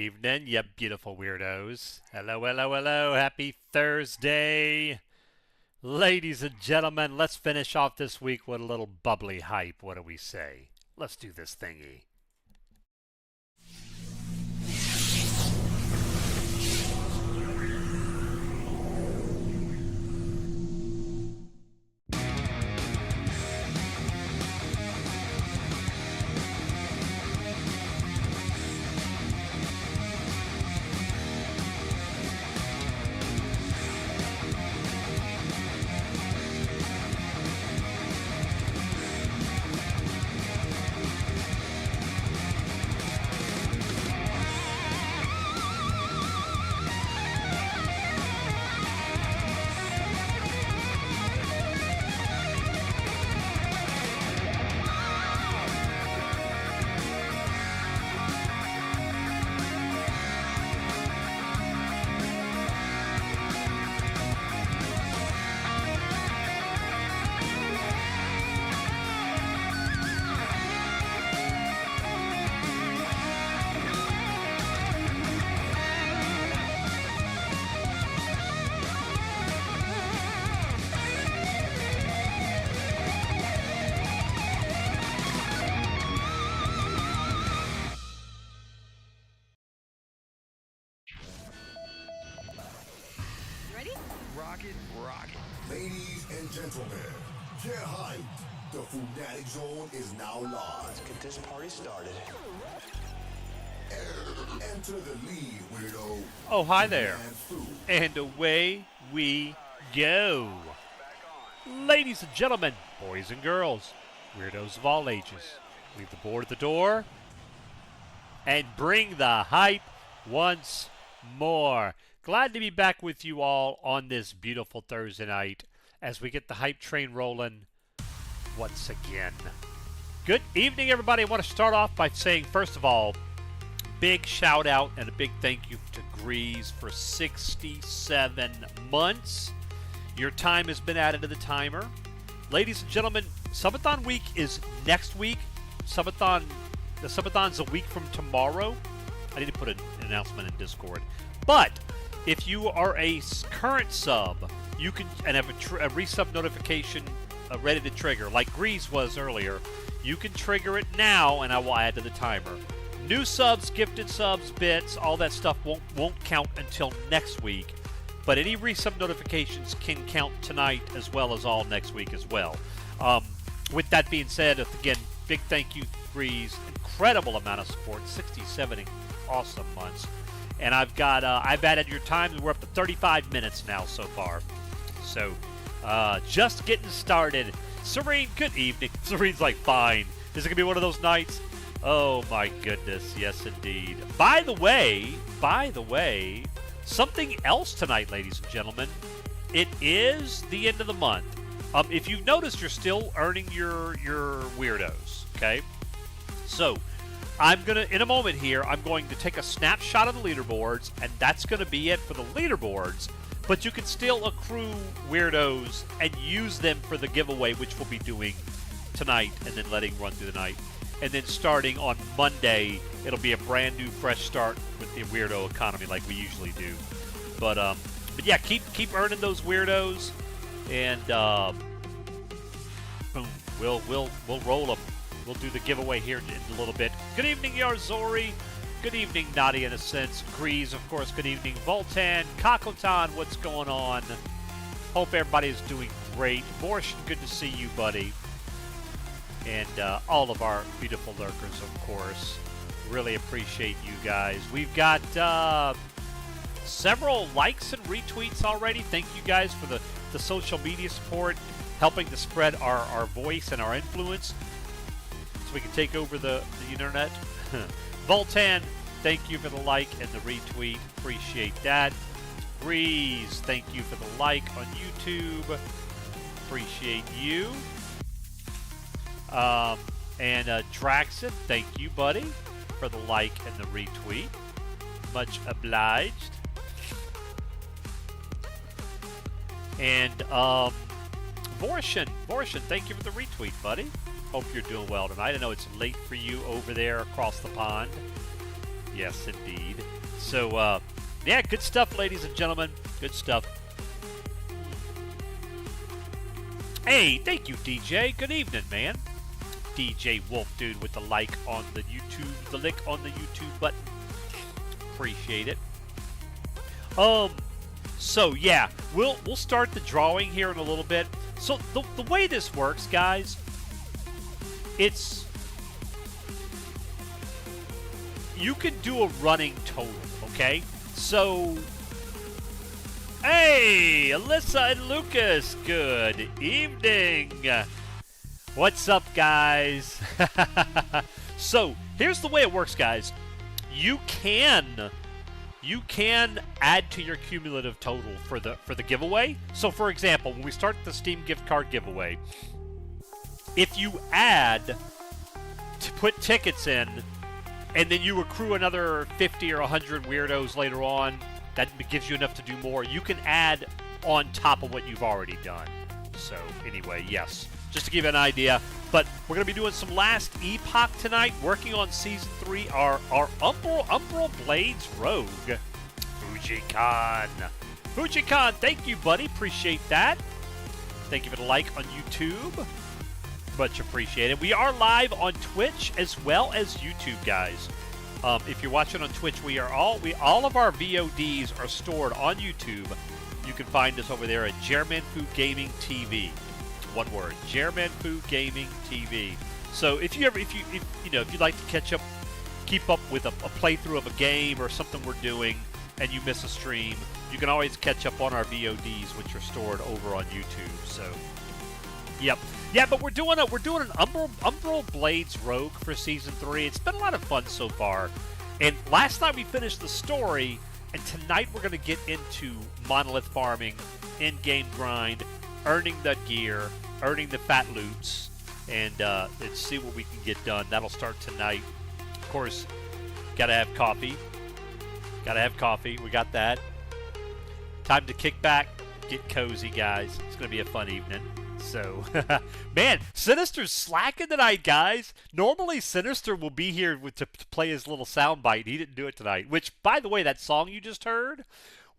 evening, you beautiful weirdos. Hello, hello, hello. Happy Thursday. Ladies and gentlemen, let's finish off this week with a little bubbly hype. What do we say? Let's do this thingy. Ladies and gentlemen, get hyped. The Fanatic Zone is now live. Let's get this party started. Enter the lead, weirdo. Oh, hi there. And away we go. Ladies and gentlemen, boys and girls, weirdos of all ages, leave the board at the door and bring the hype once more. Glad to be back with you all on this beautiful Thursday night as we get the hype train rolling once again. Good evening, everybody. I want to start off by saying, first of all, big shout out and a big thank you to Grease for 67 months. Your time has been added to the timer. Ladies and gentlemen, Subathon week is next week. The Subathon's a week from tomorrow. I need to put an announcement in Discord. But if you are a current sub, you can and have a resub notification ready to trigger, like Grease was earlier. You can trigger it now, and I will add to the timer. New subs, gifted subs, bits, all that stuff won't count until next week. But any resub notifications can count tonight as well as all next week as well. With that being said, again, big thank you, Grease. Incredible amount of support, 67 awesome months. And I've added your time, and we're up to 35 minutes now so far. So, just getting started. Serene, good evening. Serene's like, fine. Is it going to be one of those nights? Oh my goodness, yes indeed. By the way, something else tonight, ladies and gentlemen. It is the end of the month. If you've noticed, you're still earning your weirdos, okay? So, in a moment here, I'm going to take a snapshot of the leaderboards, and that's going to be it for the leaderboards. But you can still accrue weirdos and use them for the giveaway, which we'll be doing tonight and then letting run through the night. And then starting on Monday, it'll be a brand new, fresh start with the weirdo economy like we usually do. But yeah, keep earning those weirdos, and boom, we'll roll them. We'll do the giveaway here in a little bit. Good evening, Yarzori. Good evening, Naughty in a Sense. Grease, of course. Good evening, Voltan. Kakotan, what's going on? Hope everybody's doing great. Borscht, good to see you, buddy. And all of our beautiful lurkers, of course. Really appreciate you guys. We've got several likes and retweets already. Thank you guys for the social media support, helping to spread our voice and our influence, so we can take over the internet. Voltan, thank you for the like and the retweet. Appreciate that. Breeze, thank you for the like on YouTube. Appreciate you. And Draxon, thank you, buddy, for the like and the retweet. Much obliged. And Vorshin, thank you for the retweet, buddy. Hope you're doing well tonight. I know it's late for you over there across the pond. Yes, indeed. So, yeah, good stuff, ladies and gentlemen. Good stuff. Hey, thank you, DJ. Good evening, man. DJ Wolf Dude with the like on the YouTube, the lick on the YouTube button. Appreciate it. So yeah, we'll start the drawing here in a little bit. So the way this works, guys, it's you can do a running total, okay? So hey, Alyssa and Lucas, good evening. What's up, guys? So here's the way it works, guys. You can add to your cumulative total for the giveaway. So for example, when we start the Steam gift card giveaway, if you add to put tickets in and then you accrue another 50 or 100 weirdos later on, that gives you enough to do more. You can add on top of what you've already done. So anyway, yes, just to give you an idea. But we're going to be doing some last Epoch tonight, working on Season 3, our Umbral Blades Rogue. Fuji-Khan. Fuji-Khan, thank you, buddy. Appreciate that. Thank you for the like on YouTube. Much appreciated. We are live on Twitch as well as YouTube, guys. If you're watching on Twitch, all of our VODs are stored on YouTube. You can find us over there at Jermanfu Gaming TV. One word, Jermanfu Gaming TV. So if you'd like to keep up with a playthrough of a game or something we're doing, and you miss a stream, you can always catch up on our VODs, which are stored over on YouTube. So, yep, yeah. But we're doing an Umbral Blades Rogue for Season 3. It's been a lot of fun so far. And last night we finished the story, and tonight we're going to get into monolith farming, in-game grind, earning the gear, earning the fat loots, and let's see what we can get done. That'll start tonight. Of course, gotta have coffee. We got that. Time to kick back, get cozy, guys. It's gonna be a fun evening. So, man, Sinister's slacking tonight, guys. Normally, Sinister will be here to play his little soundbite. He didn't do it tonight. Which, by the way, that song you just heard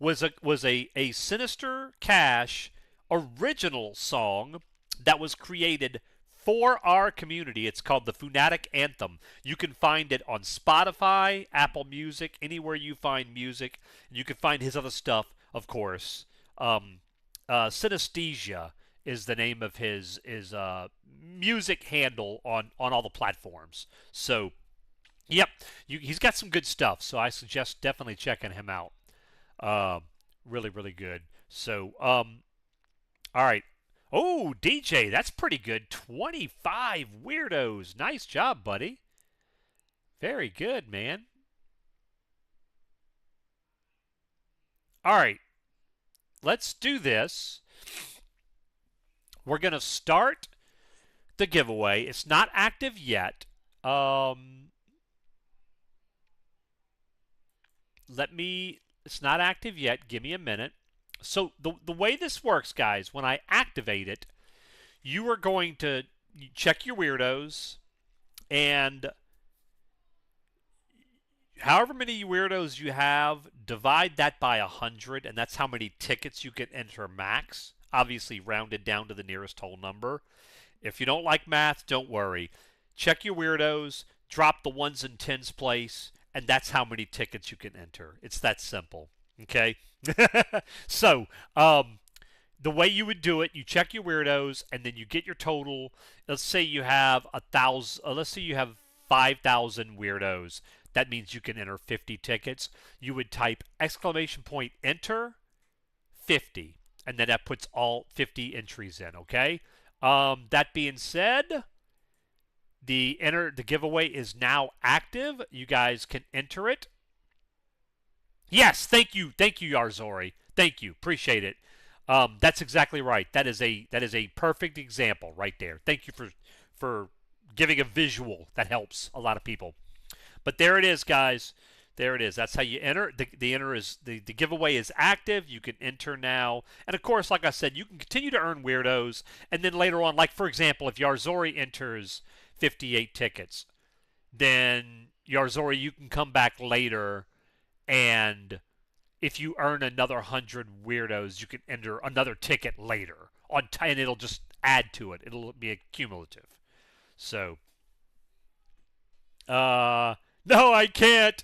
was a Sinister Cash original song that was created for our community. It's called the Fanatic Anthem. You can find it on Spotify, Apple Music, anywhere you find music. You can find his other stuff, of course. Synesthesia is the name of his music handle on all the platforms. So, yep, he's got some good stuff. So I suggest definitely checking him out. Really, really good. So, all right. Oh, DJ, that's pretty good. 25 weirdos. Nice job, buddy. Very good, man. All right. Let's do this. We're going to start the giveaway. It's not active yet. It's not active yet. Give me a minute. So the way this works, guys, when I activate it, you are going to check your weirdos, and however many weirdos you have, divide that by 100, and that's how many tickets you can enter max. Obviously rounded down to the nearest whole number. If you don't like math, don't worry. Check your weirdos, drop the 1s and 10s place, and that's how many tickets you can enter. It's that simple. Okay? So, the way you would do it, you check your weirdos, and then you get your total. Let's say you have 1,000. Let's say you have 5,000 weirdos. That means you can enter 50 tickets. You would type !enter 50, and then that puts all 50 entries in. Okay. That being said, the giveaway is now active. You guys can enter it. Yes, thank you, Yarzori. Thank you, appreciate it. That's exactly right. That is a perfect example right there. Thank you for giving a visual. That helps a lot of people. But there it is, guys. There it is. That's how you enter. The giveaway is active. You can enter now, and of course, like I said, you can continue to earn weirdos, and then later on, like for example, if Yarzori enters 58 tickets, then Yarzori, you can come back later, and if you earn another 100 weirdos, you can enter another ticket later and it'll just add to it. It'll be a cumulative. So, no, I can't.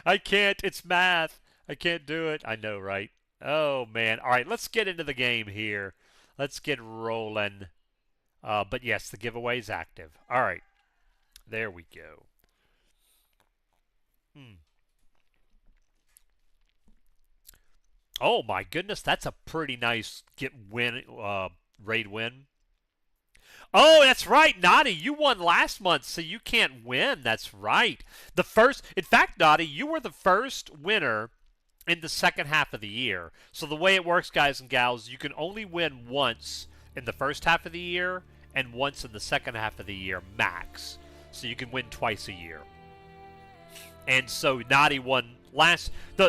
I can't. It's math. I can't do it. I know, right? Oh man. All right, let's get into the game here. Let's get rolling. But yes, the giveaway is active. All right. There we go. Oh my goodness, that's a pretty nice raid win. Oh, that's right, Naughty. You won last month, so you can't win. That's right. In fact, Naughty, you were the first winner in the second half of the year. So the way it works, guys and gals, you can only win once in the first half of the year and once in the second half of the year max. So you can win twice a year. And so Naughty won last the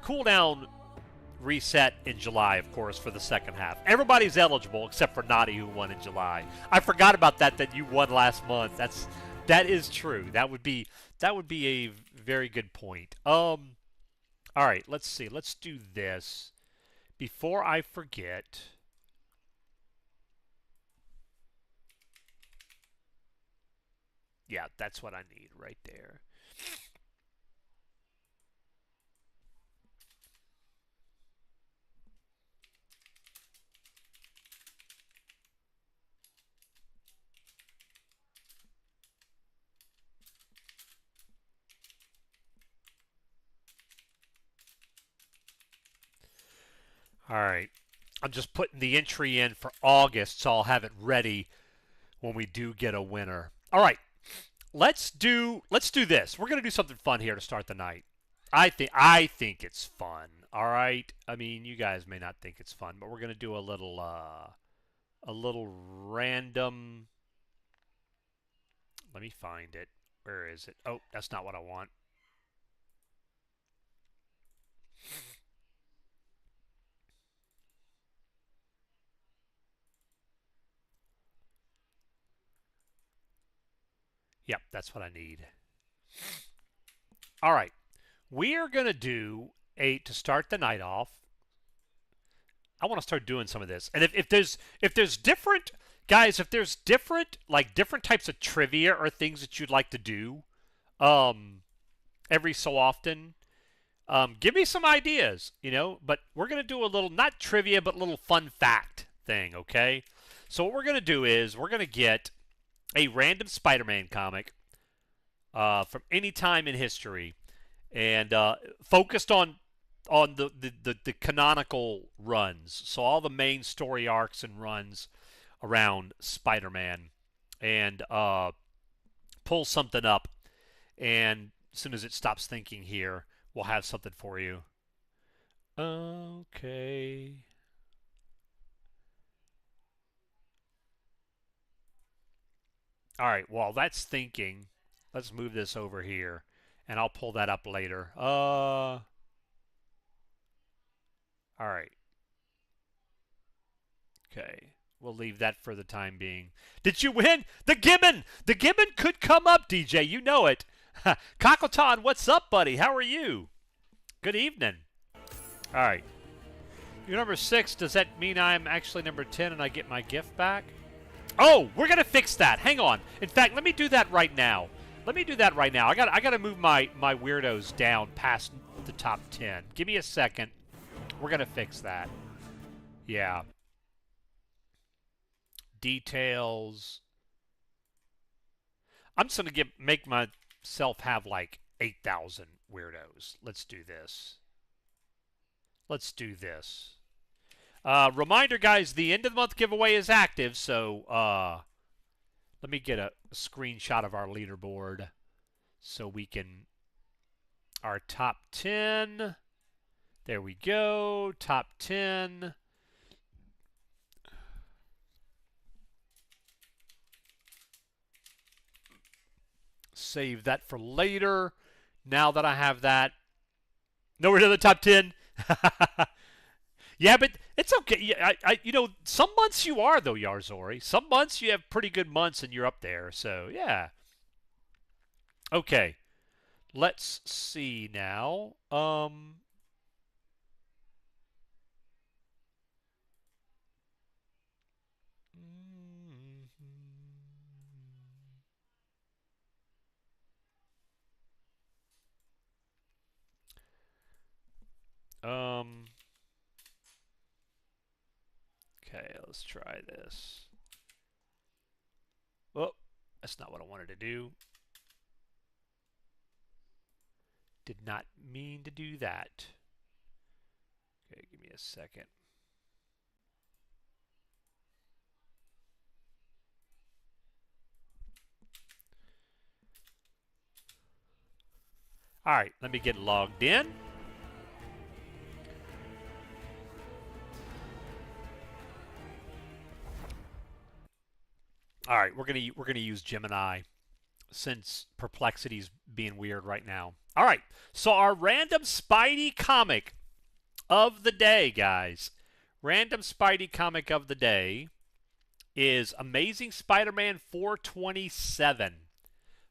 cooldown reset in July, of course, for the second half. Everybody's eligible except for Naughty, who won in July. I forgot about that you won last month. That is true. That would be a very good point. All right, let's see. Let's do this before I forget. Yeah, that's what I need right there. All right. I'm just putting the entry in for August, so I'll have it ready when we do get a winner. All right. Let's do this. We're going to do something fun here to start the night. I think it's fun. All right? I mean, you guys may not think it's fun, but we're going to do a little random. Let me find it. Where is it? Oh, that's not what I want. Yep, that's what I need. All right. We are going to do to start the night off. I want to start doing some of this. And if there's different guys, if there's different types of trivia or things that you'd like to do every so often, give me some ideas, but we're going to do a little, not trivia, but a little fun fact thing, okay? So what we're going to do is we're going to get a random Spider-Man comic from any time in history, and focused on the canonical runs. So all the main story arcs and runs around Spider-Man, and pull something up. And as soon as it stops thinking here, we'll have something for you. Okay. All right, while that's thinking, let's move this over here, and I'll pull that up later. All right. Okay. We'll leave that for the time being. Did you win? The Gibbon! The Gibbon could come up, DJ. You know it. Cockleton, what's up, buddy? How are you? Good evening. All right. You're number 6. Does that mean I'm actually number 10 and I get my gift back? Oh, we're going to fix that. Hang on. In fact, let me do that right now. I got to move my weirdos down past the top 10. Give me a second. We're going to fix that. Yeah. Details. I'm just going to make myself have like 8,000 weirdos. Let's do this. Reminder, guys, the end of the month giveaway is active, so let me get a screenshot of our leaderboard so we can... Our top 10. There we go. Top 10. Save that for later. Now that I have that. Nowhere to the top 10. Yeah, but It's okay. Yeah, you know, some months you are though, Yarzori. Some months you have pretty good months and you're up there. So yeah. Okay. Let's see now. Um. Okay, let's try this. Oh, that's not what I wanted to do. Did not mean to do that. Okay, give me a second. All right, let me get logged in. All right, we're gonna use Gemini since Perplexity's being weird right now. All right, so our random Spidey comic of the day, guys. Random Spidey comic of the day is Amazing Spider-Man 427.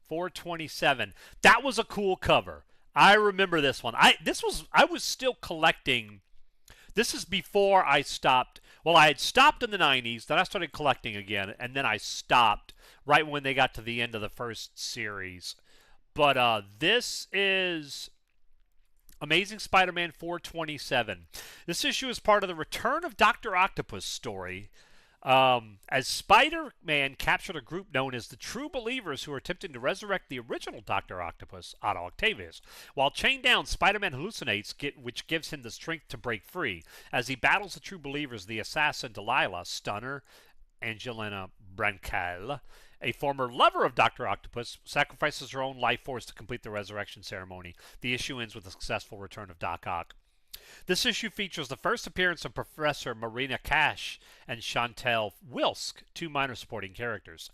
427. That was a cool cover. I remember this one. I was still collecting. This is before I stopped. Well, I had stopped in the 90s, then I started collecting again, and then I stopped right when they got to the end of the first series. But this is Amazing Spider-Man 427. This issue is part of the Return of Dr. Octopus story. As Spider-Man captured a group known as the True Believers who are attempting to resurrect the original Dr. Octopus, Otto Octavius. While chained down, Spider-Man hallucinates, which gives him the strength to break free. As he battles the True Believers, the assassin Delilah, Stunner, Angelina Brancal, a former lover of Dr. Octopus, sacrifices her own life force to complete the resurrection ceremony. The issue ends with the successful return of Doc Ock. This issue features the first appearance of Professor Marina Cash and Chantel Wilsk, two minor supporting characters.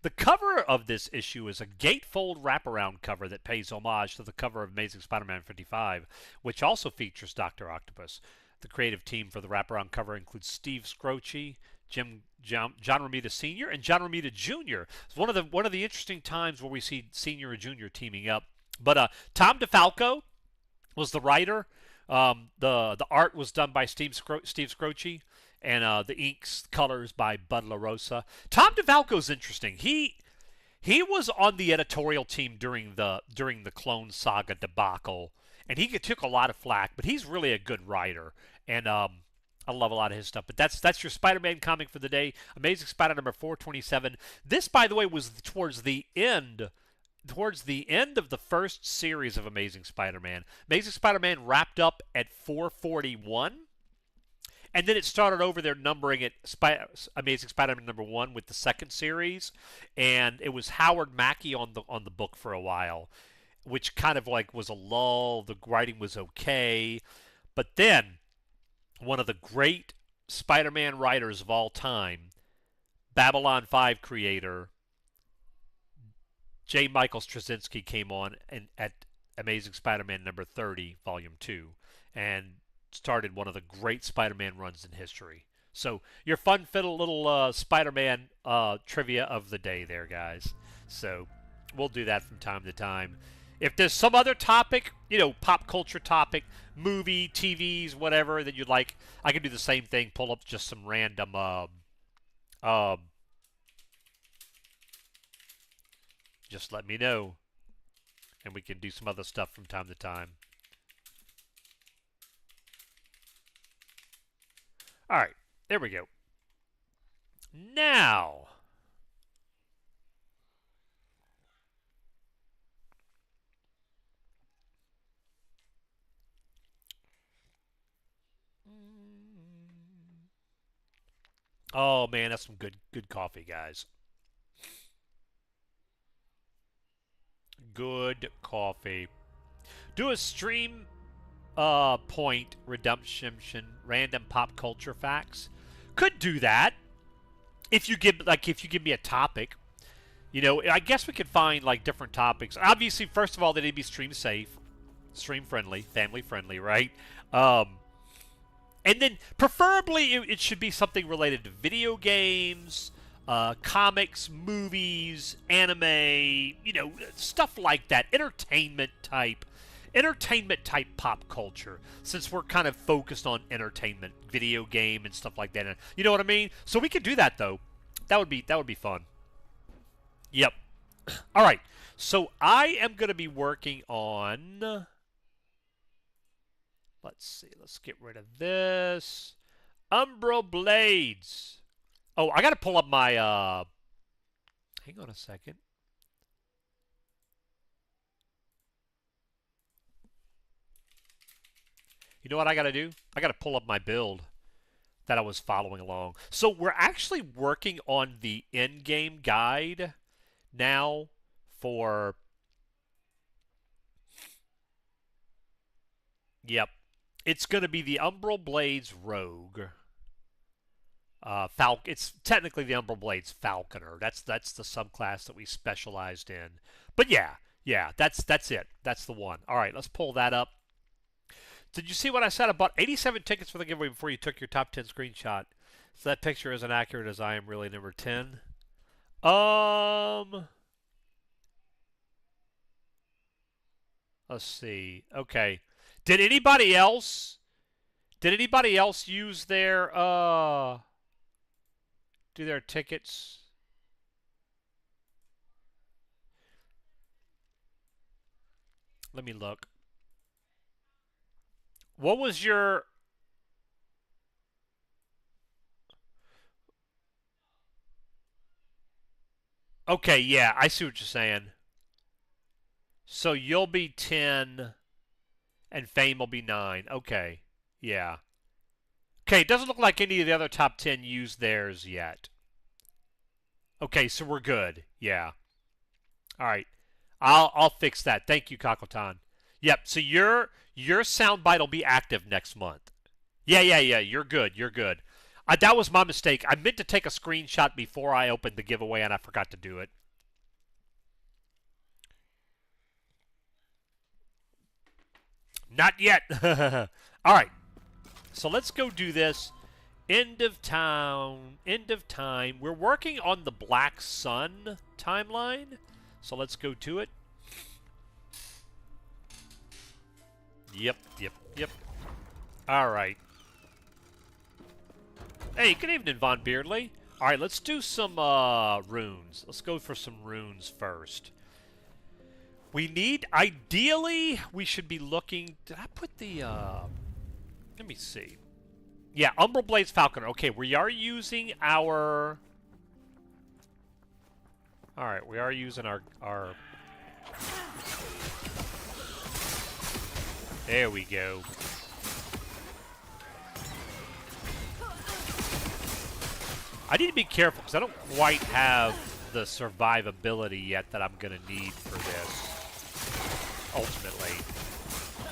The cover of this issue is a gatefold wraparound cover that pays homage to the cover of Amazing Spider-Man 55, which also features Dr. Octopus. The creative team for the wraparound cover includes Steve Scroce, John Romita Sr., and John Romita Jr. It's one of the interesting times where we see Sr. and Jr. teaming up. But Tom DeFalco was the writer. The art was done by Steve Scroce, and the inks colors by Bud LaRosa. Tom DeFalco's interesting. He was on the editorial team during the Clone Saga debacle, and he took a lot of flack. But he's really a good writer, and I love a lot of his stuff. But that's your Spider-Man comic for the day. Amazing Spider number 427. This, by the way, was towards the end of the first series of Amazing Spider-Man. Amazing Spider-Man wrapped up at 441, and then it started over there numbering it Amazing Spider-Man number 1 with the second series, and it was Howard Mackie on the book for a while, which kind of like was a lull. The writing was okay, but then one of the great Spider-Man writers of all time, Babylon 5 creator J. Michael Straczynski, came on at Amazing Spider-Man number 30, Volume 2, and started one of the great Spider-Man runs in history. So your fun little Spider-Man trivia of the day there, guys. So we'll do that from time to time. If there's some other topic, pop culture topic, movie, TVs, whatever, that you'd like, I can do the same thing, pull up just some random just let me know, and we can do some other stuff from time to time. All right, there we go. Now, oh man, that's some good coffee, guys. Good coffee. Do a stream point redemption random pop culture facts. Could do that if you give me a topic. I guess we could find like different topics. Obviously, first of all, they need to be stream safe, stream friendly, family friendly, right? And then preferably it should be something related to video games, comics, movies, anime, you know, stuff like that. Entertainment type pop culture, since we're kind of focused on entertainment, video game and stuff like that. You know what I mean? So we could do that though. That would be fun. Yep. All right. So I am going to be working on, let's see. Let's get rid of this. Umbral Blades. Oh, I got to pull up my hang on a second. You know what I got to do? I got to pull up my build that I was following along. So we're actually working on the in-game guide now for... Yep. It's going to be the Umbral Blades Rogue. It's technically the Umbral Blades Falconer. That's the subclass that we specialized in. But yeah, that's it. That's the one. All right, let's pull that up. Did you see what I said? I bought 87 tickets for the giveaway before you took your top 10 screenshot. So that picture isn't accurate as I am really number 10. Let's see. Okay. Did anybody else use their do their tickets? Let me look. What was your... Okay, yeah, I see what you're saying. So you'll be 10 and Fame will be 9. Okay, yeah. Okay, it doesn't look like any of the other top 10 used theirs yet. Okay, so we're good. Yeah. All right. I'll fix that. Thank you, Kakotan. Yep, so your soundbite will be active next month. Yeah. You're good. That was my mistake. I meant to take a screenshot before I opened the giveaway, and I forgot to do it. Not yet. All right. So let's go do this. End of time. We're working on the Black Sun timeline. So let's go to it. Yep. All right. Hey, good evening, Von Beardley. All right, let's do some runes. Let's go for some runes first. We need, ideally, we should be looking... Did I put the... Let me see. Yeah, Umbral Blades Falconer. Okay, we are using our... Alright, we are using our... There we go. I need to be careful, because I don't quite have the survivability yet that I'm going to need for this. Ultimately.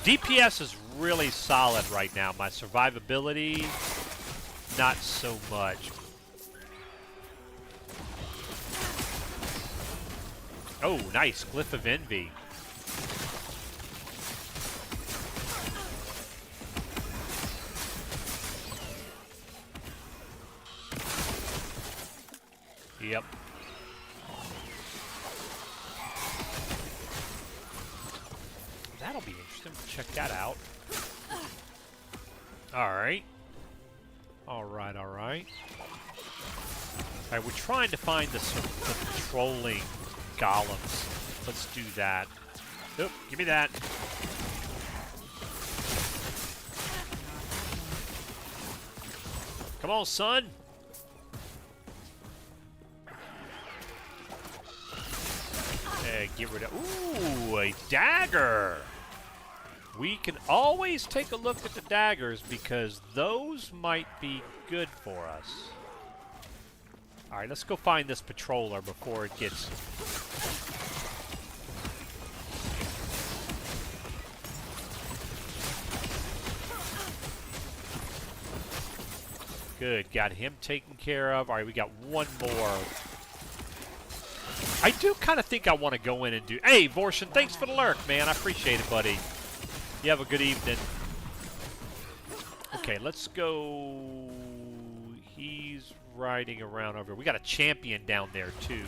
DPS is really solid right now. My survivability, not so much. Oh, nice. Glyph of Envy. Yep. That'll be interesting. Check that out. Alright. Alright. Alright, we're trying to find the patrolling golems. Let's do that. Oop, give me that. Come on, son. Get rid of... Ooh, a dagger. We can always take a look at the daggers because those might be good for us. All right, let's go find this patroller before it gets... Good, got him taken care of. All right, we got one more. I do kind of think I want to go in and do... Hey, Vorshin, thanks for the lurk, man. I appreciate it, buddy. You have a good evening. Okay, let's go. He's riding around over. We got a champion down there too.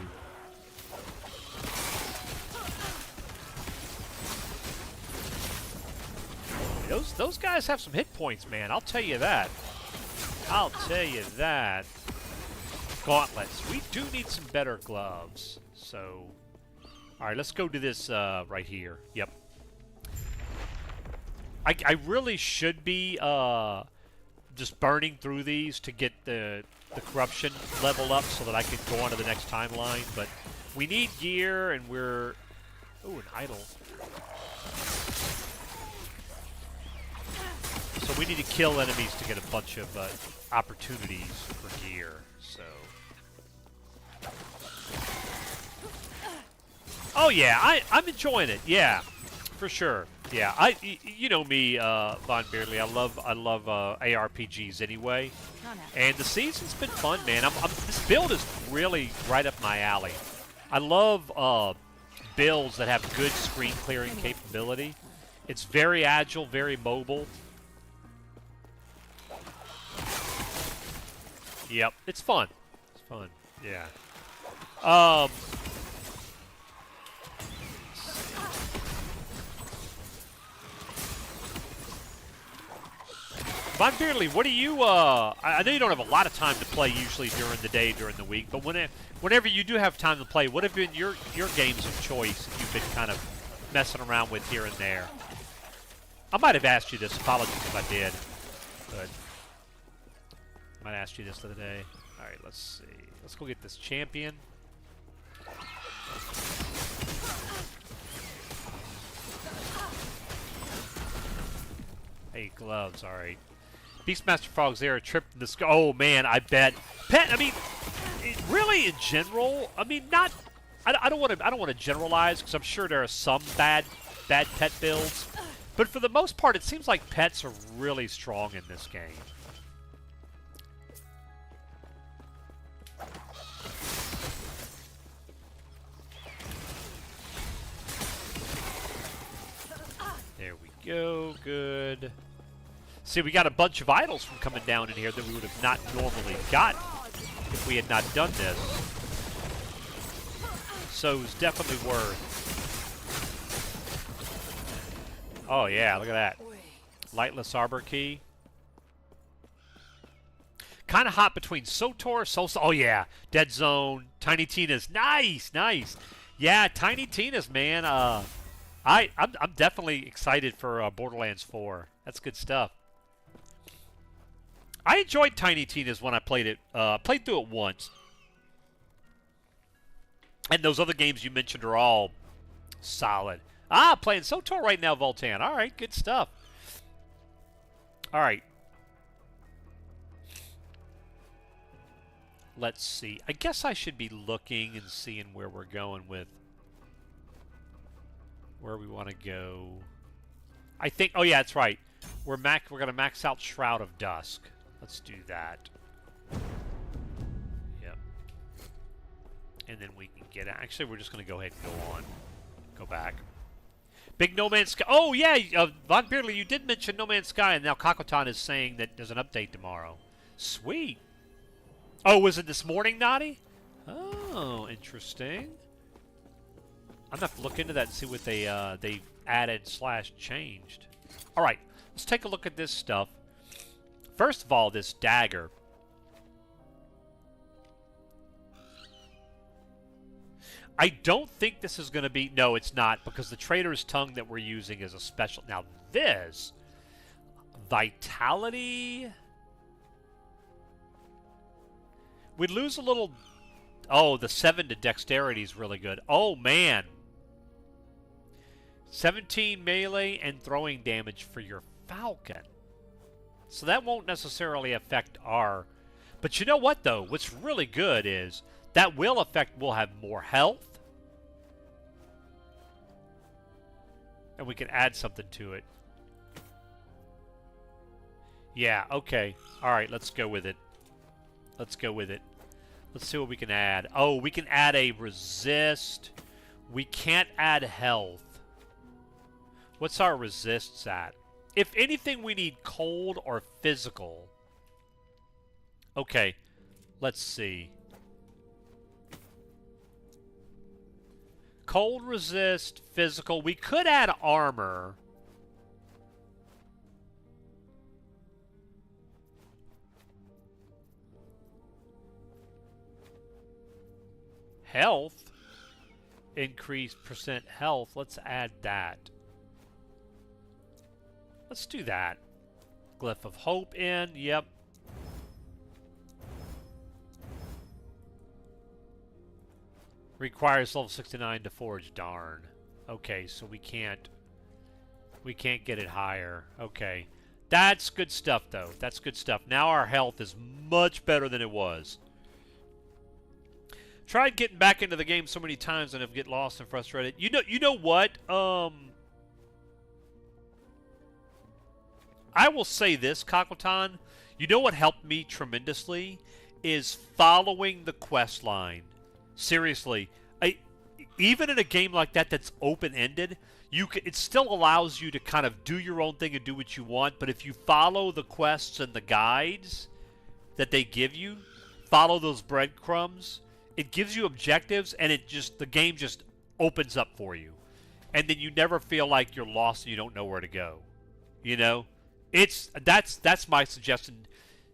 Those guys have some hit points, man. I'll tell you that. I'll tell you that. Gauntlets. We do need some better gloves. So, all right, let's go to this right here. Yep. I really should be just burning through these to get the corruption level up so that I can go on to the next timeline. But we need gear, and we're... Ooh, an idol. So we need to kill enemies to get a bunch of opportunities for gear. So... Oh, yeah, I'm enjoying it. Yeah, for sure. Yeah, you know me, Von Beardley. I love ARPGs anyway, and the season's been fun, man. This build is really right up my alley. I love builds that have good screen clearing capability. It's very agile, very mobile. Yep, it's fun. It's fun. Yeah. Von Beardley, what do you, I know you don't have a lot of time to play usually during the day, during the week, but whenever you do have time to play, what have been your games of choice that you've been kind of messing around with here and there? I might have asked you this, apologies if I did, but I might ask you this the other day. All right, let's see. Let's go get this champion. Hey, gloves, all right. Beastmaster Frog's there, a trip to the sky. Oh, man, I bet. Pet, I mean, really in general, I mean, not, I don't want to generalize because I'm sure there are some bad pet builds. But for the most part, it seems like pets are really strong in this game. There we go, good. See, we got a bunch of idols from coming down in here that we would have not normally gotten if we had not done this. So it was definitely worth. Oh yeah, look at that. Lightless Arbor Key. Kind of hot between SOTOR, oh yeah, Dead Zone, Tiny Tina's. Nice, nice. Yeah, Tiny Tina's, man. I'm definitely excited for Borderlands 4. That's good stuff. I enjoyed Tiny Tina's when I played it. Played through it once. And those other games you mentioned are all solid. Ah, playing SOTOR right now, Voltan. All right, good stuff. All right. Let's see. I guess I should be looking and seeing where we're going with where we want to go. I think, oh yeah, that's right. We're going to max out Shroud of Dusk. Let's do that. Yep. And then we can get, actually we're just going to go ahead and go on. Go back. Big No Man's Sky. Oh yeah, Von Beardley, you did mention No Man's Sky, and now Kakotan is saying that there's an update tomorrow. Sweet. Oh, was it this morning, Noddy? Oh, interesting. I'm going to have to look into that and see what they added / changed. All right, let's take a look at this stuff. First of all, this dagger. I don't think this is going to be... No, it's not, because the Traitor's Tongue that we're using is a special... Now, this... Vitality... We'd lose a little... Oh, the 7 to Dexterity is really good. Oh, man. 17 melee and throwing damage for your Falcon. So that won't necessarily affect our... But you know what, though? What's really good is that will affect... We'll have more health. And we can add something to it. Yeah, okay. All right, let's go with it. Let's go with it. Let's see what we can add. Oh, we can add a resist. We can't add health. What's our resists at? If anything, we need cold or physical. Okay, let's see. Cold resist, physical. We could add armor. Health. Increase percent health. Let's add that. Let's do that. Glyph of Hope in. Yep. Requires level 69 to forge. Darn. Okay, so we can't get it higher. Okay. That's good stuff, though. That's good stuff. Now our health is much better than it was. Tried getting back into the game so many times and have get lost and frustrated. You know what? I will say this, Kakotan. You know what helped me tremendously is following the quest line. Seriously, even in a game like that that's open-ended, it still allows you to kind of do your own thing and do what you want. But if you follow the quests and the guides that they give you, follow those breadcrumbs, it gives you objectives, and the game just opens up for you, and then you never feel like you're lost and you don't know where to go. You know, that's my suggestion.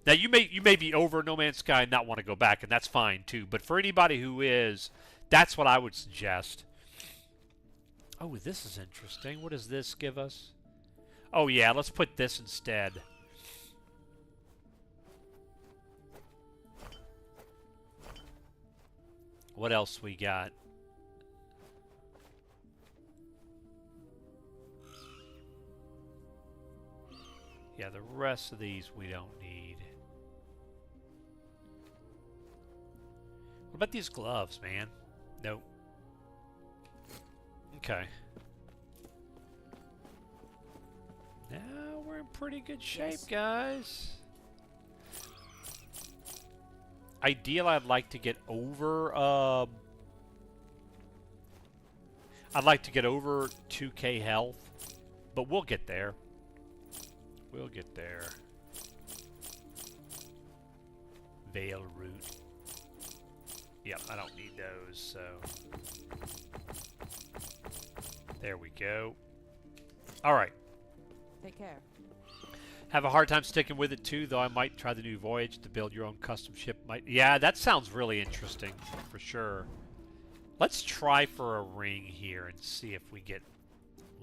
Now you may be over No Man's Sky and not want to go back, and that's fine too. But for anybody who is, that's what I would suggest. Oh, this is interesting. What does this give us? Oh yeah, let's put this instead. What else we got? Yeah, the rest of these we don't need. What about these gloves, man? Nope. Okay. Now we're in pretty good shape, guys. Ideally, I'd like to get over. I'd like to get over 2K health, but we'll get there. We'll get there. Veil root. Yep, I don't need those, so. There we go. Alright. Take care. Have a hard time sticking with it too, though I might try the new voyage to build your own custom ship. Yeah, that sounds really interesting, for sure. Let's try for a ring here and see if we get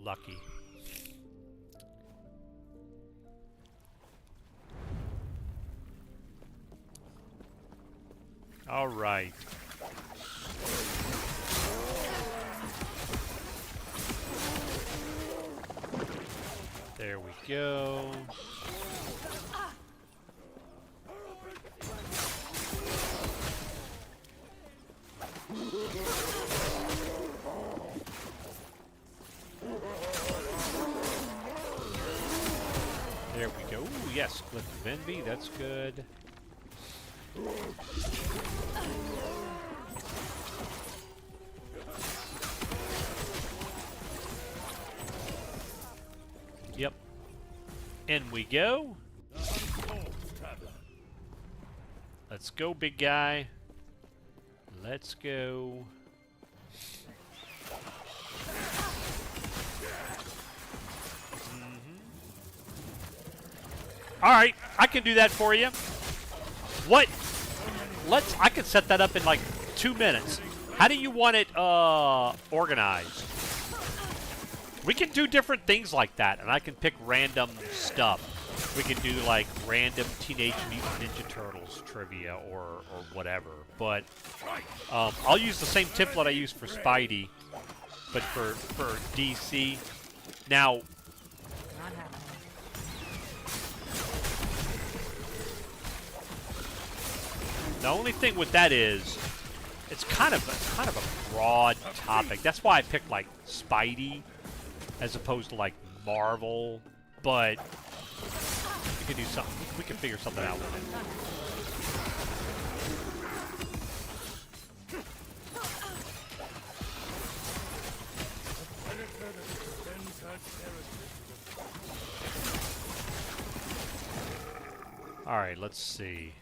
lucky. All right. There we go. There we go. Ooh, yes, Glyph of Envy. That's good. Yep. In we go. Let's go, big guy. Let's go. Alright, I can do that for you. What? I can set that up in like 2 minutes. How do you want it organized? We can do different things like that, and I can pick random stuff. We can do like random Teenage Mutant Ninja Turtles trivia or whatever. But I'll use the same template I used for Spidey, but for DC. Now, the only thing with that is it's kind of a broad topic. That's why I picked like Spidey as opposed to like Marvel, but we can do something. We can figure something out with it. All right, let's see.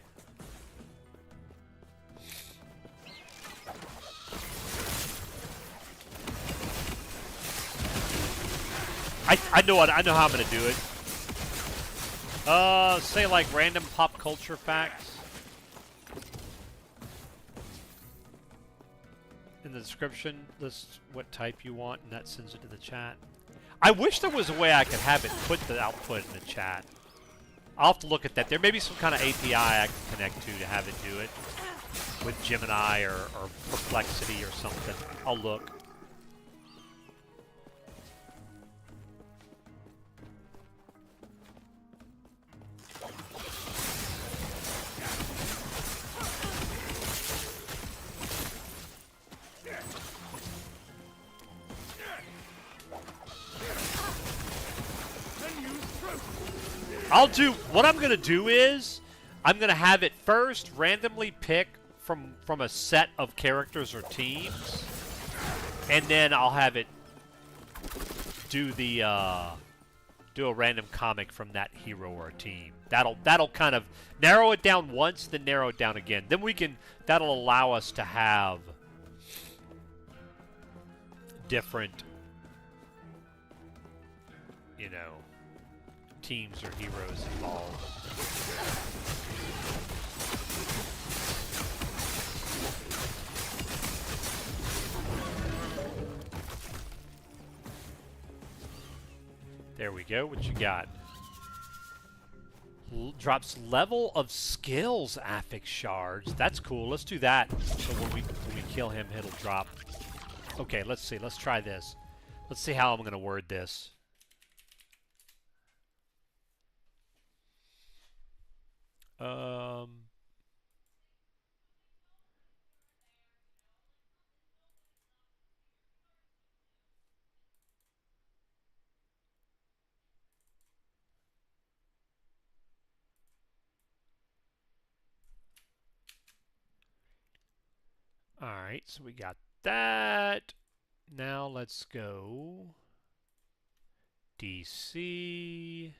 I know how I'm gonna do it. Say like random pop culture facts in the description. List what type you want, and that sends it to the chat. I wish there was a way I could have it put the output in the chat. I'll have to look at that. There may be some kind of API I can connect to have it do it with Gemini or Perplexity or something. I'll look. What I'm gonna do is I'm gonna have it first randomly pick from a set of characters or teams, and then I'll have it do a random comic from that hero or team. That'll kind of narrow it down once, then narrow it down again. Then that'll allow us to have different, you know, teams or heroes involved. There we go. What you got? Drops level of skills affix shards. That's cool. Let's do that. So when we kill him, it'll drop. Okay, let's see. Let's try this. Let's see how I'm going to word this. Alright, so we got that. Now let's go DC.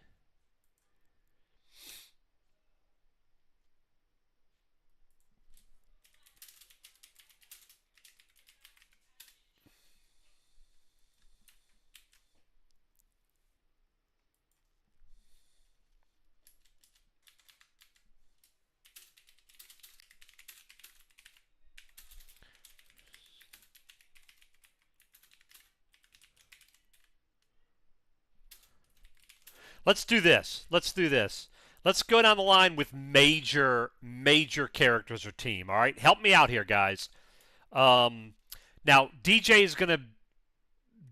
Let's do this. Let's do this. Let's go down the line with major characters or team. All right, help me out here, guys. Now DJ is gonna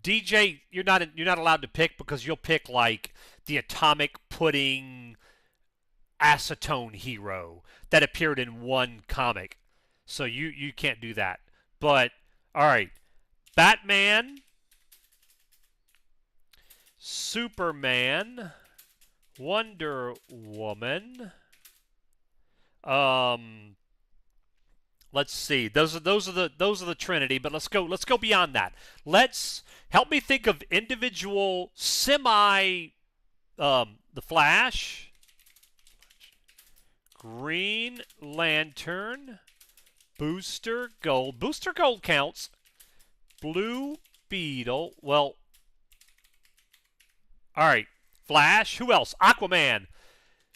You're not allowed to pick because you'll pick like the atomic pudding acetone hero that appeared in one comic, so you can't do that. But all right, Batman, Superman, Wonder Woman. Let's see. Those are the Trinity. But let's go beyond that. Let's help me think of individual the Flash, Green Lantern, Booster Gold. Booster Gold counts. Blue Beetle. Well, all right. Flash. Who else? Aquaman.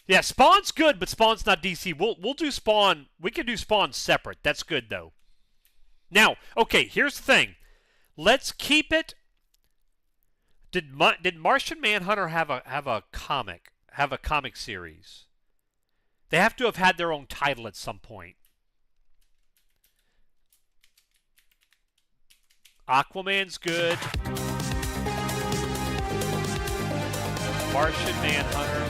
Yeah, Spawn's good, but Spawn's not DC. We'll do Spawn. We can do Spawn separate. That's good though. Now, okay. Here's the thing. Let's keep it. Did Martian Manhunter have a comic series? They have to have had their own title at some point. Aquaman's good. Martian Manhunter.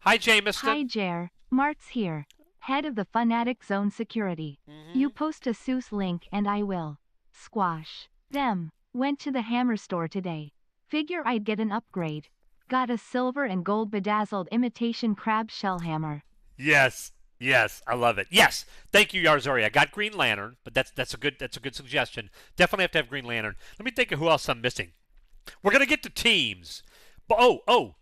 Hi, Jameson. Hi, Jer. Mart's here. Head of the Fanatic Zone Security. You post a Seuss link and I will. Squash. Them. Went to the hammer store today. Figure I'd get an upgrade. Got a silver and gold bedazzled imitation crab shell hammer. Yes. Yes, I love it. Yes, thank you, Yarzori. I got Green Lantern, but that's a good suggestion. Definitely have to have Green Lantern. Let me think of who else I'm missing. We're gonna get to teams. Oh.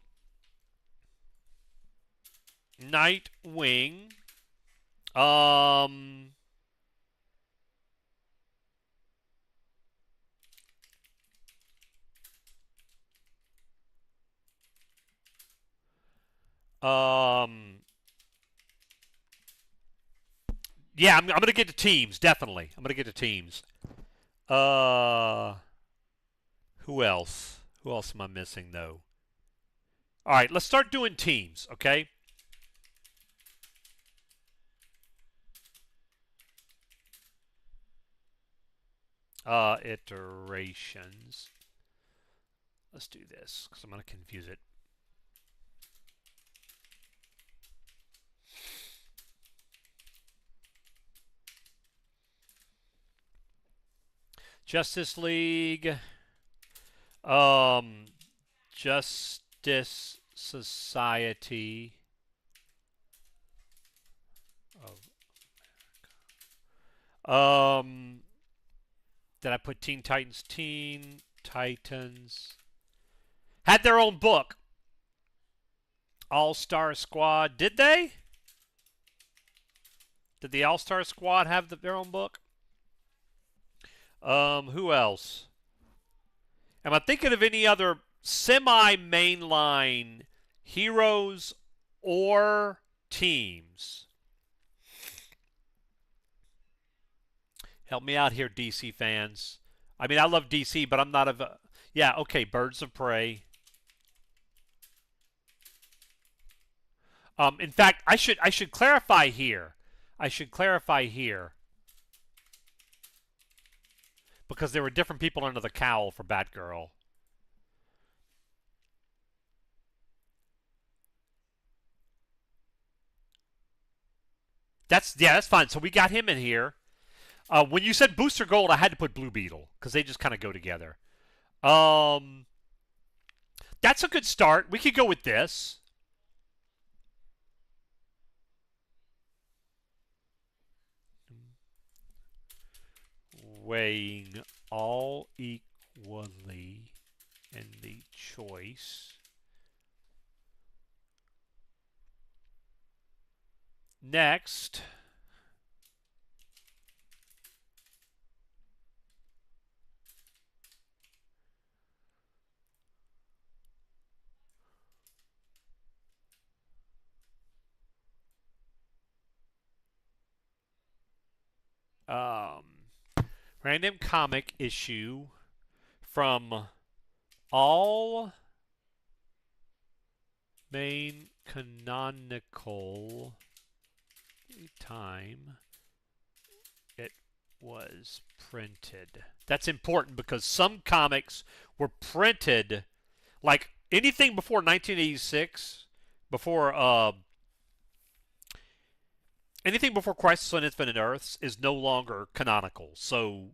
Nightwing. Um. Um. Yeah, I'm gonna get to teams. Definitely, I'm gonna get to teams. Uh. Who else? Who else am I missing though? All right, let's start doing teams. Okay. Iterations. Let's do this because I'm gonna confuse it. Justice League. Justice Society of did I put Teen Titans? Teen Titans had their own book. All-Star Squad. Did they? Did the All-Star Squad have their own book? Who else? Am I thinking of any other semi-mainline heroes or teams? Help me out here, DC fans. I mean, I love DC, but I'm not a... Yeah, okay, Birds of Prey. In fact, I should clarify here. I should clarify here. Because there were different people under the cowl for Batgirl. That's fine. So we got him in here. When you said Booster Gold, I had to put Blue Beetle because they just kind of go together. That's a good start. We could go with this. Weighing all equally in the choice. Next. Random comic issue from all main canonical time it was printed. That's important because some comics were printed, like anything before 1986, anything before Crisis on Infinite Earths is no longer canonical. So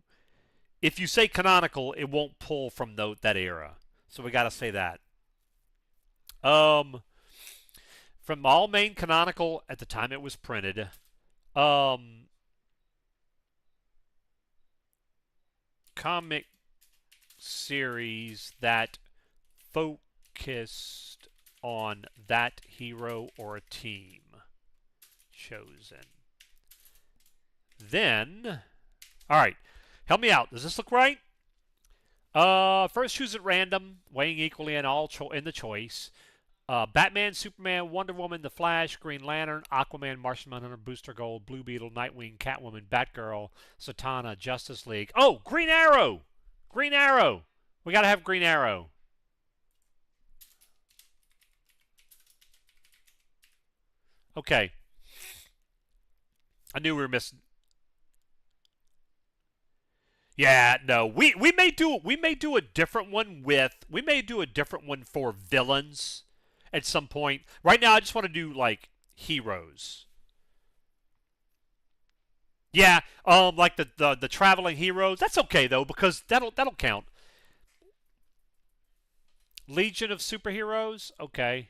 if you say canonical, it won't pull from that era. So we got to say that. From all main canonical at the time it was printed. Comic series that focused on that hero or a team chosen. Then, all right, help me out. Does this look right? First choose at random, weighing equally in in the choice. Batman, Superman, Wonder Woman, The Flash, Green Lantern, Aquaman, Martian Manhunter, Booster Gold, Blue Beetle, Nightwing, Catwoman, Batgirl, Zatanna, Justice League. Oh, Green Arrow! Green Arrow! We gotta have Green Arrow. Okay. I knew we were missing. Yeah, no. We may do a different one for villains at some point. Right now I just want to do like heroes. Yeah, like the traveling heroes. That's okay though because that'll count. Legion of Superheroes. Okay.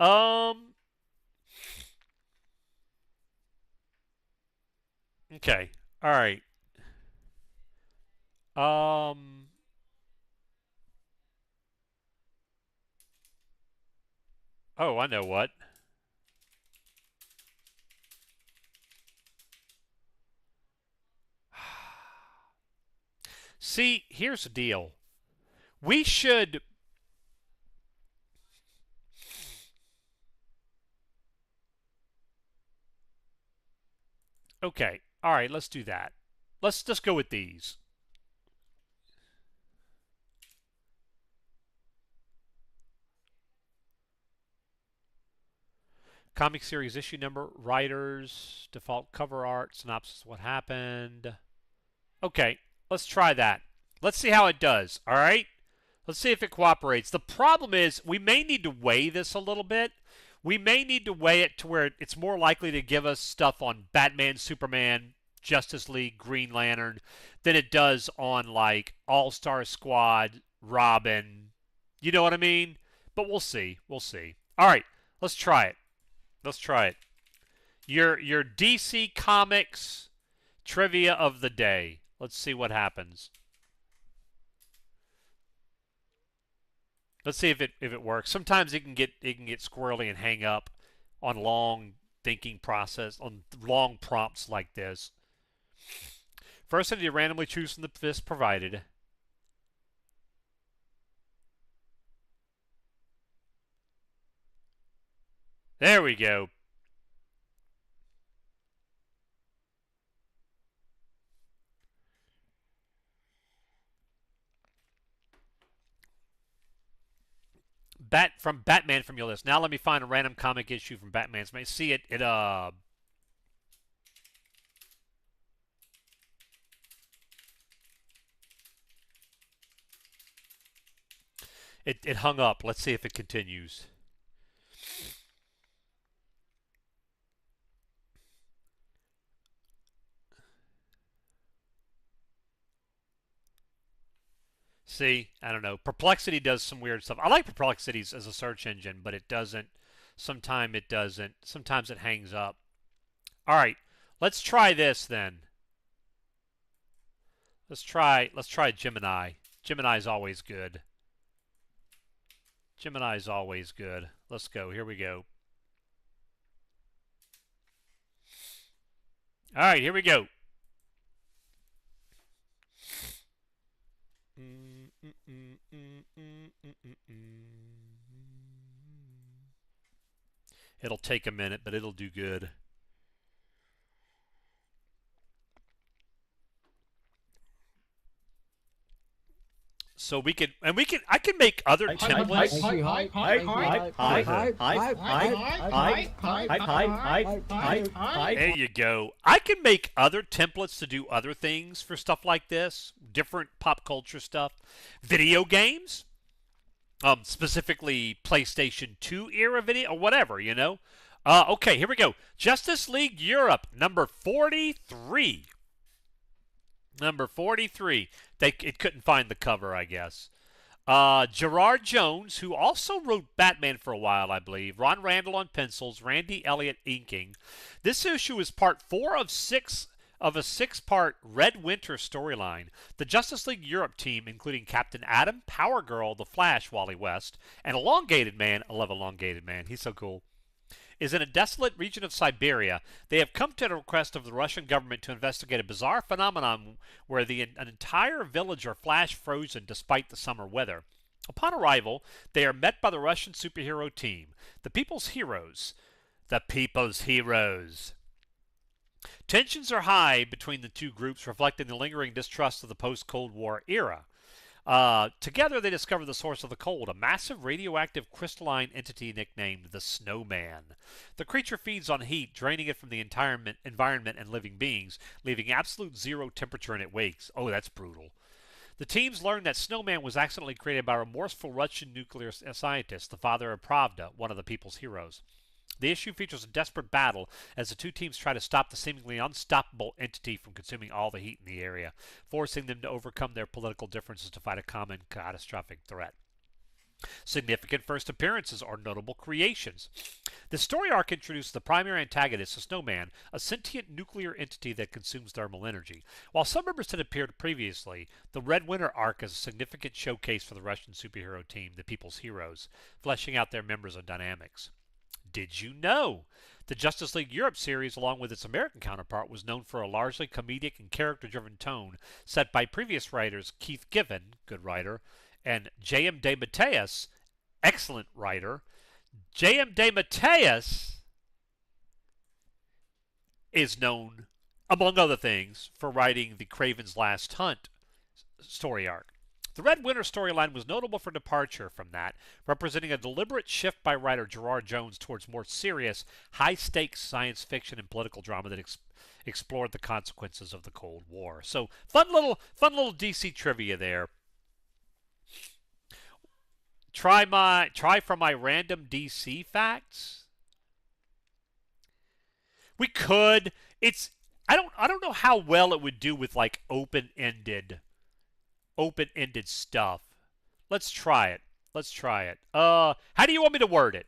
Um. Okay. All right. Um. Oh, I know what. See, here's the deal. We should. Okay. All right. Let's do that. Let's just go with these. Comic series issue number, writers, default cover art, synopsis, what happened. Okay, let's try that. Let's see how it does, all right? Let's see if it cooperates. The problem is we may need to weigh this a little bit. We may need to weigh it to where it's more likely to give us stuff on Batman, Superman, Justice League, Green Lantern than it does on like All-Star Squad, Robin. You know what I mean? But we'll see. We'll see. All right, let's try it. Let's try it. Your DC Comics trivia of the day. Let's see what happens. Let's see if it works. Sometimes it can get squirrely and hang up on long thinking process, on long prompts like this. First, I need to randomly choose from the list provided. There we go. From Batman from your list. Now let me find a random comic issue from Batman's. May see it. It hung up. Let's see if it continues. See, I don't know. Perplexity does some weird stuff. I like Perplexities as a search engine, but it doesn't. Sometimes it doesn't. Sometimes it hangs up. All right, let's try this then. Let's try Gemini. Gemini's always good. Gemini's always good. Let's go. Here we go. All right, here we go. It'll take a minute, but it'll do good. So we can, I can make other templates. There you go. I can make other templates to do other things for stuff like this, different pop culture stuff, video games, specifically PlayStation 2 era video or whatever, you know. Okay, here we go. Justice League Europe, number 43. Number 43. It couldn't find the cover, I guess. Gerard Jones, who also wrote Batman for a while, I believe. Ron Randall on pencils. Randy Elliott inking. This issue is part 4 of 6 of a 6-part Red Winter storyline. The Justice League Europe team, including Captain Atom, Power Girl, The Flash, Wally West, and Elongated Man. I love Elongated Man. He's so cool. Is in a desolate region of Siberia. They have come to the request of the Russian government to investigate a bizarre phenomenon where an entire village are flash frozen despite the summer weather. Upon arrival, they are met by the Russian superhero team, the People's Heroes. The People's Heroes. Tensions are high between the two groups, reflecting the lingering distrust of the post-Cold War era. Together, they discover the source of the cold, a massive radioactive crystalline entity nicknamed the Snowman. The creature feeds on heat, draining it from the environment and living beings, leaving absolute zero temperature in its wake. Oh, that's brutal. The teams learn that Snowman was accidentally created by a remorseful Russian nuclear scientist, the father of Pravda, one of the People's Heroes. The issue features a desperate battle as the two teams try to stop the seemingly unstoppable entity from consuming all the heat in the area, forcing them to overcome their political differences to fight a common catastrophic threat. Significant first appearances are notable creations. The story arc introduced the primary antagonist, the Snowman, a sentient nuclear entity that consumes thermal energy. While some members had appeared previously, the Red Winter arc is a significant showcase for the Russian superhero team, the People's Heroes, fleshing out their members and dynamics. Did you know? The Justice League Europe series, along with its American counterpart, was known for a largely comedic and character-driven tone set by previous writers Keith Giffen, good writer, and J.M. DeMatteis, excellent writer. J.M. DeMatteis is known, among other things, for writing the Kraven's Last Hunt story arc. The Red Winter storyline was notable for departure from that, representing a deliberate shift by writer Gerard Jones towards more serious, high-stakes science fiction and political drama that explored the consequences of the Cold War. So, fun little DC trivia there. Try for my random DC facts. We could. I don't know how well it would do with like open-ended stuff. Let's try it. How do you want me to word it?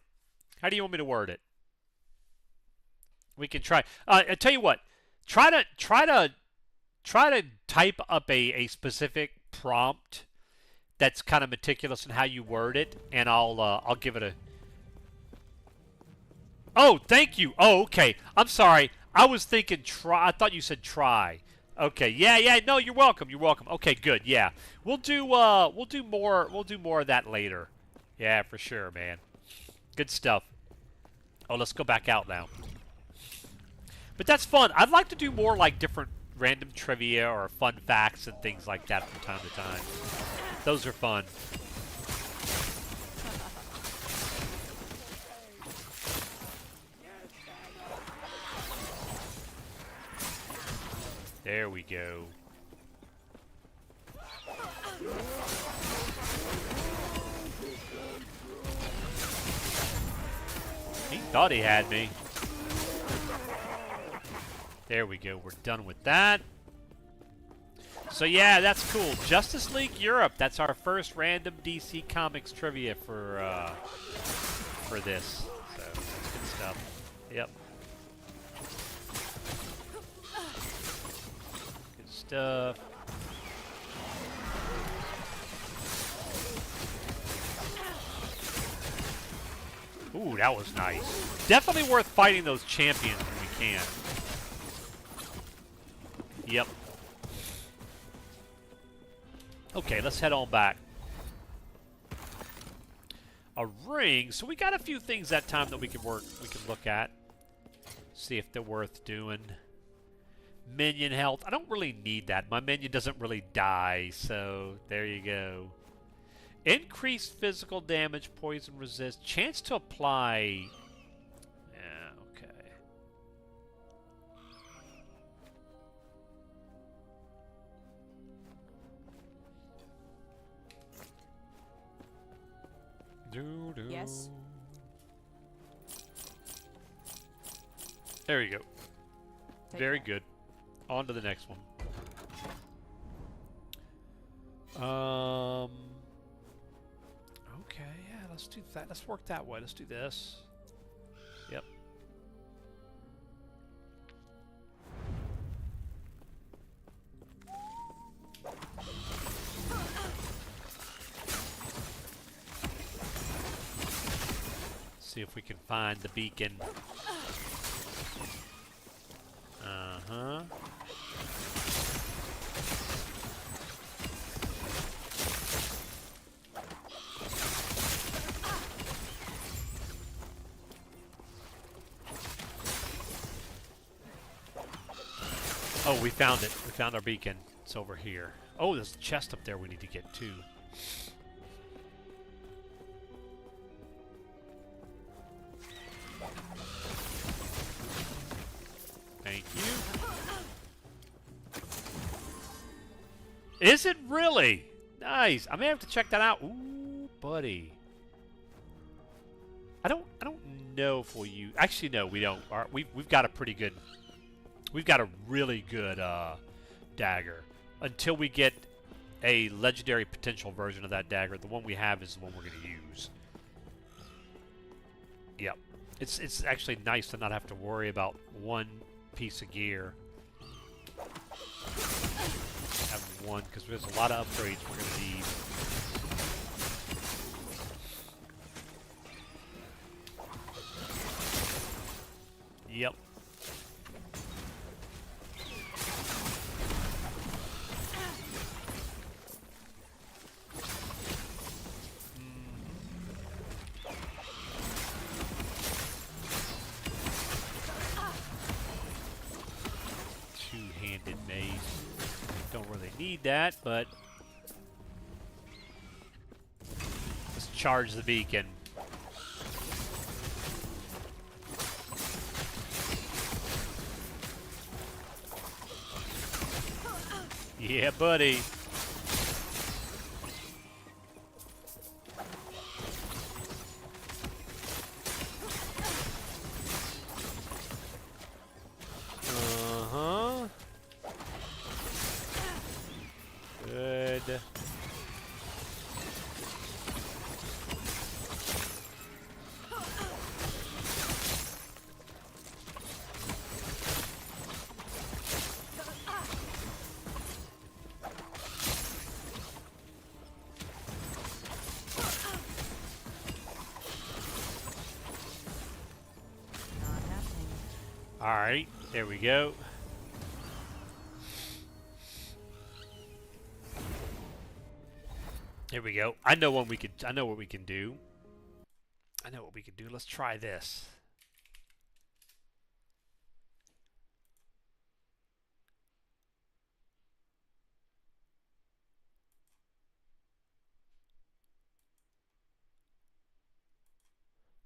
We can try. I tell you what. Try to type up a specific prompt that's kind of meticulous in how you word it, and I'll give it a. Oh, thank you. Oh, okay. I'm sorry. I was thinking try. I thought you said try. Okay. Yeah. No, you're welcome. Okay, good. Yeah. We'll do more of that later. Yeah, for sure, man. Good stuff. Oh, let's go back out now. But that's fun. I'd like to do more like different random trivia or fun facts and things like that from time to time. Those are fun. There we go. He thought he had me. There we go. We're done with that. So yeah, that's cool. Justice League Europe. That's our first random DC Comics trivia for this. So that's good stuff. Yep. Good stuff. Ooh, that was nice. Definitely worth fighting those champions when we can. Yep. Okay, let's head on back. A ring. So we got a few things that time that we can look at. See if they're worth doing. Minion health. I don't really need that. My minion doesn't really die, so there you go. Increased physical damage, poison resist. Chance to apply. Yeah, okay. Yes. There you go. Take Very that. good. On to the next one. Okay, yeah, let's do that. Let's work that way. Let's do this. Yep. See if we can find the beacon. Uh-huh. Oh, we found it. We found our beacon. It's over here. Oh, there's a chest up there we need to get to. Thank you. Is it really? Nice. I may have to check that out. Ooh, buddy. I don't know if we'll use. Actually, no, we don't. We've got a pretty good. We've got a really good dagger until we get a legendary potential version of that dagger. The one we have is the one we're going to use. Yep. It's actually nice to not have to worry about one piece of gear. Have one, because there's a lot of upgrades we're going to need. Yep. Two-handed mace. Don't really need that, but let's charge the beacon. Yeah, buddy. Uh-huh. Good. Not happening. Alright, there we go. Here we go. I know what we can do. I know what we can do. Let's try this.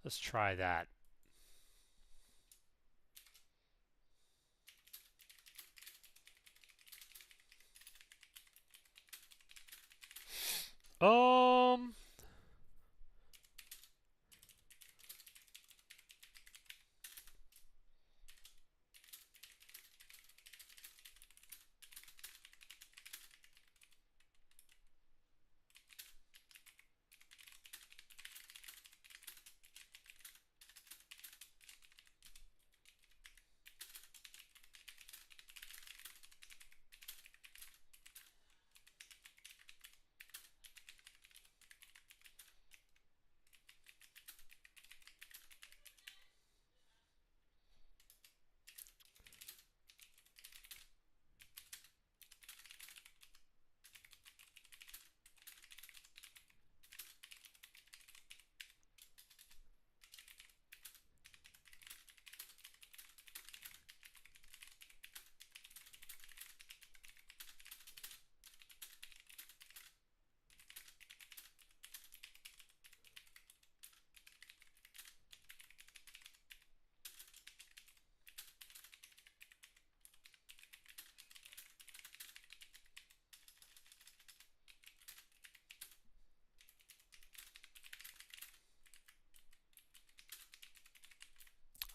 Let's try that. Um,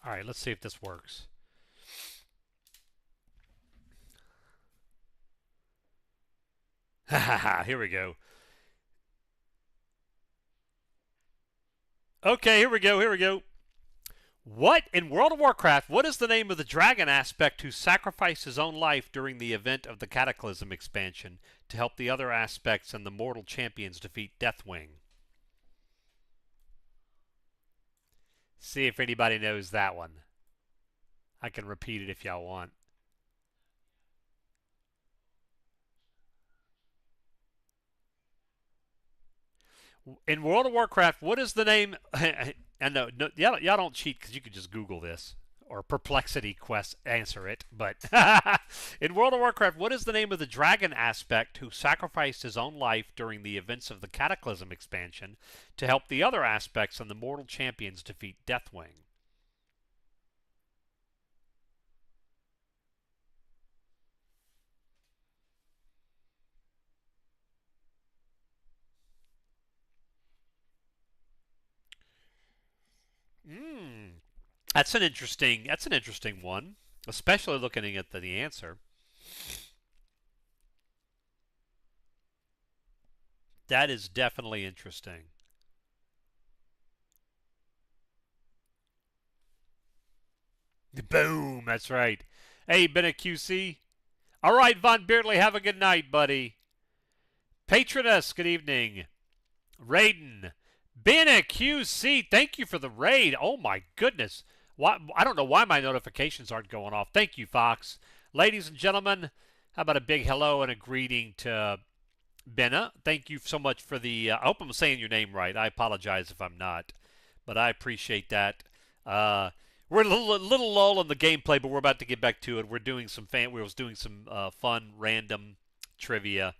all right, let's see if this works. Here we go. Okay, here we go. What, in World of Warcraft, what is the name of the dragon aspect who sacrificed his own life during the event of the Cataclysm expansion to help the other aspects and the mortal champions defeat Deathwing? See if anybody knows that one. I can repeat it if y'all want. In World of Warcraft, what is the name? And no, y'all don't cheat because you can just Google this or Perplexity Quest answer it. But in World of Warcraft, what is the name of the dragon aspect who sacrificed his own life during the events of the Cataclysm expansion to help the other aspects and the mortal champions defeat Deathwing? That's an interesting one, especially looking at the answer. That is definitely interesting. Boom, that's right. Hey, Bennett QC. All right, Von Beardley, have a good night, buddy. Patroness, good evening. Raiden. Bennett QC, thank you for the raid. Oh, my goodness. Why, I don't know why my notifications aren't going off. Thank you, Fox. Ladies and gentlemen, how about a big hello and a greeting to Benna? Thank you so much for the... I hope I'm saying your name right. I apologize if I'm not, but I appreciate that. We're a little lull in the gameplay, but we're about to get back to it. We're doing some fun random trivia.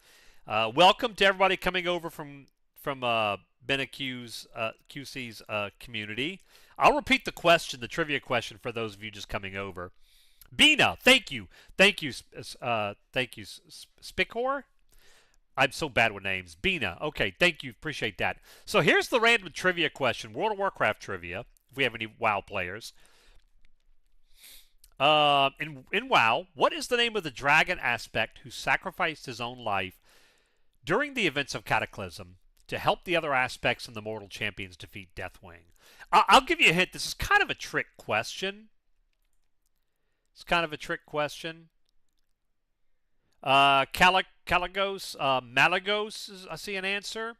Welcome to everybody coming over from Benna QC's community. I'll repeat the question, the trivia question, for those of you just coming over. Bina, thank you, Spicor. I'm so bad with names. Bina, okay, thank you, appreciate that. So here's the random trivia question, World of Warcraft trivia. If we have any WoW players. In WoW, what is the name of the dragon aspect who sacrificed his own life during the events of Cataclysm to help the other aspects and the mortal champions defeat Deathwing? I'll give you a hint. This is kind of a trick question. It's kind of a trick question. Malagos, I see an answer.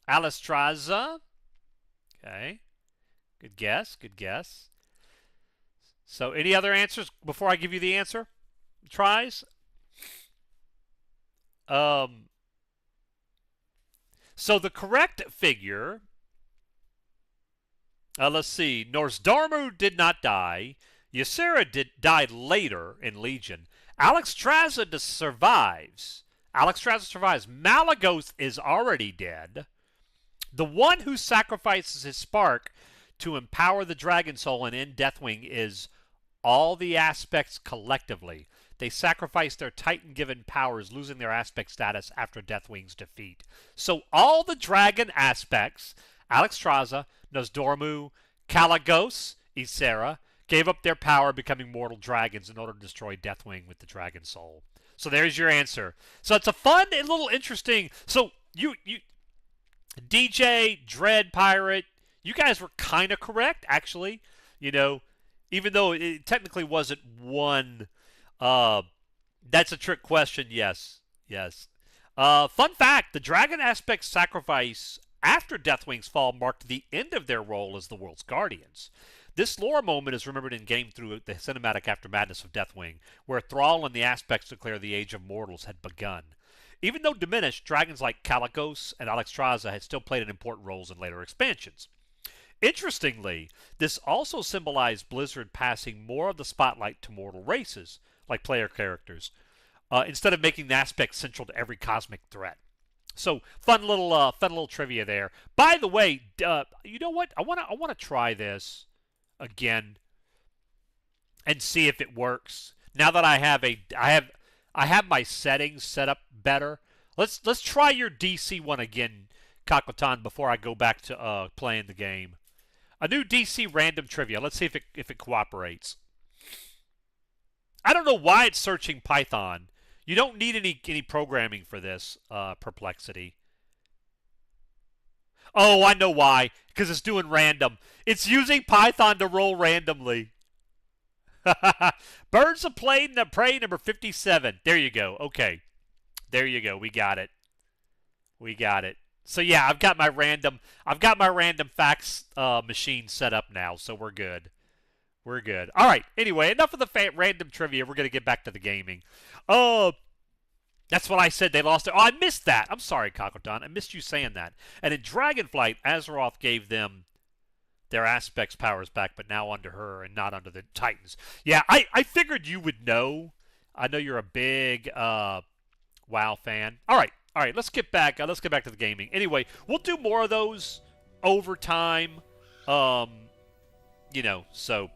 Alistraza. Okay. Good guess, good guess. So, any other answers before I give you the answer? Tries? So, the correct figure... let's see. Norsdarmu did not die. Ysera died later in Legion. Alexstrasza survives. Malagos is already dead. The one who sacrifices his spark to empower the Dragon Soul and end Deathwing is all the aspects collectively. They sacrifice their Titan-given powers, losing their aspect status after Deathwing's defeat. So all the dragon aspects, Alexstrasza, Nozdormu, Kalagos, Ysera, gave up their power, becoming mortal dragons in order to destroy Deathwing with the Dragon Soul. So there's your answer. So it's a fun and little interesting... So you DJ, Dread Pirate, you guys were kind of correct, actually. You know, even though it technically wasn't one... that's a trick question, yes. Yes. Fun fact, the dragon aspect sacrifice after Deathwing's fall marked the end of their role as the world's guardians. This lore moment is remembered in game through the cinematic After Madness of Deathwing, where Thrall and the aspects declare the Age of Mortals had begun. Even though diminished, dragons like Kalagos and Alexstrasza had still played important roles in later expansions. Interestingly, this also symbolized Blizzard passing more of the spotlight to mortal races, like player characters, instead of making the aspects central to every cosmic threat. So fun little trivia there. By the way, you know what? I want to try this again and see if it works. Now that I have my settings set up better. Let's try your DC one again, Kakotan, before I go back to playing the game. A new DC random trivia. Let's see if it cooperates. I don't know why it's searching Python. You don't need any programming for this, Perplexity. Oh, I know why. Because it's doing random. It's using Python to roll randomly. Birds of Prey number 57. There you go. Okay. There you go. We got it. We got it. So yeah, I've got my random facts machine set up now, so we're good. We're good. All right. Anyway, enough of the random trivia. We're going to get back to the gaming. That's what I said. They lost it. Oh, I missed that. I'm sorry, Kakotan. I missed you saying that. And in Dragonflight, Azeroth gave them their aspects powers back, but now under her and not under the Titans. Yeah, I figured you would know. I know you're a big WoW fan. All right. Let's get back. Let's get back to the gaming. Anyway, we'll do more of those over time. You know. So,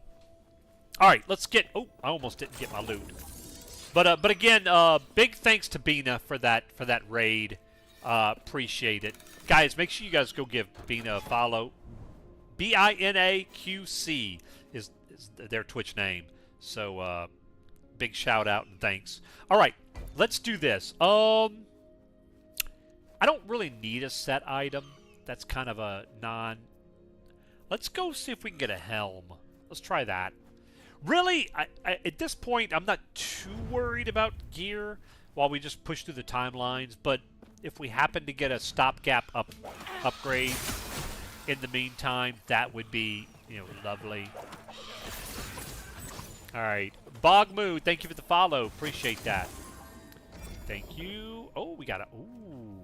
all right. Let's get. Oh, I almost didn't get my loot. But again, big thanks to Bina for that raid. Appreciate it, guys. Make sure you guys go give Bina a follow. BINAQC is their Twitch name. So big shout out and thanks. All right, let's do this. I don't really need a set item. That's kind of a non... Let's go see if we can get a helm. Let's try that. Really, at this point, I'm not too worried about gear while we just push through the timelines. But if we happen to get a stopgap upgrade in the meantime, that would be, lovely. All right. Bogmoo, thank you for the follow. Appreciate that. Thank you. Oh, we got a... Ooh.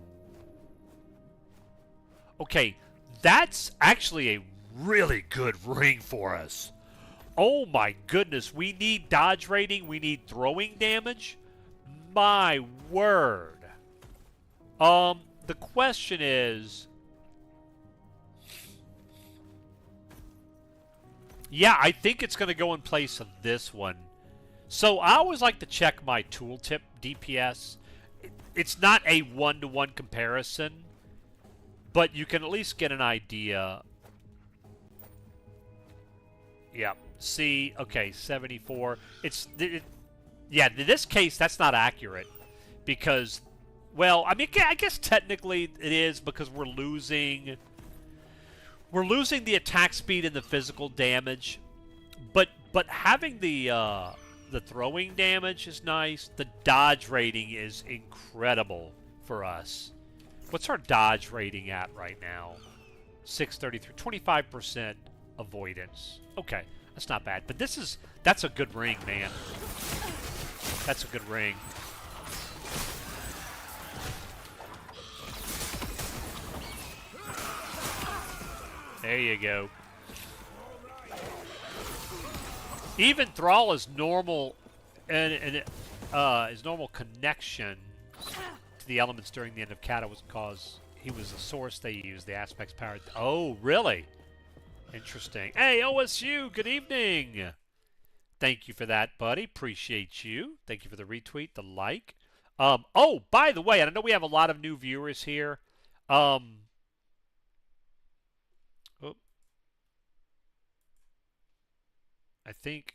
Okay, that's actually a really good ring for us. Oh my goodness, we need dodge rating, we need throwing damage. My word. The question is... Yeah, I think it's going to go in place of this one. So I always like to check my tooltip DPS. It's not a one-to-one comparison, but you can at least get an idea. Yeah. See, okay, 74. Yeah, in this case, that's not accurate because, well, I mean, I guess technically it is because we're losing the attack speed and the physical damage, but having the throwing damage is nice. The dodge rating is incredible for us. What's our dodge rating at right now? 633, 25% avoidance. Okay, that's not bad. But that's a good ring, man. That's a good ring. There you go. Even Thrall is normal, and his normal connection to the elements during the end of Kata was because he was the source they used, the aspects powered. Oh, really? Interesting. Hey, OSU, good evening. Thank you for that, buddy. Appreciate you. Thank you for the retweet, the like. Oh, by the way, I know we have a lot of new viewers here. I think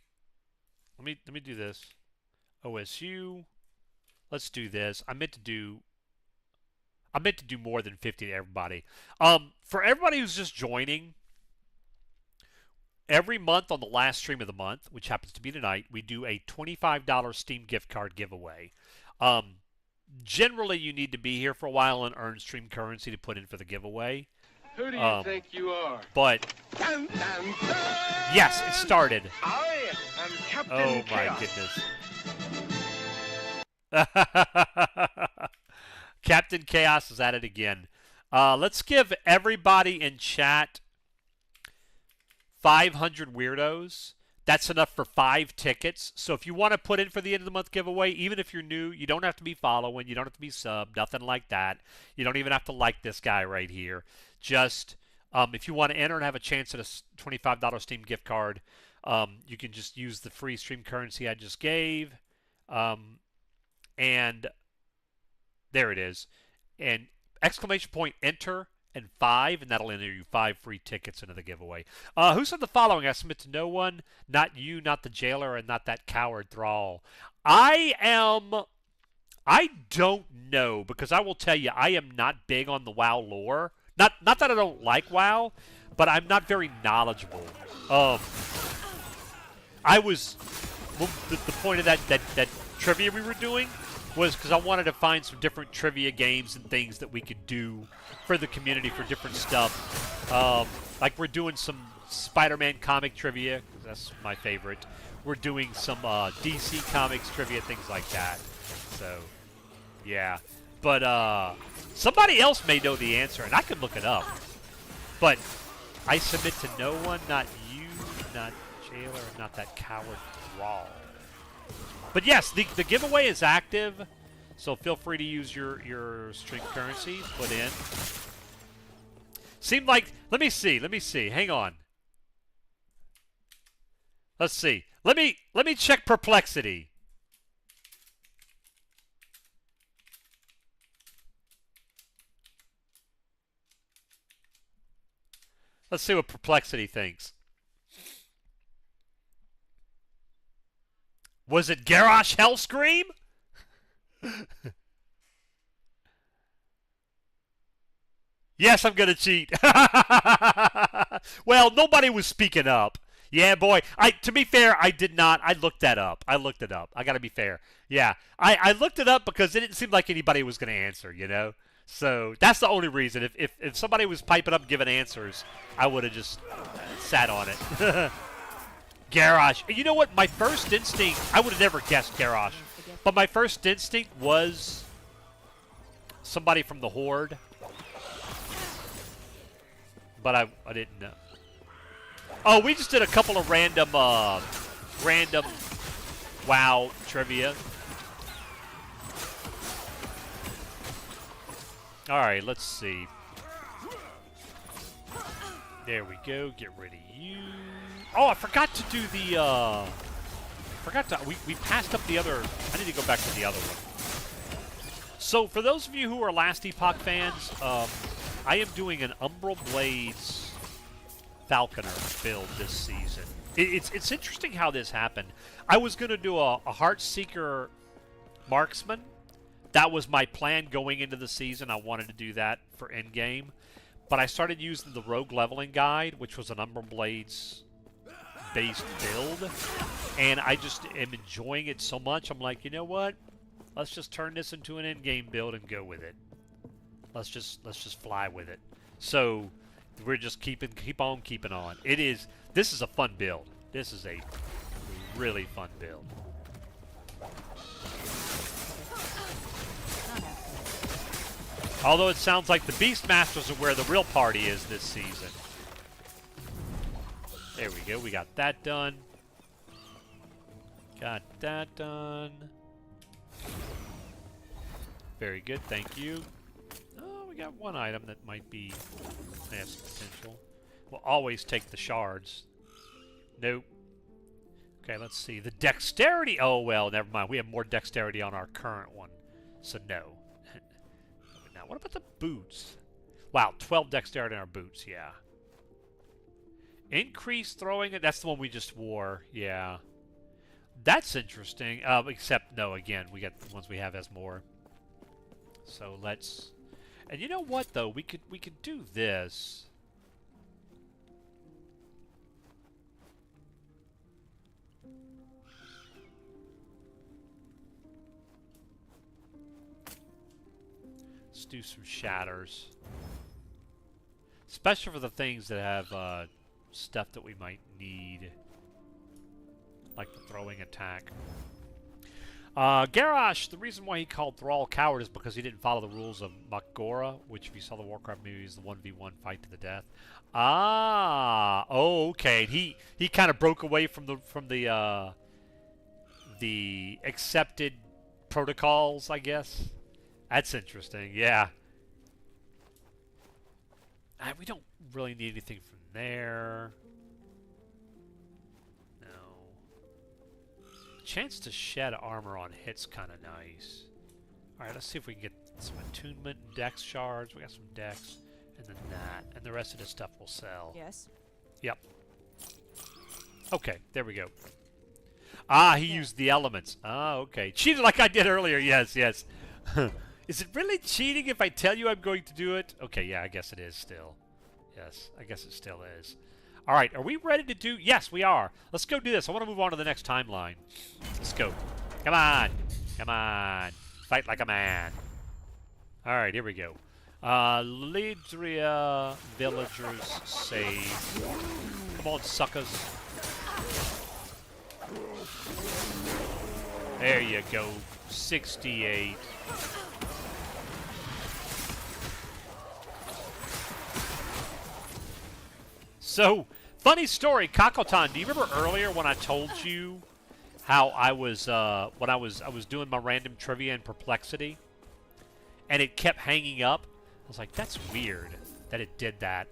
let me do this. OSU. Let's do this. I meant to do more than 50 to everybody. For everybody who's just joining, every month on the last stream of the month, which happens to be tonight, we do a $25 Steam gift card giveaway. Generally, you need to be here for a while and earn stream currency to put in for the giveaway. Who do you think you are? But Dun, dun, dun! yes, it started. I am Captain Oh Chaos. my goodness. Captain Chaos is at it again. Let's give everybody in chat 500 weirdos. That's enough for 5 tickets. So if you want to put in for the end of the month giveaway, even if you're new, you don't have to be following, you don't have to be subbed, nothing like that. You don't even have to like this guy right here. Just if you want to enter and have a chance at a $25 Steam gift card, you can just use the free stream currency I just gave. And there it is. And exclamation point enter and 5, and that'll enter you 5 free tickets into the giveaway. Who said the following? I submit to no one, not you, not the jailer, and not that coward Thrall. I don't know, because I will tell you, I am not big on the WoW lore. Not that I don't like WoW, but I'm not very knowledgeable. I was... Well, the point of that trivia we were doing was because I wanted to find some different trivia games and things that we could do for the community for different stuff. Like we're doing some Spider-Man comic trivia, 'cause that's my favorite. We're doing some DC Comics trivia, things like that. So, yeah. But somebody else may know the answer, and I could look it up. But I submit to no one, not you, not Jailer, not that coward Thrall. But yes, the giveaway is active, so feel free to use your stream currency put in. Seemed like, let me see, hang on. Let's see. Let me check Perplexity. Let's see what Perplexity thinks. Was it Garrosh Hellscream? Yes, I'm gonna cheat. Well, nobody was speaking up. Yeah, boy. To be fair, I did not. I looked that up. I looked it up. I got to be fair. Yeah, I looked it up because it didn't seem like anybody was going to answer, you know? So that's the only reason. If somebody was piping up giving answers, I would have just sat on it. Garrosh. You know what? My first instinct, I would have never guessed Garrosh. But my first instinct was somebody from the Horde. But I didn't know. Oh, we just did a couple of random WoW trivia. All right, let's see. There we go. Get rid of you. Oh, I forgot to do the. We passed up the other. I need to go back to the other one. So, for those of you who are Last Epoch fans, I am doing an Umbral Blades Falconer build this season. It's interesting how this happened. I was going to do a Heartseeker Marksman. That was my plan going into the season. I wanted to do that for endgame. But I started using the Rogue Leveling Guide, which was an Umbral Blades based build. And I just am enjoying it so much. I'm like, you know what? Let's just turn this into an endgame build and go with it. Let's just fly with it. So we're just keep on keeping on. This is a fun build. This is a really fun build. Although it sounds like the Beastmasters are where the real party is this season. There we go. We got that done. Got that done. Very good. Thank you. Oh, we got one item that might have some potential. We'll always take the shards. Nope. Okay, let's see. The dexterity. Oh, well, never mind. We have more dexterity on our current one. So, no. Now, what about the boots? Wow, 12 dexterity on our boots. Yeah. Increase throwing it. That's the one we just wore. Yeah. That's interesting. Except, no, again, we got the ones we have as more. So let's... And you know what, though? We could do this. Let's do some shatters. Especially for the things that have stuff that we might need. Like the throwing attack. Garrosh, the reason why he called Thrall coward is because he didn't follow the rules of Makgora, which if you saw the Warcraft movie is the 1v1 fight to the death. Ah, oh, okay. He kind of broke away from the accepted protocols, I guess. That's interesting. Yeah. We don't really need anything from there. Chance to shed armor on hits kind of nice. Alright, let's see if we can get some attunement and dex shards. We got some dex, and then that. And the rest of this stuff will sell. Yes. Yep. Okay, there we go. Ah, he used the elements. Ah, okay. Cheated like I did earlier. Yes, yes. Is it really cheating if I tell you I'm going to do it? Okay, yeah, I guess it is still. Yes, I guess it still is. All right, are we ready to do... Yes, we are. Let's go do this. I want to move on to the next timeline. Let's go. Come on. Come on. Fight like a man. All right, here we go. Lydria villagers save. Come on, suckers. There you go. 68. So, funny story, Kakotan, do you remember earlier when I told you how I was, when I was doing my random trivia in Perplexity, and it kept hanging up? I was like, that's weird that it did that.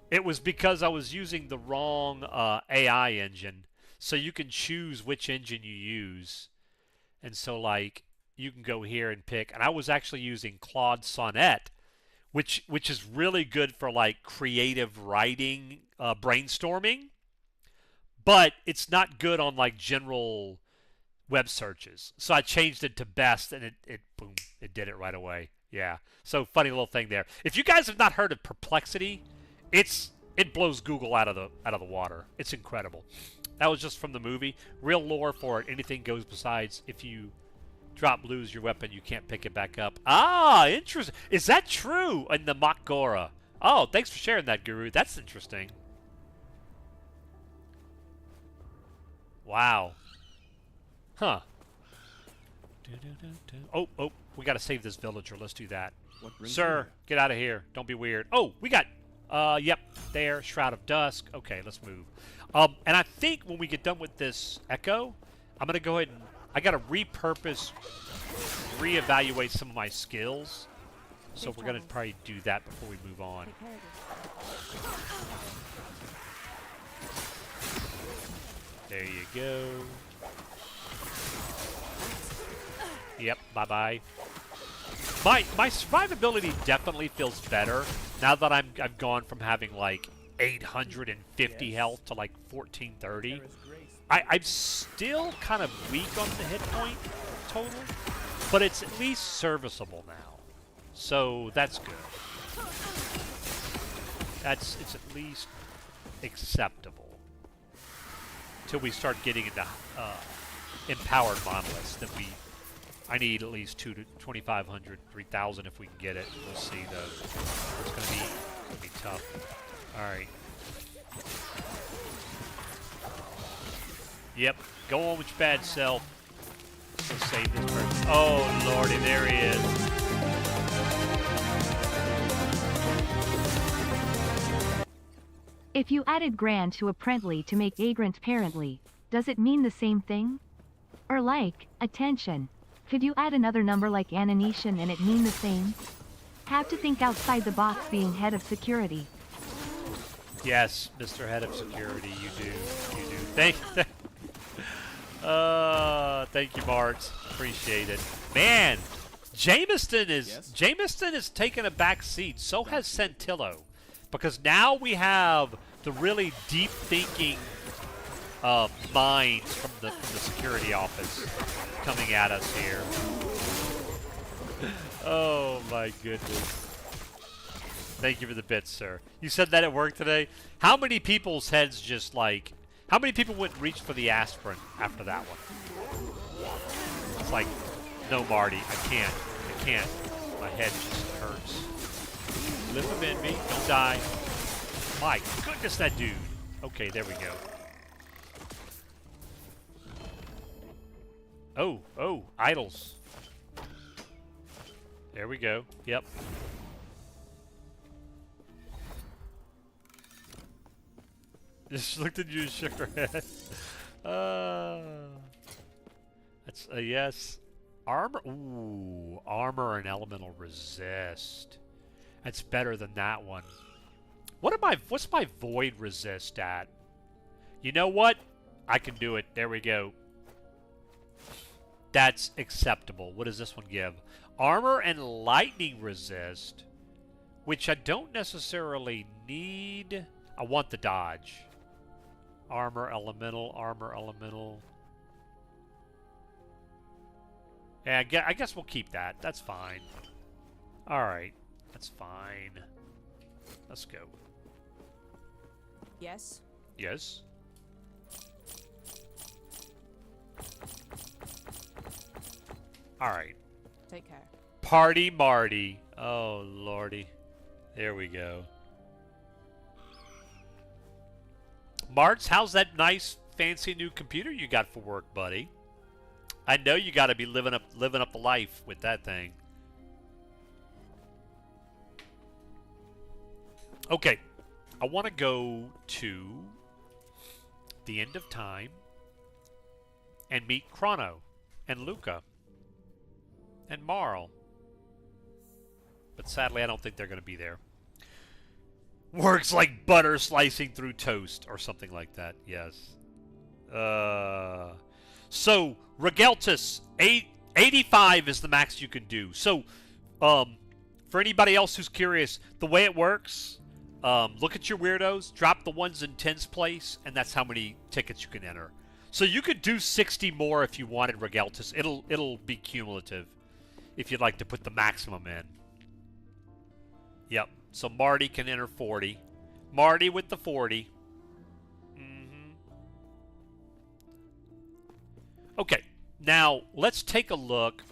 It was because I was using the wrong AI engine, so you can choose which engine you use. And so, like, you can go here and pick, and I was actually using Claude Sonnet, which is really good for, like, creative writing, brainstorming, but it's not good on, like, general web searches. So I changed it to best, and it boom, it did it right away. Yeah. So funny little thing there. If you guys have not heard of Perplexity, it blows Google out of the water. It's incredible. That was just from the movie. Real lore for it. Anything goes besides if you lose your weapon, you can't pick it back up. Ah, interesting. Is that true in the Makgora? Oh, thanks for sharing that, Guru. That's interesting. Wow. Huh. Oh, we got to save this villager. Let's do that. Sir, get out of here. Don't be weird. Oh, we got, yep, there, Shroud of Dusk. Okay, let's move. And I think when we get done with this Echo, I'm going to go ahead and, I got to repurpose, reevaluate some of my skills. So we're going to probably do that before we move on. There you go. Yep, bye-bye. My survivability definitely feels better now that I've gone from having like 850 health to like 1430. I'm still kind of weak on the hit point total, but it's at least serviceable now. So that's good. It's at least acceptable. Till we start getting into empowered monoliths that I need at least 2,500, 3,000 if we can get it. We'll see though. It's gonna be tough. All right. Yep. Go on with your bad self. Let's save this person. Oh lordy, there he is. If you added Grand to Apprently to make Agrant Parently, does it mean the same thing? Or like, attention, could you add another number like Ananetian and it mean the same? Have to think outside the box being head of security. Yes, Mr. Head of Security, you do. Thank you, Marks. Appreciate it. Man, Jameson is taking a back seat. So has Centillo. Because now we have the really deep thinking minds from the security office coming at us here. Oh my goodness. Thank you for the bits, sir. You said that at work today? How many people's heads just like... How many people went and reached for the aspirin after that one? It's like, no, Marty, I can't. My head just hurts. Lift him in me. Don't die. My goodness, that dude. Okay, there we go. Oh, idols. There we go. Yep. Just looked at you and shook her head. That's a yes. Armor. Ooh, armor and elemental resist. That's better than that one. What's my void resist at? You know what? I can do it. There we go. That's acceptable. What does this one give? Armor and lightning resist, which I don't necessarily need. I want the dodge. Armor elemental. Yeah, I guess we'll keep that. That's fine. Alright. That's fine. Let's go. Yes. Yes. Alright. Take care. Party Marty. Oh, lordy. There we go. Marts, how's that nice, fancy new computer you got for work, buddy? I know you got to be living up the life with that thing. Okay, I want to go to the end of time and meet Chrono and Luca and Marl. But sadly, I don't think they're going to be there. Works like butter slicing through toast or something like that. Yes. So, Regeltus, 85 is the max you can do. So, for anybody else who's curious, the way it works, look at your weirdos, drop the ones in tens place, and that's how many tickets you can enter. So you could do 60 more if you wanted Regeltus. It'll be cumulative if you'd like to put the maximum in. Yep. So Marty can enter 40. Marty with the 40. Okay. Now, let's take a look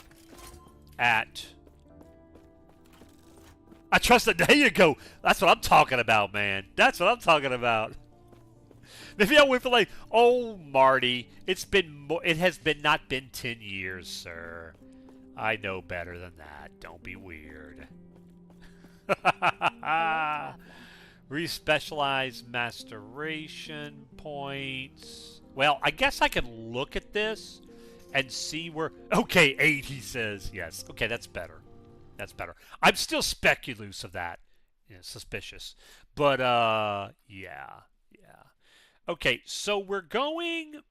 at... I trust that. There you go. That's what I'm talking about, man. That's what I'm talking about. Maybe I went for like, oh, Marty, it has not been 10 years, sir. I know better than that. Don't be weird. Respecialized masturation points. Well, I guess I can look at this and see where... Okay, 8, he says. Yes. Okay, that's better. That's better. I'm still speculous of that. Yeah, suspicious. But, yeah. Okay, so we're going...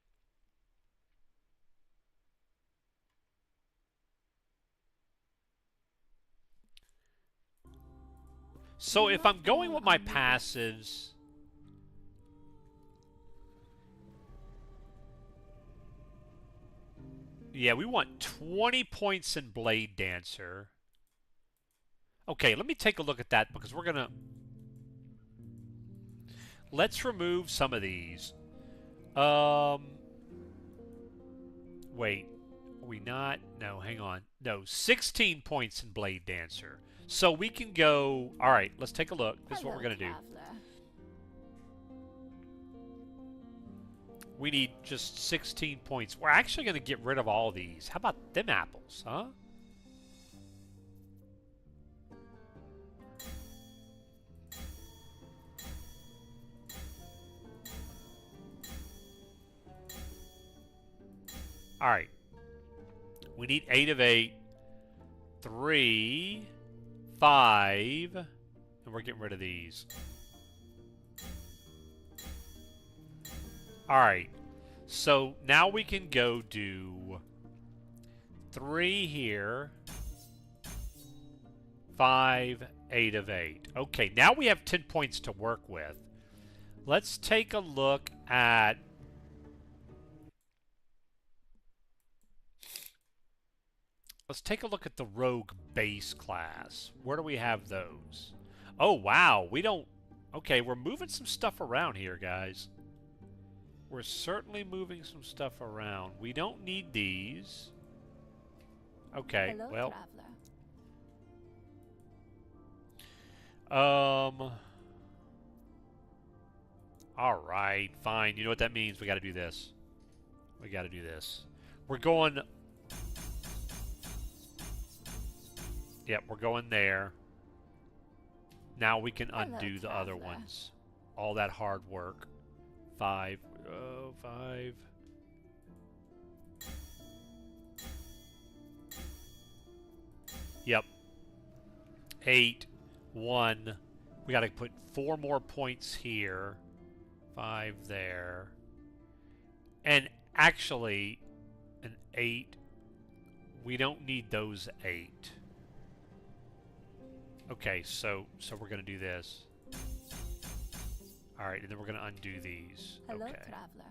So if I'm going with my passives... Yeah, we want 20 points in Blade Dancer. Okay, let me take a look at that because we're going to... Let's remove some of these. Wait. Are we not? No, hang on. No, 16 points in Blade Dancer. So we can go... Alright, let's take a look. This is what we're going to do. We need just 16 points. We're actually going to get rid of all these. How about them apples, huh? Alright. We need 8 of 8. 3. 5. And we're getting rid of these. Alright. So now we can go do 3 here. 5. 8 of 8. Okay, now we have 10 points to work with. Let's take a look at... Let's take a look at the Rogue base class. Where do we have those? Oh, wow. We don't... Okay, we're moving some stuff around here, guys. We're certainly moving some stuff around. We don't need these. Okay, Hello, well... traveler. Alright, fine. You know what that means? We gotta do this. We gotta do this. We're going... Yep, we're going there. Now we can undo the other ones. All that hard work. 5. 5. Yep. 8. 1. We got to put 4 more points here. 5 there. And actually, an 8. We don't need those 8. Okay, so we're going to do this. Alright, and then we're going to undo these. Hello, okay. traveler.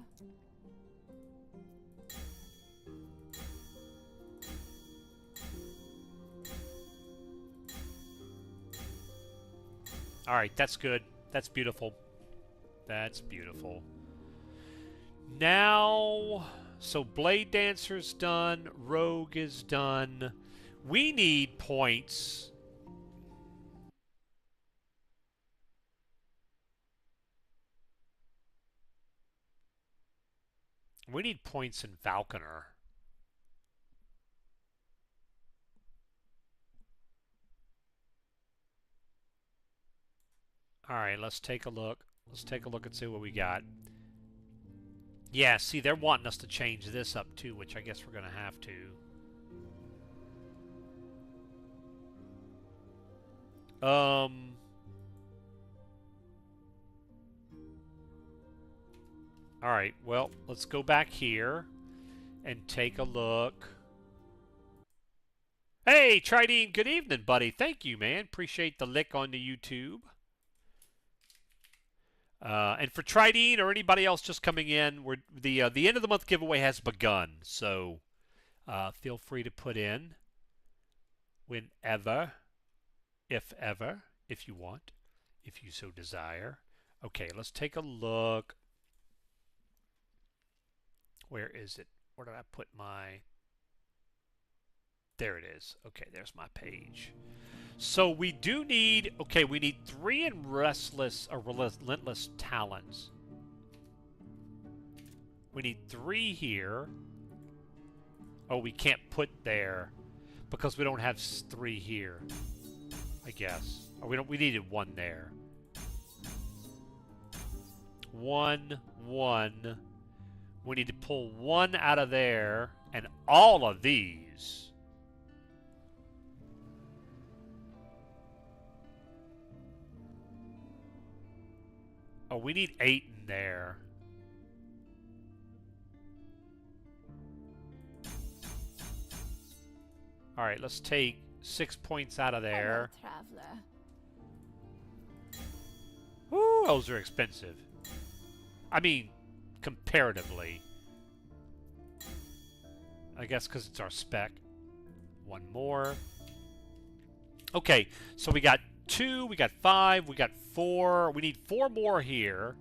Alright, that's good. That's beautiful. That's beautiful. Now, so Blade Dancer's done. Rogue is done. We need points. We need points in Falconer. Alright, let's take a look. Let's take a look and see what we got. Yeah, see, they're wanting us to change this up too, which I guess we're going to have to. Alright, well, let's go back here and take a look. Hey, Tridine, good evening, buddy. Thank you, man. Appreciate the lick on the YouTube. And for Tridine or anybody else just coming in, the end of the month giveaway has begun. So feel free to put in whenever, if ever, if you want, if you so desire. Okay, let's take a look. Where is it? Where did I put my... There it is. Okay, there's my page. So we do need... Okay, we need 3 in Restless or Relentless Talons. We need 3 here. Oh, we can't put there because we don't have 3 here, I guess. Or we needed 1 there. 1, 1. We need to pull 1 out of there and all of these. Oh, we need 8 in there. All right, let's take 6 points out of there. Hello, traveler. Woo, those are expensive. I mean, comparatively. I guess because it's our spec. 1 more. Okay, so we got 2, we got 5, we got 4. We need 4 more here.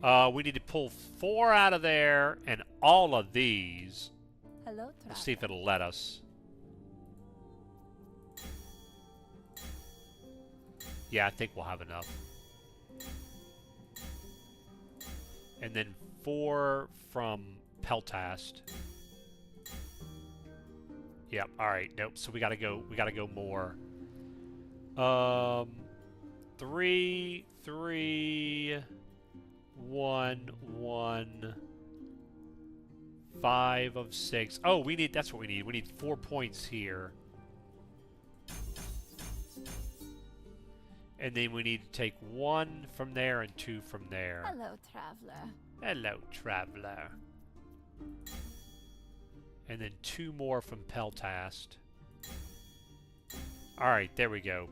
We need to pull 4 out of there and all of these. Hello, traveler. Let's see if it'll let us. Yeah, I think we'll have enough. And then 4 from Peltast. Yep. All right. Nope. So we gotta go. We gotta go more. 3, 3, 1, 1. 5 of 6. Oh, we need. That's what we need. We need 4 points here. And then we need to take 1 from there and 2 from there. Hello, traveler. Hello, traveler. And then 2 more from Peltast. Alright, there we go.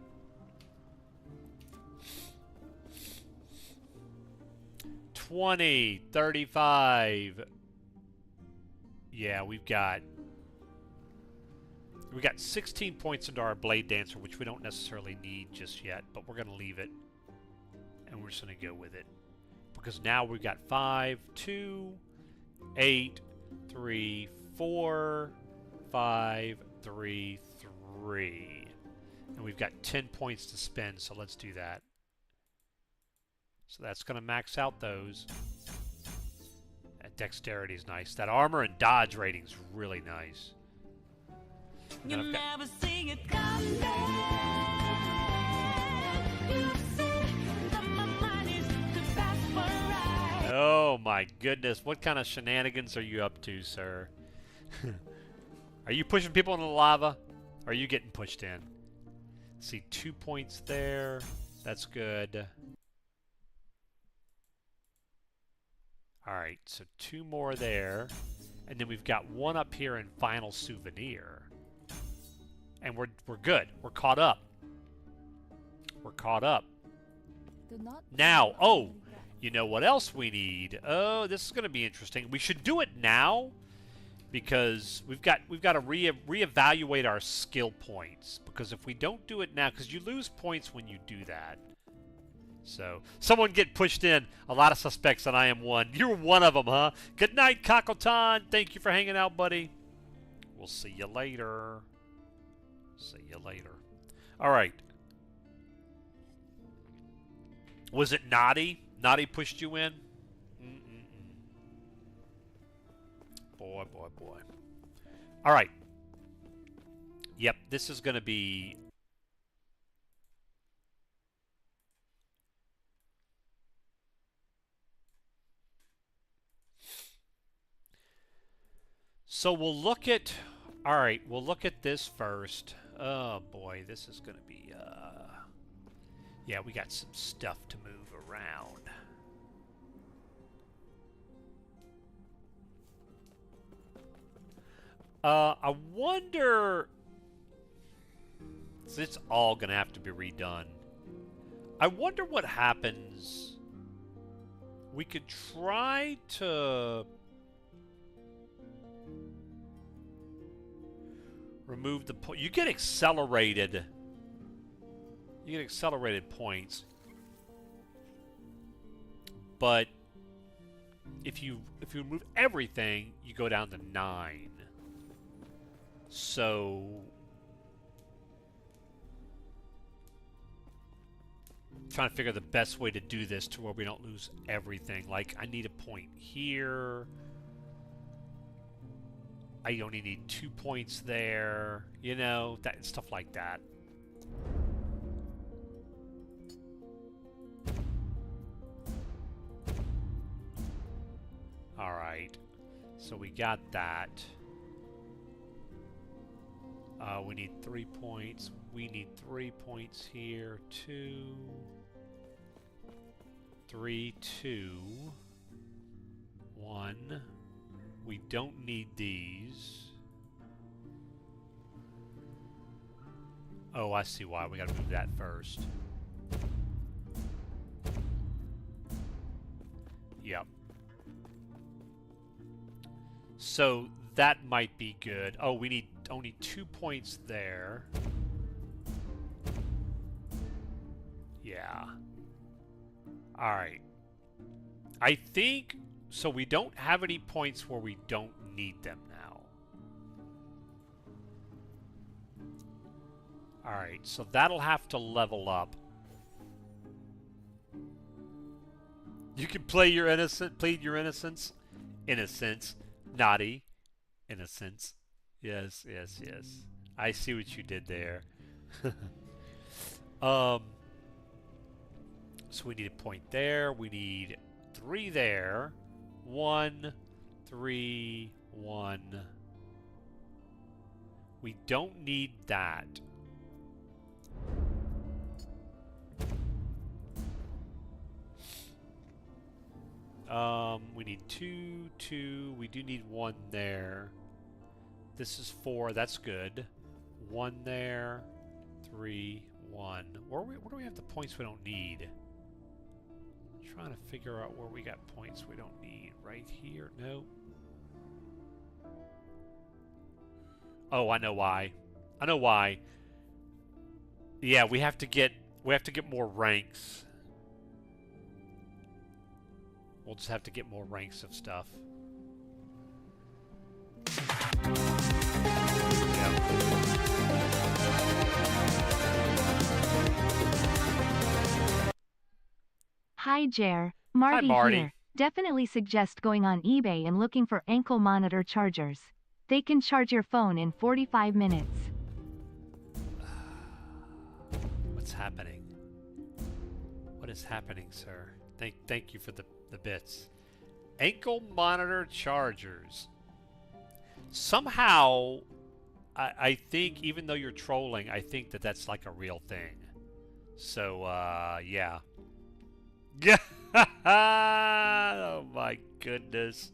$20, $35. Yeah, we got 16 points into our Blade Dancer, which we don't necessarily need just yet, but we're going to leave it. And we're just going to go with it. Because now we've got 5, 2, 8, 3, 4, 5, 3, 3. And we've got 10 points to spend, so let's do that. So that's going to max out those. That dexterity is nice. That armor and dodge rating is really nice. You never see it come back. You say that my mind is too fast for a ride. Oh my goodness, what kind of shenanigans are you up to, sir? Are you pushing people into the lava? Or are you getting pushed in? Let's see, 2 points there. That's good. Alright, so 2 more there. And then we've got 1 up here in Final Souvenir. And we're good. We're caught up. We're caught up. Do not Now, travel oh, on grass. you know what else we need? Oh, this is going to be interesting. We should do it now because we've got to reevaluate our skill points. Because if we don't do it now, because you lose points when you do that. So, someone get pushed in. A lot of suspects, and I am one. You're one of them, huh? Good night, Cockleton. Thank you for hanging out, buddy. We'll see you later. See you later. All right. Was it Naughty? Naughty pushed you in? Boy, boy, boy. All right. Yep, this is going to be... So we'll look at... All right, we'll look at this first. Oh, boy, this is going to be... Yeah, we got some stuff to move around. I wonder... So it's all going to have to be redone. I wonder what happens... We could try to... Remove the point. You get accelerated. You get accelerated points. But if you remove everything, you go down to 9. So trying to figure the best way to do this to where we don't lose everything. Like, I need a point here. I only need 2 points there. You know, that stuff like that. Alright. So we got that. We need 3 points. We need 3 points here. 2, 3, 2, 1. We don't need these. Oh, I see why. We gotta move that first. Yep. So that might be good. Oh, we need only 2 points there. Yeah. Alright. I think... So we don't have any points where we don't need them now. Alright, so that'll have to level up. You can plead your innocence. Innocence. Naughty. Innocence. Yes, yes, yes. I see what you did there. So we need a point there. We need 3 there. 1, 3, 1. We don't need that. We need 2, 2. We do need 1 there. This is 4. That's good. 1 there. 3, 1. Where do we have the points we don't need? Trying to figure out where we got points we don't need. Right here? No. Oh, I know why. I know why. Yeah, we have to get more ranks. We'll just have to get more ranks of stuff. Hi Jer, Marty, Marty. here. Definitely suggest going on eBay and looking for ankle monitor chargers. They can charge your phone in 45 minutes. What's happening? What is happening, sir? Thank you for the bits. Ankle monitor chargers. Somehow, I think, even though you're trolling, I think that that's like a real thing. So, yeah. Yeah. Oh my goodness.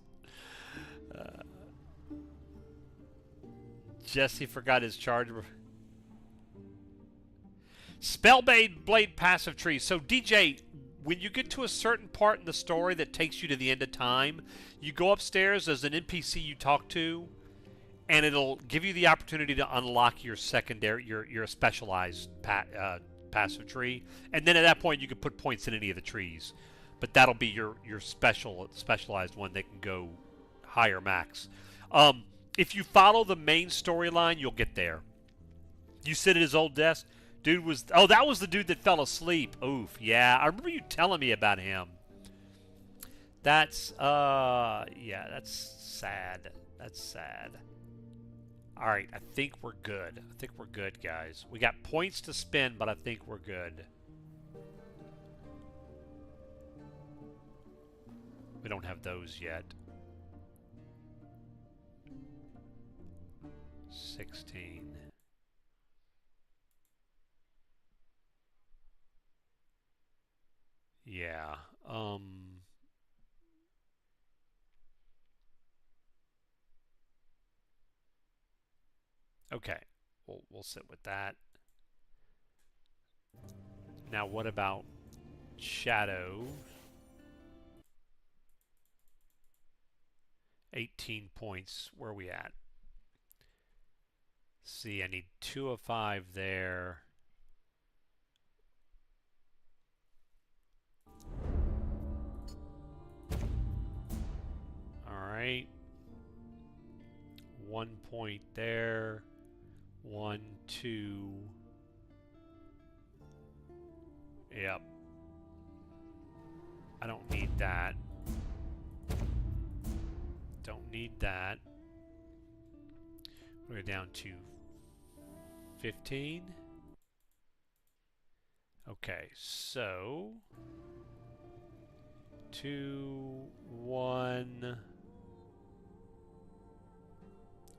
Jesse forgot his charger. Spellblade passive tree. So DJ, when you get to a certain part in the story that takes you to the end of time, you go upstairs as an NPC you talk to, and it'll give you the opportunity to unlock your secondary, your specialized passive tree, and then at that point you can put points in any of the trees, but that'll be your specialized one that can go higher max. If you follow the main storyline, you'll get there. You sit at his old desk. Dude was... Oh, that was the dude that fell asleep. Oof, yeah. I remember you telling me about him. That's, yeah, that's sad. That's sad. Alright, I think we're good. I think we're good, guys. We got points to spend, but I think we're good. We don't have those yet. 16. Yeah. Okay. We'll sit with that. Now what about Shadow? 18 points. Where are we at? See, I need 2 of 5 there. All right. 1 point there. 1, 2. Yep. I don't need that. Don't need that. We're down to 15. Okay, so 2, 1,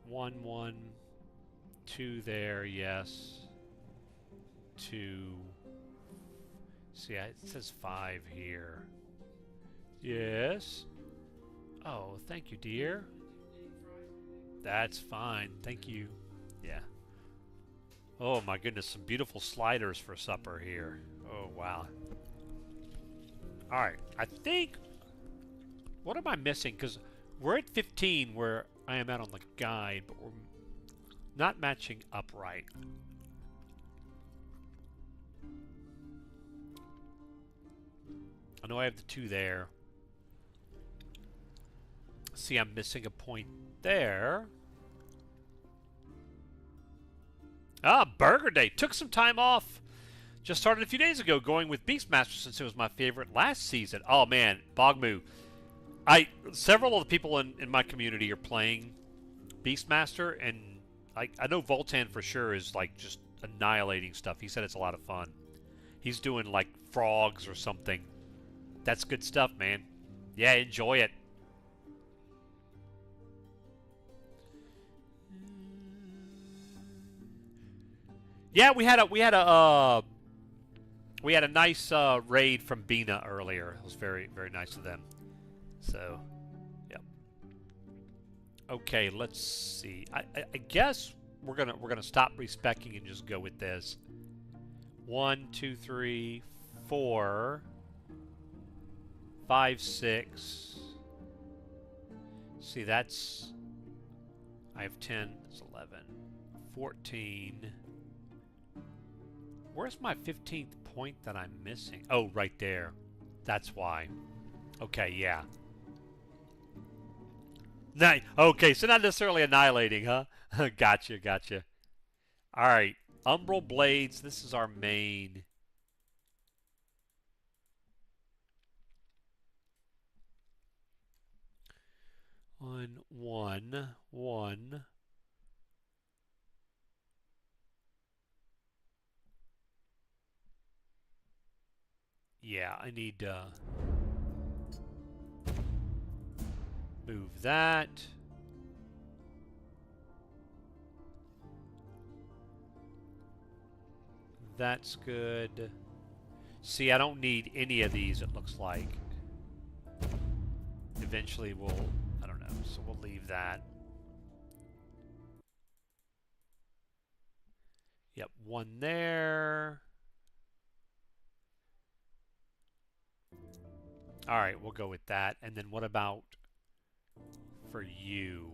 1, 1, 2 there, yes. 2. See, it says 5 here. Yes. Oh, thank you, dear. That's fine. Thank you. Yeah. Oh my goodness, some beautiful sliders for supper here. Oh wow. Alright, I think... What am I missing? Because we're at 15 where I am at on the guide, but we're not matching up right. I know I have the 2 there. See, I'm missing a point there. Ah, Burger Day. Took some time off. Just started a few days ago going with Beastmaster since it was my favorite last season. Oh, man. Bogmu. Several of the people in my community are playing Beastmaster, and I know Voltan for sure is like just annihilating stuff. He said it's a lot of fun. He's doing like frogs or something. That's good stuff, man. Yeah, enjoy it. Yeah, we had a nice raid from Bina earlier. It was very, very nice of them. So, yep. Okay, let's see. I guess we're gonna stop respecking and just go with this. 1, 2, 3, 4, 5, 6. See, that's... I have 10. That's 11. 14. Where's my 15th point that I'm missing? Oh, right there. That's why. Okay, yeah. Okay, so not necessarily annihilating, huh? Gotcha, gotcha. Alright. Umbral Blades. This is our main... 1, 1, 1. Yeah, I need to move that. That's good. See, I don't need any of these, it looks like. Eventually we'll... I don't know, so we'll leave that. Yep, 1 there. Alright, we'll go with that. And then what about for you?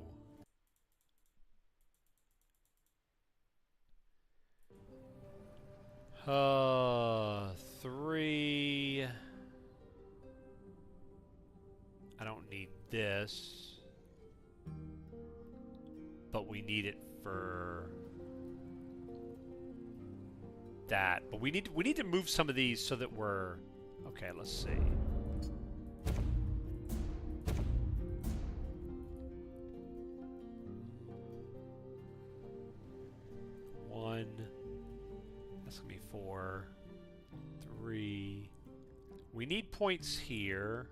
Three. I don't need this. But we need it for that. But we need to move some of these so that we're... Okay, let's see. That's gonna be 4, 3. We need points here.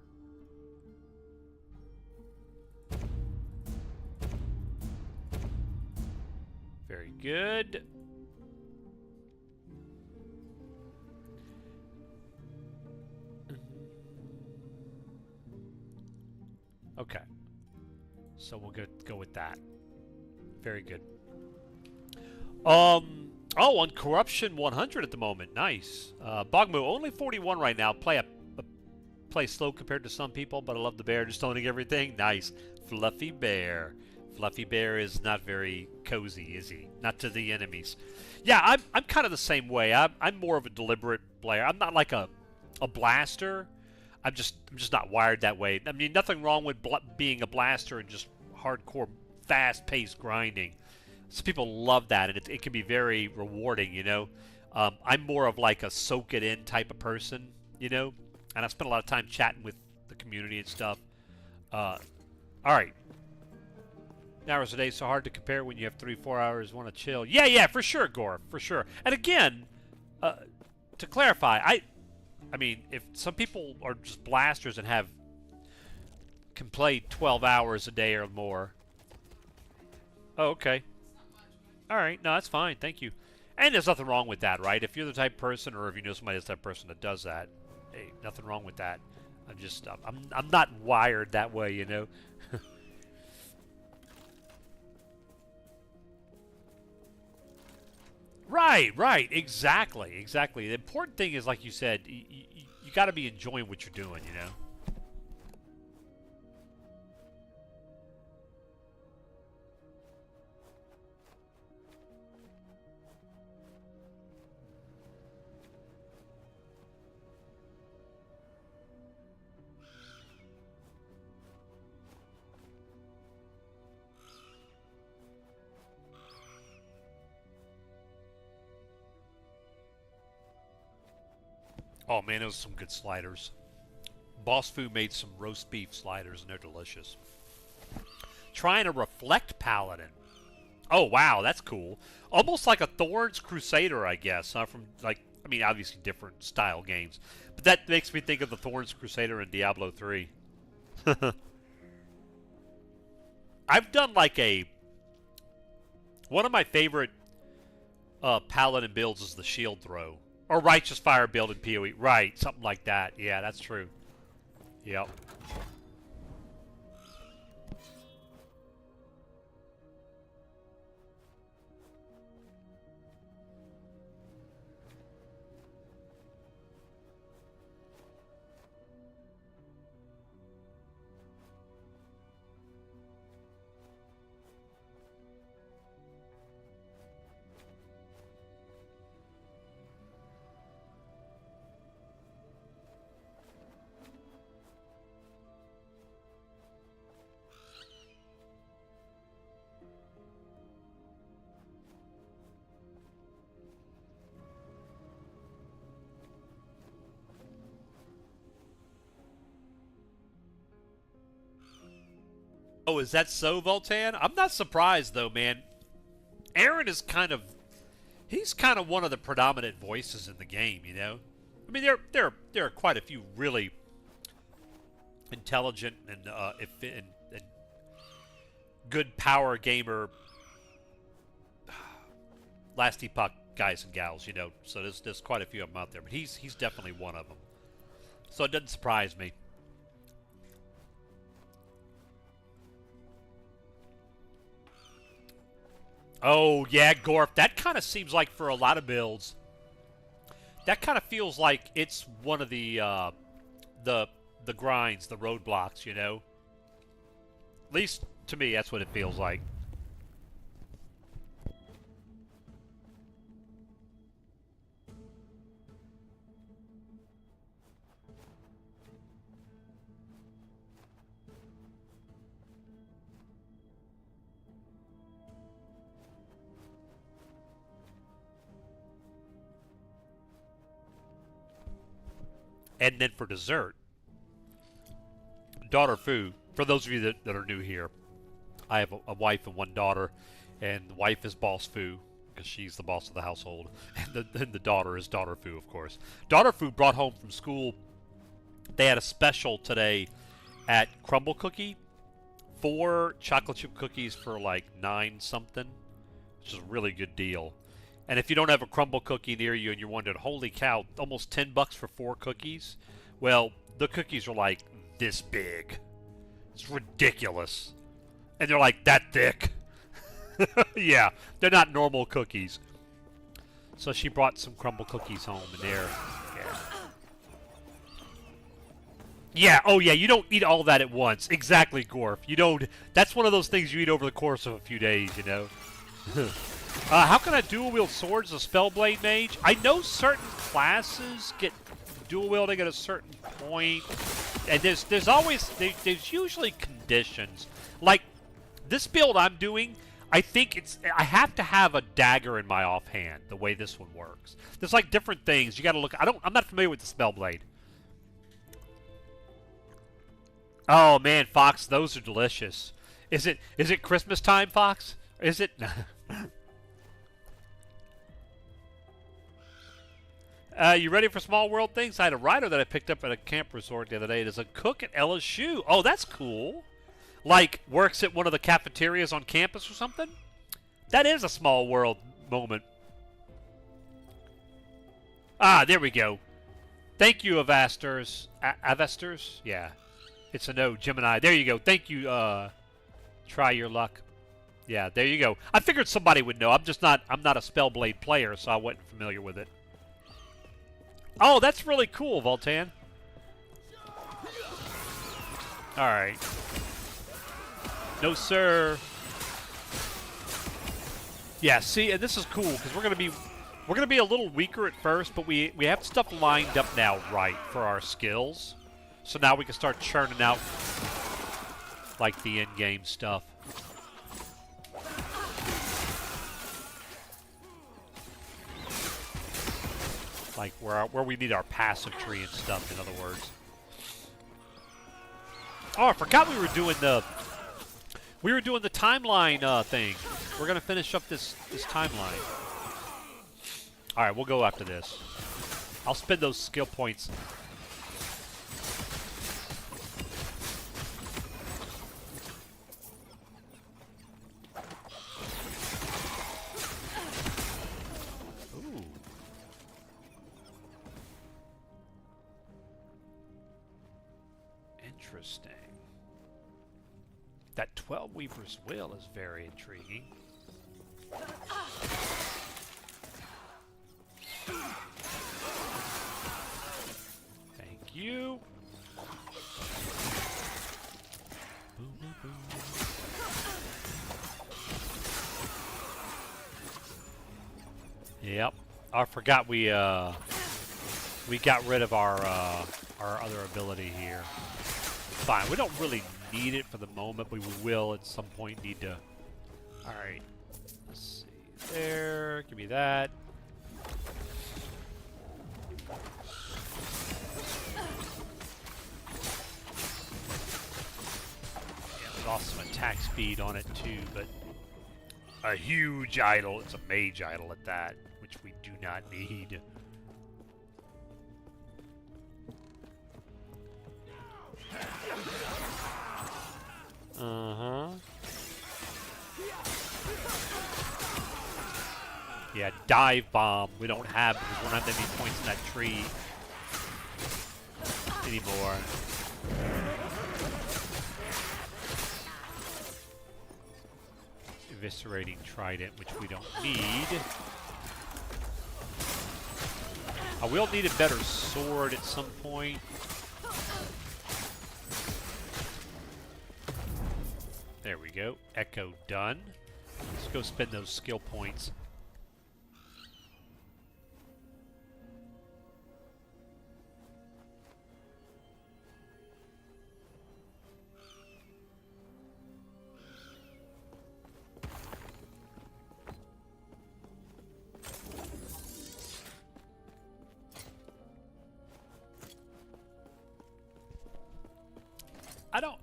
Very good. Okay. So we'll go with that. Very good. Oh, on Corruption 100 at the moment. Nice. Bogmu, only 41 right now. Play slow compared to some people, but I love the bear just owning everything. Nice. Fluffy bear. Fluffy Bear is not very cozy, is he? Not to the enemies. Yeah, I'm kind of the same way. I'm more of a deliberate player. I'm not like a blaster. I'm just not wired that way. I mean, nothing wrong with being a blaster and just hardcore, fast-paced grinding. Some people love that, and it can be very rewarding, you know. I'm more of like a soak-it-in type of person, you know. And I spend a lot of time chatting with the community and stuff. All right. Hours a day so hard to compare when you have 3-4 hours want to chill. Yeah, for sure, Gore, for sure. And again, to clarify, I mean, if some people are just blasters and can play 12 hours a day or more. Oh, okay. All right, no, that's fine. Thank you. And there's nothing wrong with that, right? If you're the type of person, or if you know somebody that's the type of person that does that, hey, nothing wrong with that. I'm not wired that way, you know. Right, exactly. The important thing is, like you said, you got to be enjoying what you're doing, you know. Oh man, those are some good sliders. Boss Fu made some roast beef sliders, and they're delicious. Trying a Reflect Paladin. Oh wow, that's cool. Almost like a Thorns Crusader, I guess. From like, I mean, obviously different style games, but that makes me think of the Thorns Crusader in Diablo 3. I've done like one of my favorite Paladin builds is the Shield Throw. Or Righteous Fire build in PoE. Right, something like that. Yeah, that's true. Yep. Oh, is that so, Voltan? I'm not surprised, though, man. Aaron is he's kind of one of the predominant voices in the game, you know? I mean, there are quite a few really intelligent and good power gamer last epoch guys and gals, you know? So there's quite a few of them out there, but he's definitely one of them. So it doesn't surprise me. Oh, yeah, Gorf. That kind of seems like for a lot of builds, that kind of feels like it's one of the grinds, the roadblocks, you know? At least to me, that's what it feels like. And then for dessert, daughter Fu. For those of you that are new here, I have a wife and one daughter, and the wife is Boss Fu because she's the boss of the household, and the daughter is daughter Fu, of course. Daughter Fu brought home from school. They had a special today at Crumble Cookie, 4 chocolate chip cookies for like 9 something, which is a really good deal. And if you don't have a Crumble Cookie near you and you're wondering, holy cow, almost $10 for 4 cookies? Well, the cookies are like this big. It's ridiculous. And they're like that thick. Yeah, they're not normal cookies. So she brought some Crumble Cookies home, and they're, Yeah, oh yeah, you don't eat all that at once. Exactly, Gorf. You don't... That's one of those things you eat over the course of a few days, you know? How can I dual-wield swords as a Spellblade Mage? I know certain classes get dual-wielding at a certain point. And there's always... There's usually conditions. Like, this build I'm doing, I think it's... I have to have a dagger in my offhand, the way this one works. There's, like, different things. You gotta look... I'm not familiar with the Spellblade. Oh man, Fox, those are delicious. Is it Christmas time, Fox? Is it? You ready for small world things? I had a writer that I picked up at a camp resort the other day. There's a cook at LSU. Oh, that's cool. Like works at one of the cafeterias on campus or something. That is a small world moment. Ah, there we go. Thank you, Avasters. Avasters? Yeah. It's a no, Gemini. There you go. Thank you, Try Your Luck. Yeah, there you go. I figured somebody would know. I'm not a Spellblade player, so I wasn't familiar with it. Oh, that's really cool, Voltan. Alright. No, sir. Yeah, see, and this is cool, because we're gonna be a little weaker at first, but we have stuff lined up now right for our skills. So now we can start churning out, like, the in-game stuff. Like, where we need our passive tree and stuff, in other words. Oh, I forgot we were doing the timeline thing. We're going to finish up this timeline. All right, we'll go after this. I'll spend those skill points. Interesting. That 12 Weaver's Will is very intriguing. Thank you. Boom, boom, boom. Yep. I forgot we got rid of our other ability here. Fine. We don't really need it for the moment, but we will at some point need to. All right. Let's see. There. Give me that. Yeah, there's also some attack speed on it too, but a huge idol. It's a mage idol at that, which we do not need. Uh-huh. Yeah, dive bomb. We don't have because we don't have any points in that tree anymore. Eviscerating trident, which we don't need. I will need a better sword at some point. There we go. Echo done. Let's go spend those skill points.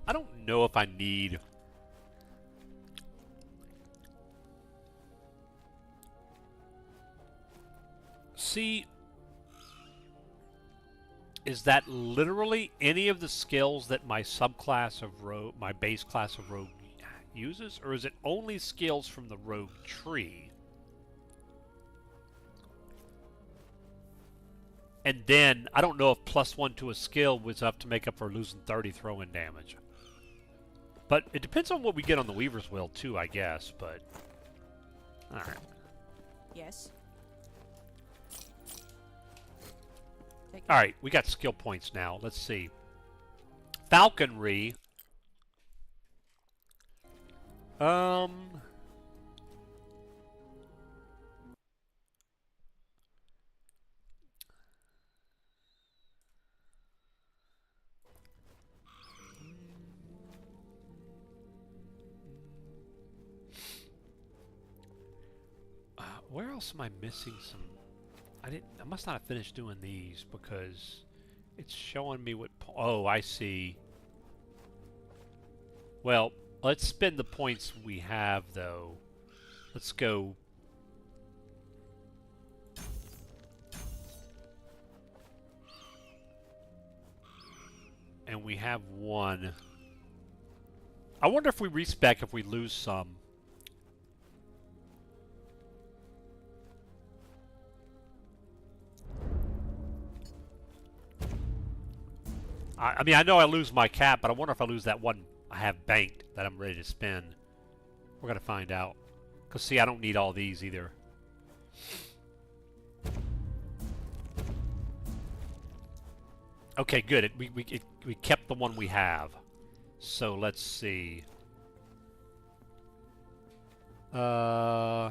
I don't know if I need. See, is that literally any of the skills that my subclass of rogue, my base class of rogue uses, or is it only skills from the rogue tree? And then I don't know if +1 to a skill was enough to make up for losing 30 throw-in damage. But it depends on what we get on the Weaver's Will too, I guess. But all right. Yes. All right, we got skill points now. Let's see. falconry. Where else am I missing some? I must not have finished doing these because it's showing me what. Oh, I see. Well, let's spend the points we have though. Let's go. And we have one. I wonder if we respec if we lose some. I mean, I know I lose my cap, but I wonder if I lose that one I have banked that I'm ready to spend. We're going to find out. Because, see, I don't need all these either. Okay, good. We kept the one we have. So, let's see. 2,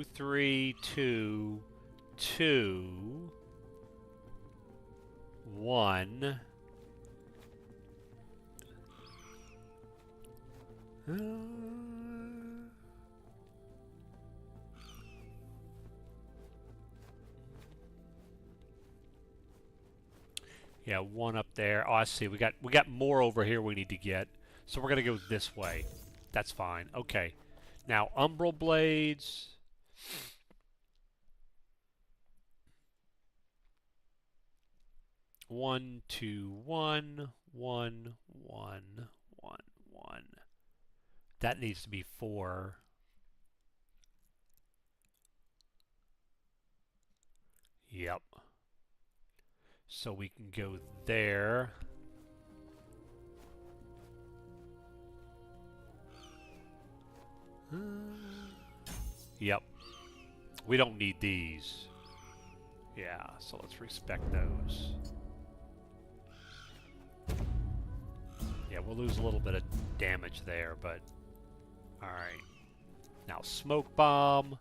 3, 2, 2... 1. Yeah, one up there. Oh, I see. We got more over here we need to get. So we're gonna go this way. That's fine. Okay. Now umbral blades. 1, 2, 1, 1, 1, 1, 1. That needs to be 4. Yep. So we can go there. Yep. We don't need these. Yeah, so let's respect those. Yeah, we'll lose a little bit of damage there, but... Alright. Now, smoke bomb.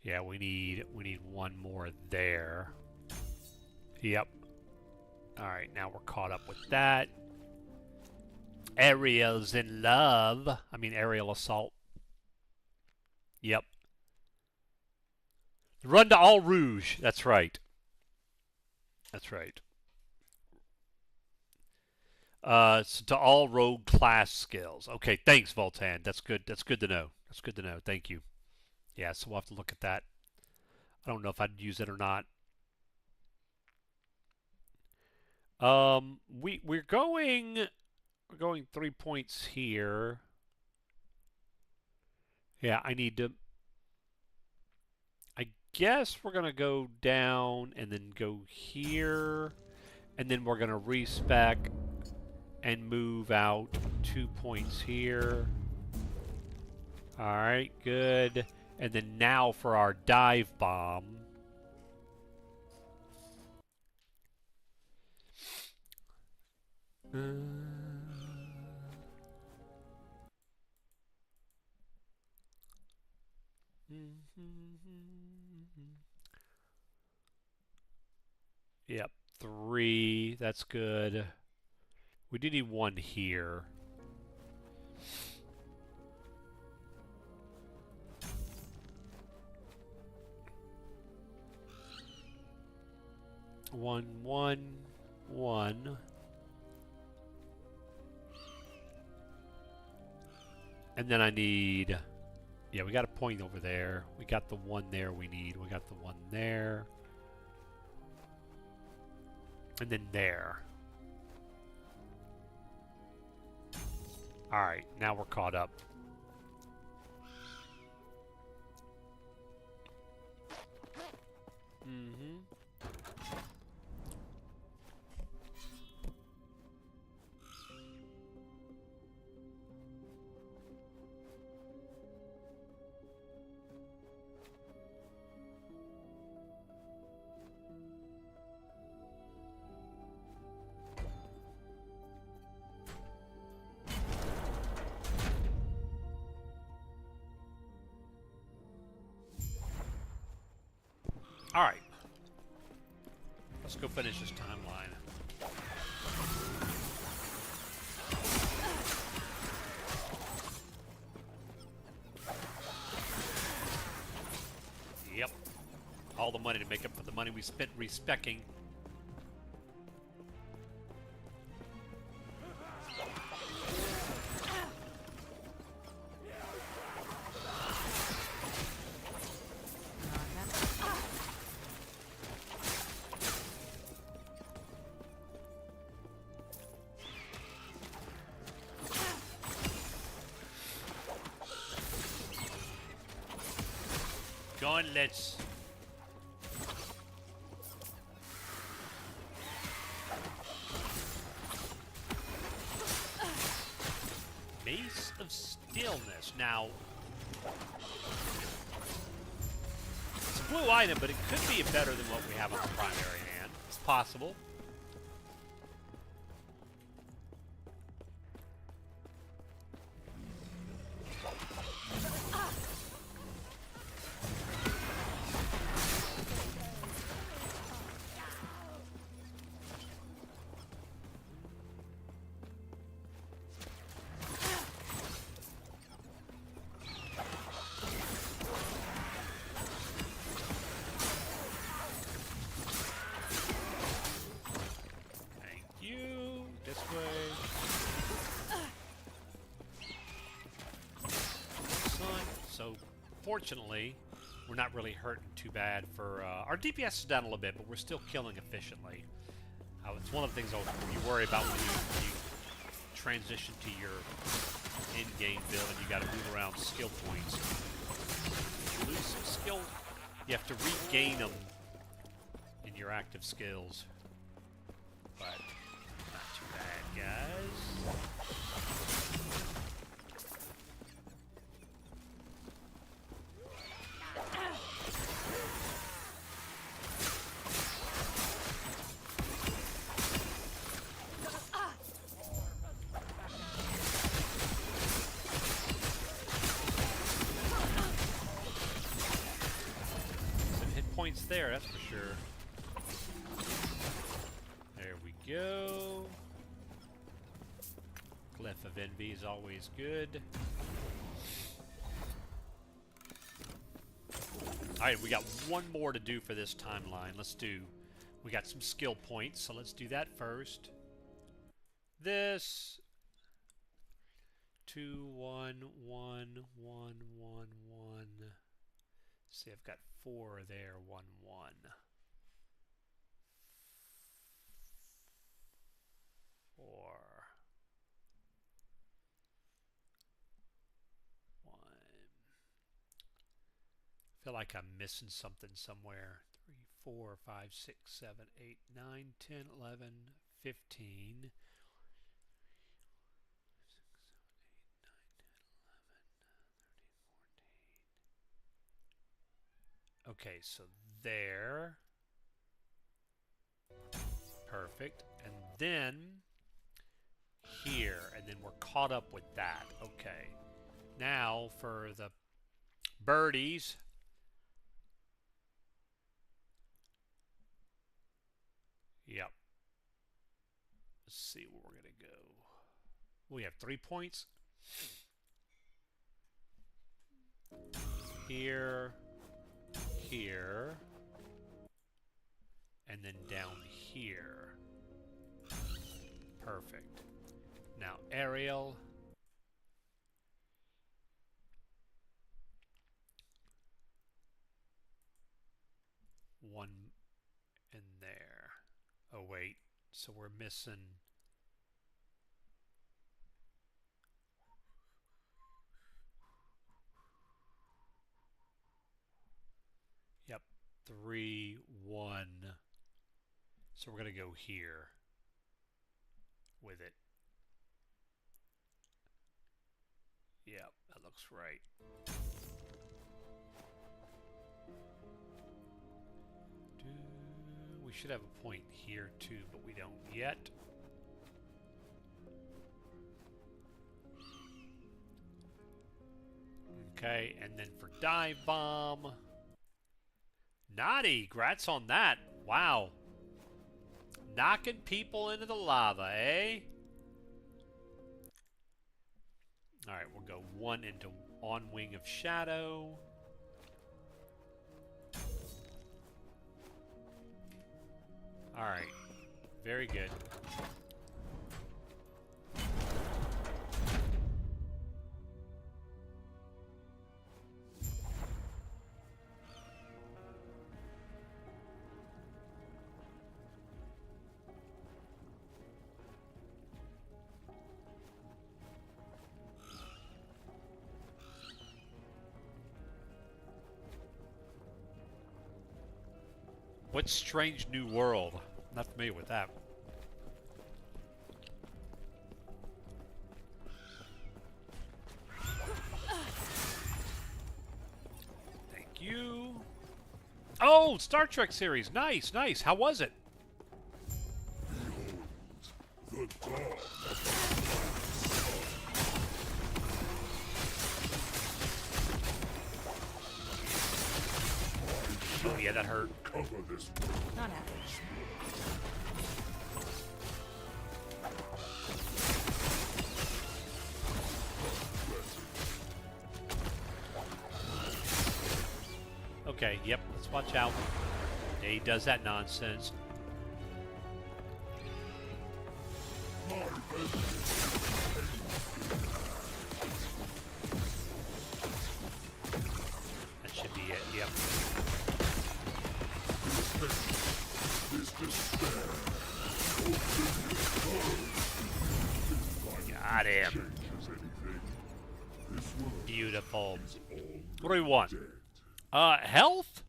Yeah, we need one more there. Yep. Alright, now we're caught up with that. Ariel's in love. I mean, aerial assault. Yep. Run to All Rouge. That's right. That's right. So to all rogue class skills. Okay, thanks, Voltan. That's good. That's good to know. That's good to know. Thank you. Yeah, so we'll have to look at that. I don't know if I'd use it or not. We're going 3 points here. Yeah, I need to. I guess we're gonna go down and then go here, and then we're gonna respec and move out 2 points here. All right, good. And then now for our dive bomb. Yep, 3. That's good. We do need 1 here. One, 1. And then I need... Yeah, we got a point over there. We got the 1 there we need. We got the 1 there. And then there. Alright, now we're caught up. Alright. Let's go finish this timeline. Yep. All the money to make up for the money we spent respecking. Gauntlets. Mace of Stillness. Now, it's a blue item, but it could be better than what we have on the primary hand. It's possible. Fortunately, we're not really hurting too bad for... our DPS is down a little bit, but we're still killing efficiently. It's one of the things you worry about when you transition to your in-game build and you got to move around skill points. You lose some skill, you have to regain them in your active skills. But not too bad, guys. Points there, that's for sure. There we go. Glyph of Envy is always good. Alright, we got one more to do for this timeline. We got some skill points, so let's do that first. This 2 1 1 1 1 1. See, I've got 4 there, 1 1. 4 1. I feel like I'm missing something somewhere. 3 4 5 6 7 8 9 10 11 15. Okay, so there. Perfect. And then here, and then we're caught up with that. Okay. Now for the birdies. Yep. Let's see where we're going to go. We have 3 points. Here. Here, and then down here. Perfect. Now aerial. One in there. Oh wait, so we're missing. Yep, 3 1. So we're gonna go here with it. Yep, that looks right. We should have a point here too, but we don't yet. Okay, and then for dive bomb, Naughty. Grats on that. Wow. Knocking people into the lava, eh? Alright, we'll go 1 into On Wing of Shadow. Alright. Very good. What Strange New World? Not familiar with that. Thank you. Oh, Star Trek series. Nice, nice. How was it? Oh yeah, that hurt. Not average. Okay, yep, let's watch out. Yeah, he does that nonsense. That should be it, yep. Got him. Beautiful. What do we want? Health?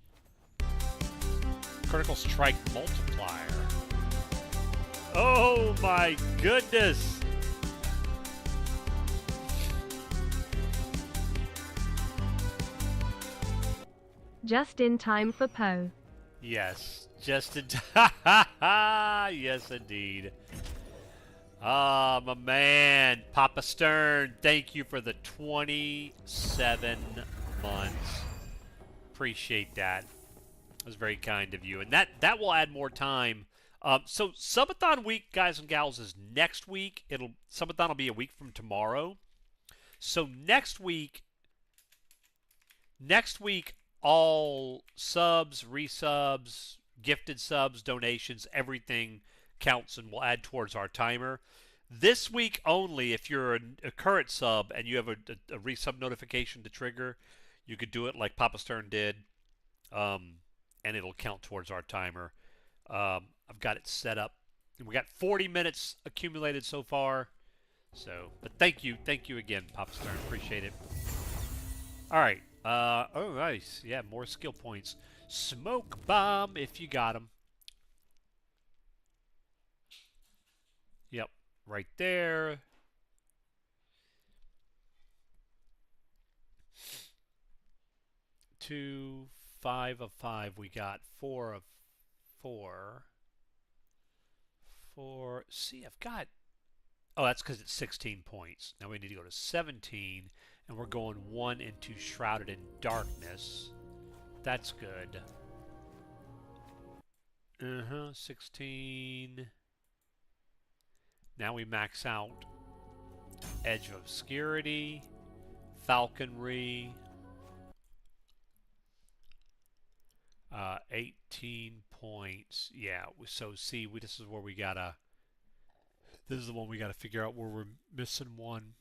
Critical strike multiplier. Oh my goodness. Just in time for Poe. Yes, just in time. Yes, indeed. Ah, my man, Papa Stern, thank you for the 27 months. Appreciate that. That was very kind of you. And that will add more time. So Subathon week, guys and gals, is next week. Subathon will be a week from tomorrow. So next week, all subs, resubs, gifted subs, donations, everything counts and will add towards our timer. This week only, if you're a current sub and you have a resub notification to trigger, you could do it like Papa Stern did, and it'll count towards our timer. I've got it set up. We got 40 minutes accumulated so far. So, but thank you again, Papa Stern. Appreciate it. All right. Oh, nice. Yeah, more skill points. Smoke bomb if you got them. Yep, right there. Two, 5 of 5. We got 4 of 4. 4. See, I've got. Oh, that's because it's 16 points. Now we need to go to 17, and we're going 1 into Shrouded in Darkness. That's good. 16. Now we max out Edge of Obscurity, Falconry, 18 points. Yeah, so see, this is where we gotta. This is the one we gotta figure out where we're missing one.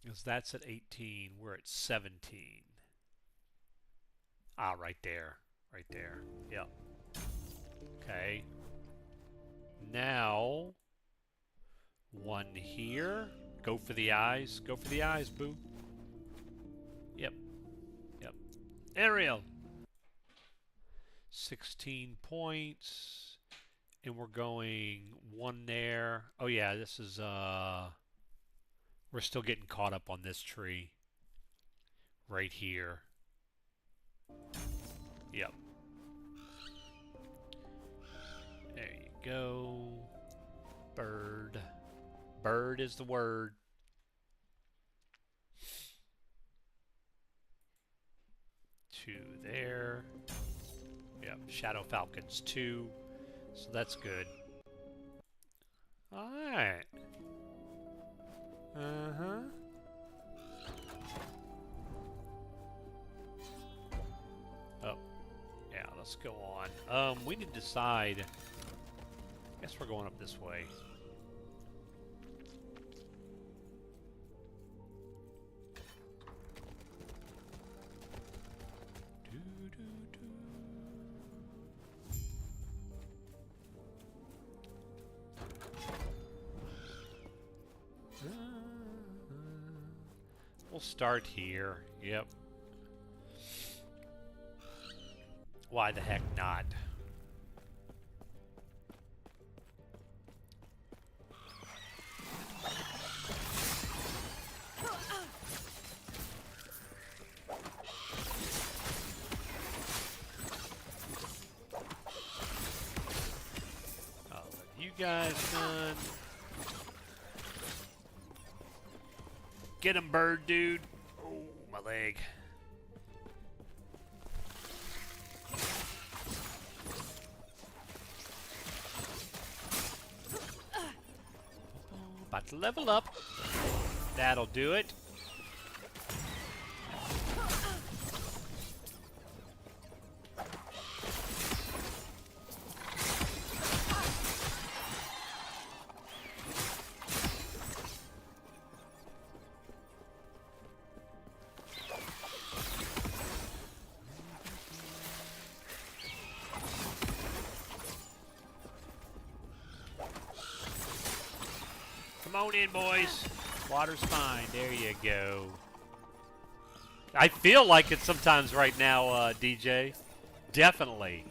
Because that's at 18, we're at 17. Ah, right there. Right there. Yep. Okay. Now, 1 here. Go for the eyes. Go for the eyes, boo. Yep. Yep. Ariel. 16 points. And we're going 1 there. Oh yeah, this is we're still getting caught up on this tree. Right here. Yep. There you go. Bird. Bird is the word. Two there. Yep, Shadow Falcons 2. So that's good. Alright. Uh-huh. Oh. Yeah, let's go on. We need to decide. I guess we're going up this way. We'll start here. Yep. Why the heck not? I'll let you guys done. Get him, bird dude. Oh, my leg. About to level up. That'll do it. Come on in, boys. Water's fine. There you go. I feel like it sometimes right now, DJ. Definitely.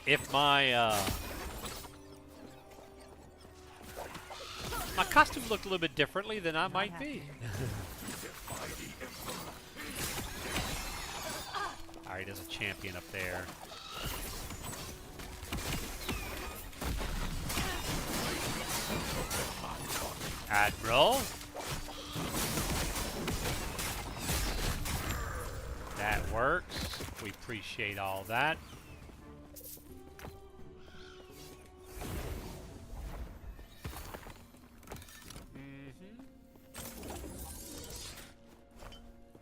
If my my costume looked a little bit differently, then I might be. Alright, there's a champion up there. Admiral. That works. We appreciate all that.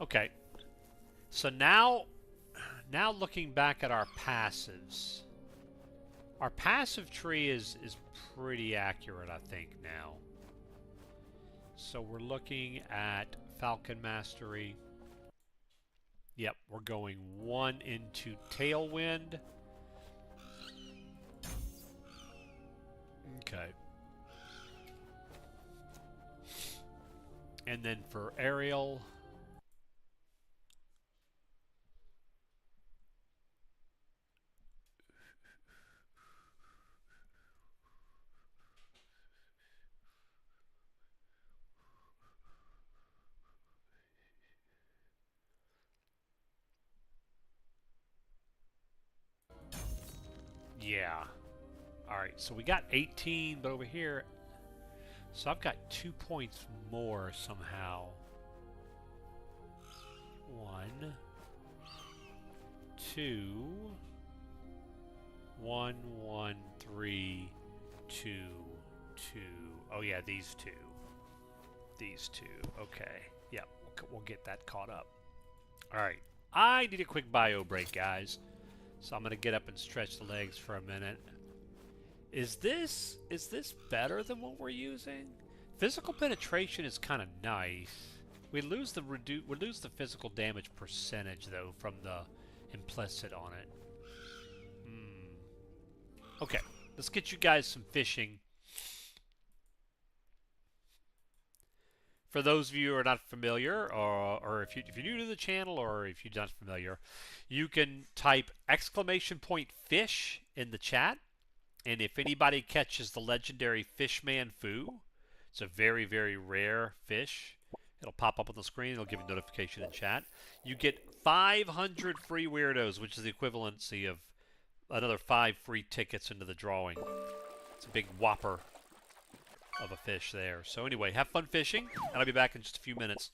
Okay. So now looking back at our passives. Our passive tree is pretty accurate, I think, now. So we're looking at Falcon Mastery. Yep, we're going 1 into Tailwind. Okay. And then for Aerial... Yeah. Alright, so we got 18, but over here... So I've got 2 points more somehow. 1, 2, 1, 1, 3, 2, 2. Oh yeah, these two. These two. Okay. Yep, we'll get that caught up. Alright. I need a quick bio break, guys. So I'm going to get up and stretch the legs for a minute. Is this better than what we're using? Physical penetration is kind of nice. We lose the physical damage percentage though from the implicit on it. Okay, let's get you guys some fishing. For those of you who are not familiar, or if you're new to the channel, or if you're not familiar, you can type !fish in the chat, and if anybody catches the legendary Fishman Fu, it's a very, very rare fish. It'll pop up on the screen. It'll give a notification in chat. You get 500 free weirdos, which is the equivalency of another 5 free tickets into the drawing. It's a big whopper of a fish there. So anyway, have fun fishing, and I'll be back in just a few minutes.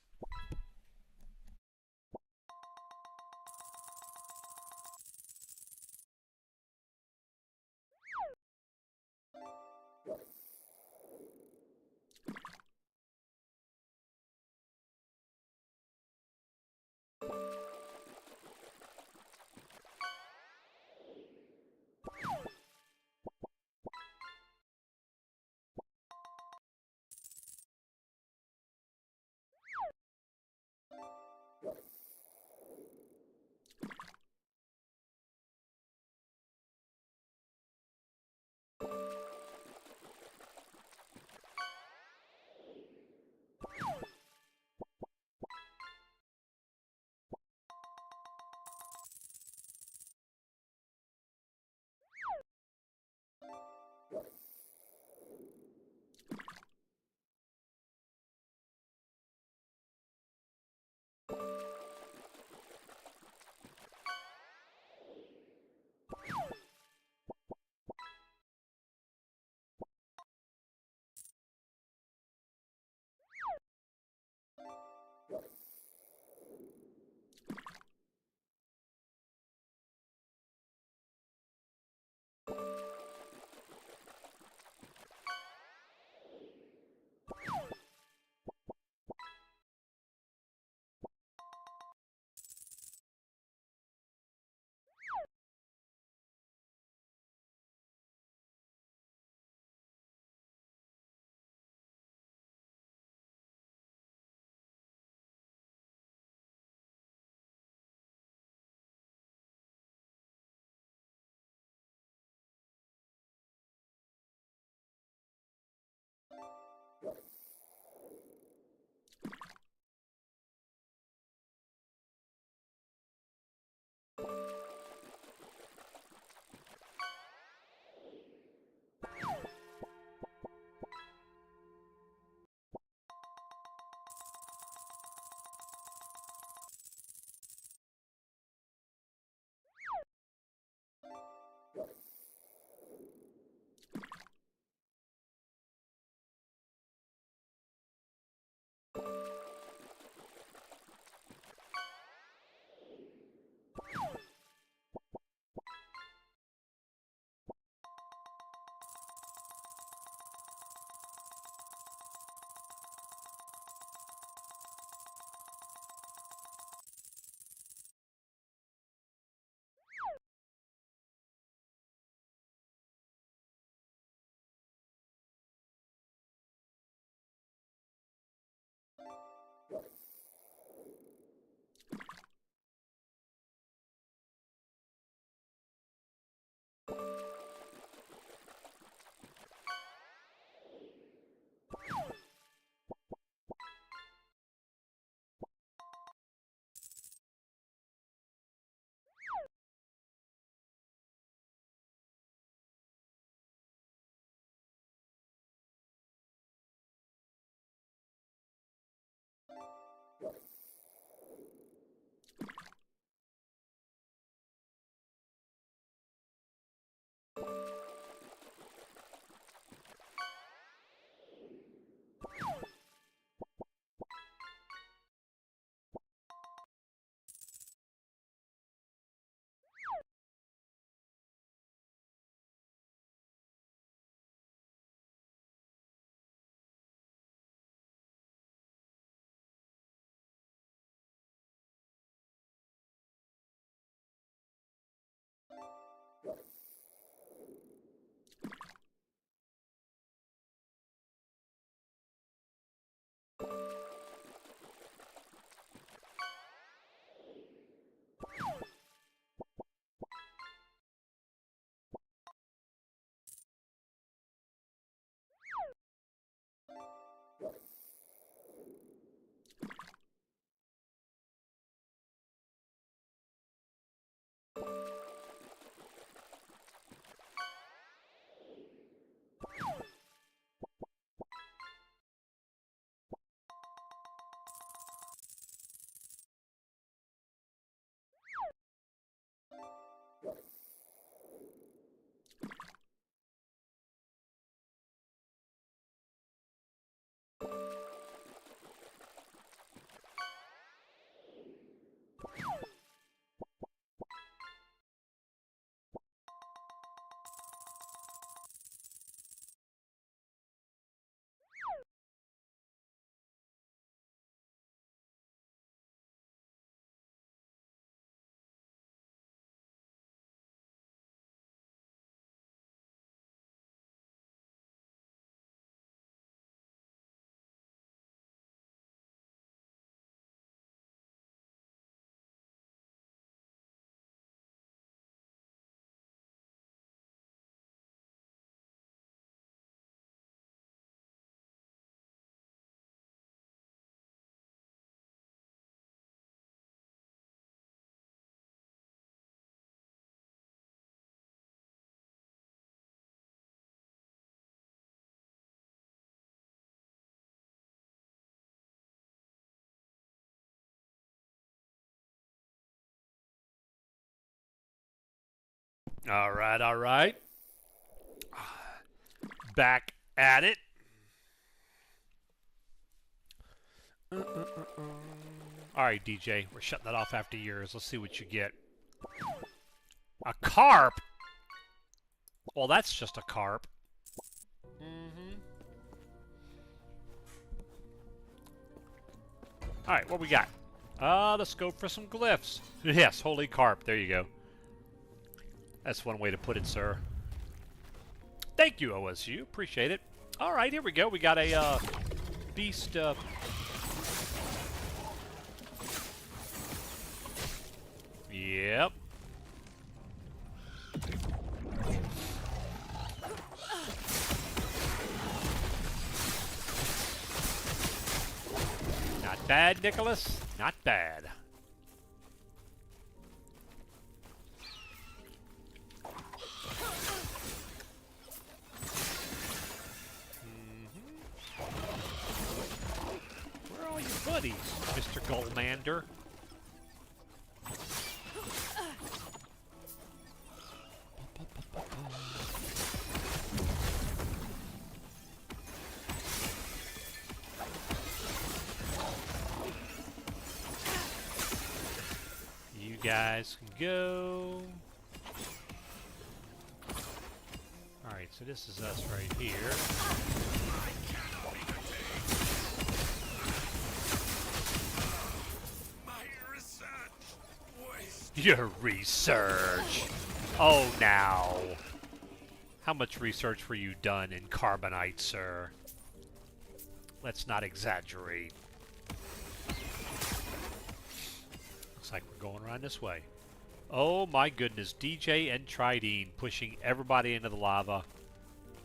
All right, all right. Back at it. All right, DJ, we're shutting that off after years. Let's see what you get. A carp? Well, that's just a carp. All right, what we got? Let's go for some glyphs. Yes, holy carp. There you go. That's one way to put it, sir. Thank you, OSU. Appreciate it. All right, here we go. We got a beast. Yep. Not bad, Nicholas. Not bad. Where are all your buddies, Mr. Goldmander? You guys can go. Alright, so this is us right here. Your research! Oh, now. How much research were you done in carbonite, sir? Let's not exaggerate. Looks like we're going around this way. Oh my goodness, DJ and Tridine pushing everybody into the lava,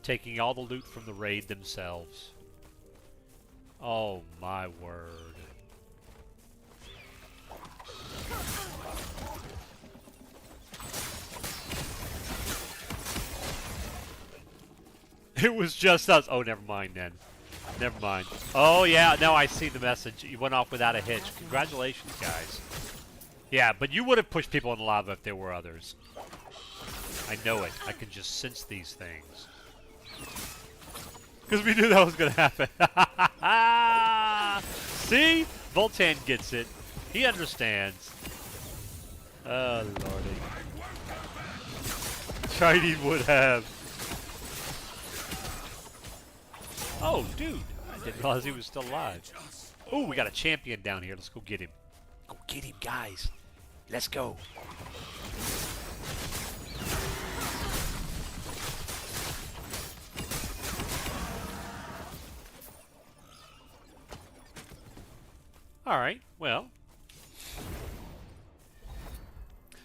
taking all the loot from the raid themselves. Oh my word. It was just us. Oh, never mind then. Never mind. Oh, yeah. No, I see the message. You went off without a hitch. Congratulations, guys. Yeah, but you would have pushed people in the lava if there were others. I know it. I can just sense these things. Because we knew that was going to happen. See? Voltan gets it. He understands. Oh, lordy. Tridine would have. Oh, dude. I didn't realize he was still alive. Oh, we got a champion down here. Let's go get him. Go get him, guys. Let's go. All right, well.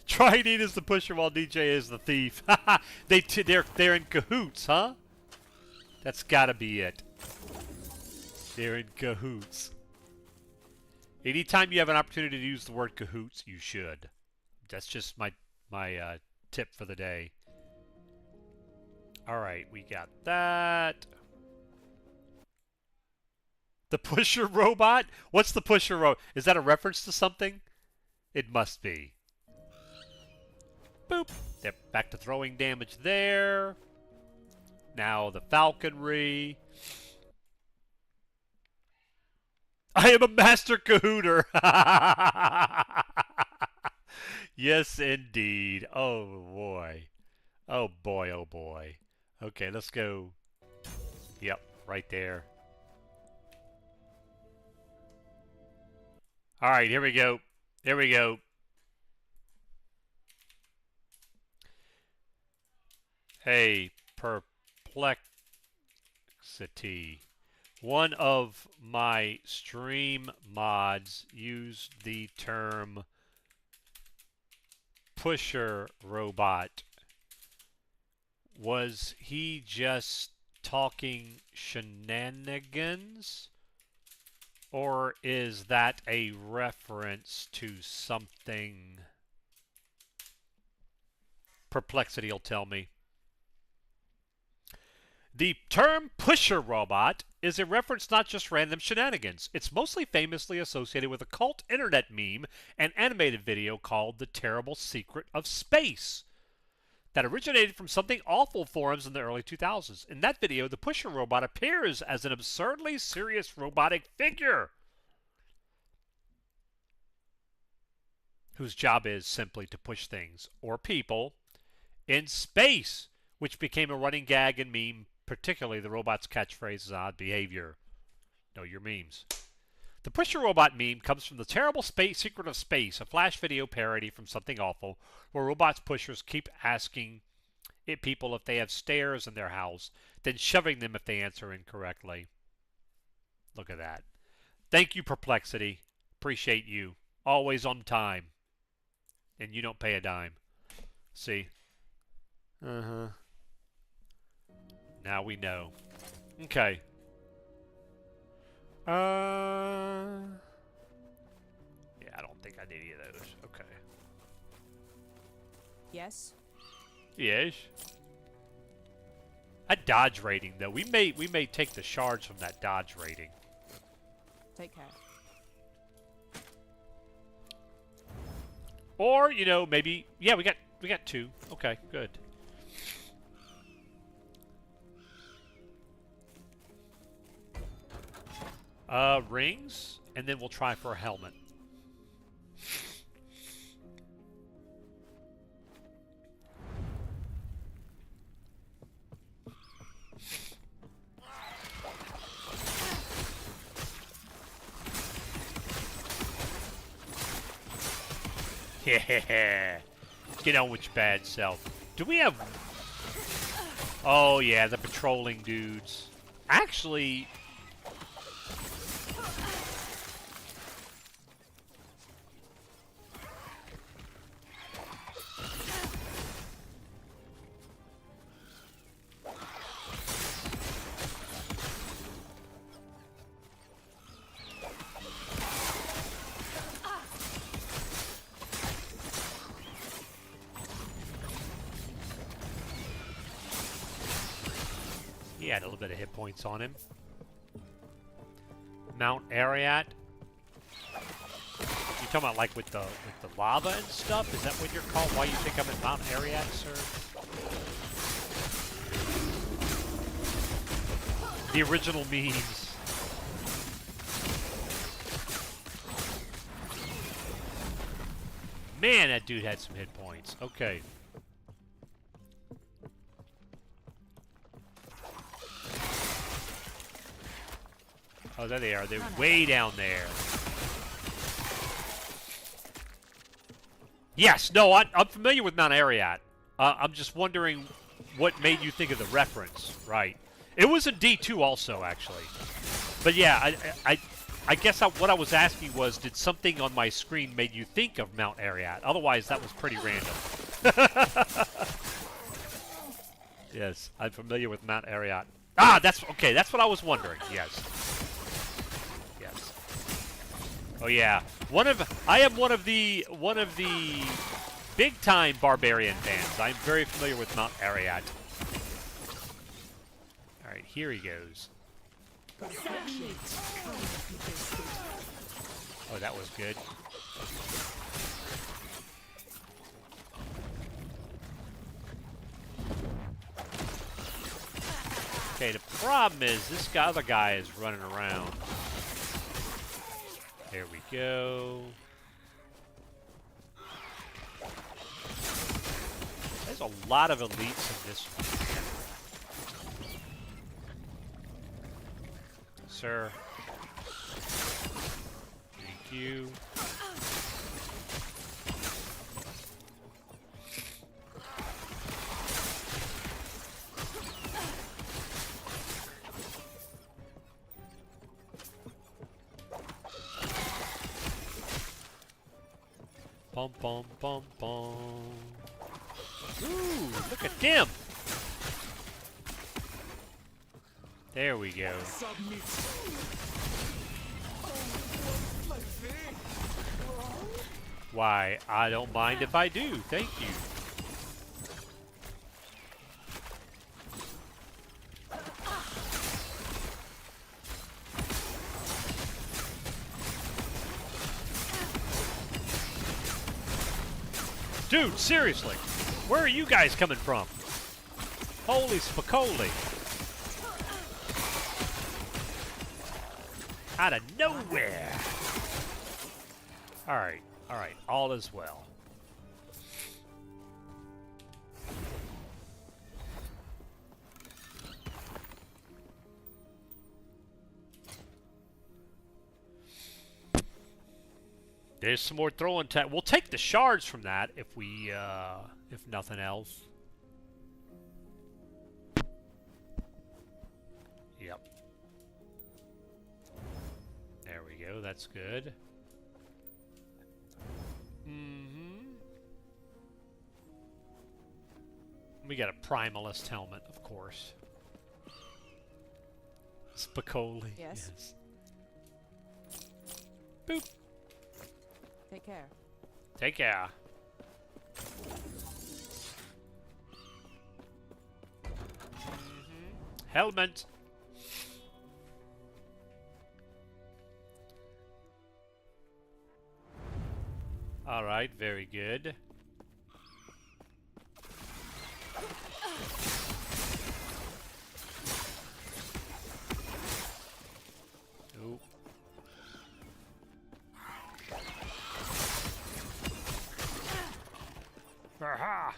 Tridine is the pusher while DJ is the thief. They're in cahoots, huh? That's gotta be it. They're in cahoots. Anytime you have an opportunity to use the word cahoots, you should. That's just my tip for the day. Alright, we got that. The pusher robot? What's the pusher robot? Is that a reference to something? It must be. Boop. They're back to throwing damage there. Now the falconry. I am a master cahooter. Yes, indeed. Oh, boy. Oh, boy, oh, boy. Okay, let's go. Yep, right there. All right, here we go. Here we go. Hey, Perplexity. One of my stream mods used the term pusher robot. Was he just talking shenanigans? Or is that a reference to something? Perplexity will tell me. The term pusher robot is a reference not just random shenanigans. It's mostly famously associated with a cult internet meme and animated video called The Terrible Secret of Space. that originated from Something Awful forums in the early 2000s. In that video, the pusher robot appears as an absurdly serious robotic figure whose job is simply to push things, or people, in space, which became a running gag and meme, particularly the robot's catchphrase is odd behavior. Know your memes. The pusher robot meme comes from the terrible secret of space, a flash video parody from Something Awful, where robots pushers keep asking people if they have stairs in their house, then shoving them if they answer incorrectly. Look at that. Thank you, Perplexity. Appreciate you. Always on time. And you don't pay a dime. See? Now we know. Okay. Yeah, I don't think I need any of those. Okay. Yes. Yes. A dodge rating though. We may take the shards from that dodge rating. Take care. Or, you know, maybe yeah, we got 2. Okay, good. Rings, and then we'll try for a helmet. Yeah. Get on with your bad self. Do we have... Oh, yeah, the patrolling dudes. Actually... He had a little bit of hit points on him. Mount Ariat. You talking about like with the lava and stuff? Is that what you're called? Why you think I'm at Mount Ariat, sir? The original memes. Man, that dude had some hit points. Okay. Oh, there they are. They're way down there. Yes, no, I'm familiar with Mount Ariat. I'm just wondering what made you think of the reference. Right. It was in D2 also, actually. But yeah, I guess what I was asking was, did something on my screen made you think of Mount Ariat? Otherwise, that was pretty random. Yes, I'm familiar with Mount Ariat. Ah, that's okay. That's what I was wondering. Yes. Yes. Oh yeah. I am one of the big time barbarian fans. I'm very familiar with Mount Ariat. All right, here he goes. Oh, that was good. Okay, the problem is this other guy is running around. There we go. There's a lot of elites in this one. Sir. Thank you. Bum bum bum bum. Ooh, look at them. There we go. Why, I don't mind if I do. Thank you. Dude, seriously. Where are you guys coming from? Holy spicoli. Out of nowhere. Alright, alright. All is well. There's some more throwing tech. We'll take the shards from that if we, if nothing else. Yep. There we go. That's good. We got a primalist helmet, of course. Spicoli. Yes. Boop. Take care. Take care. Helmet. All right, very good. Ooh. Aha!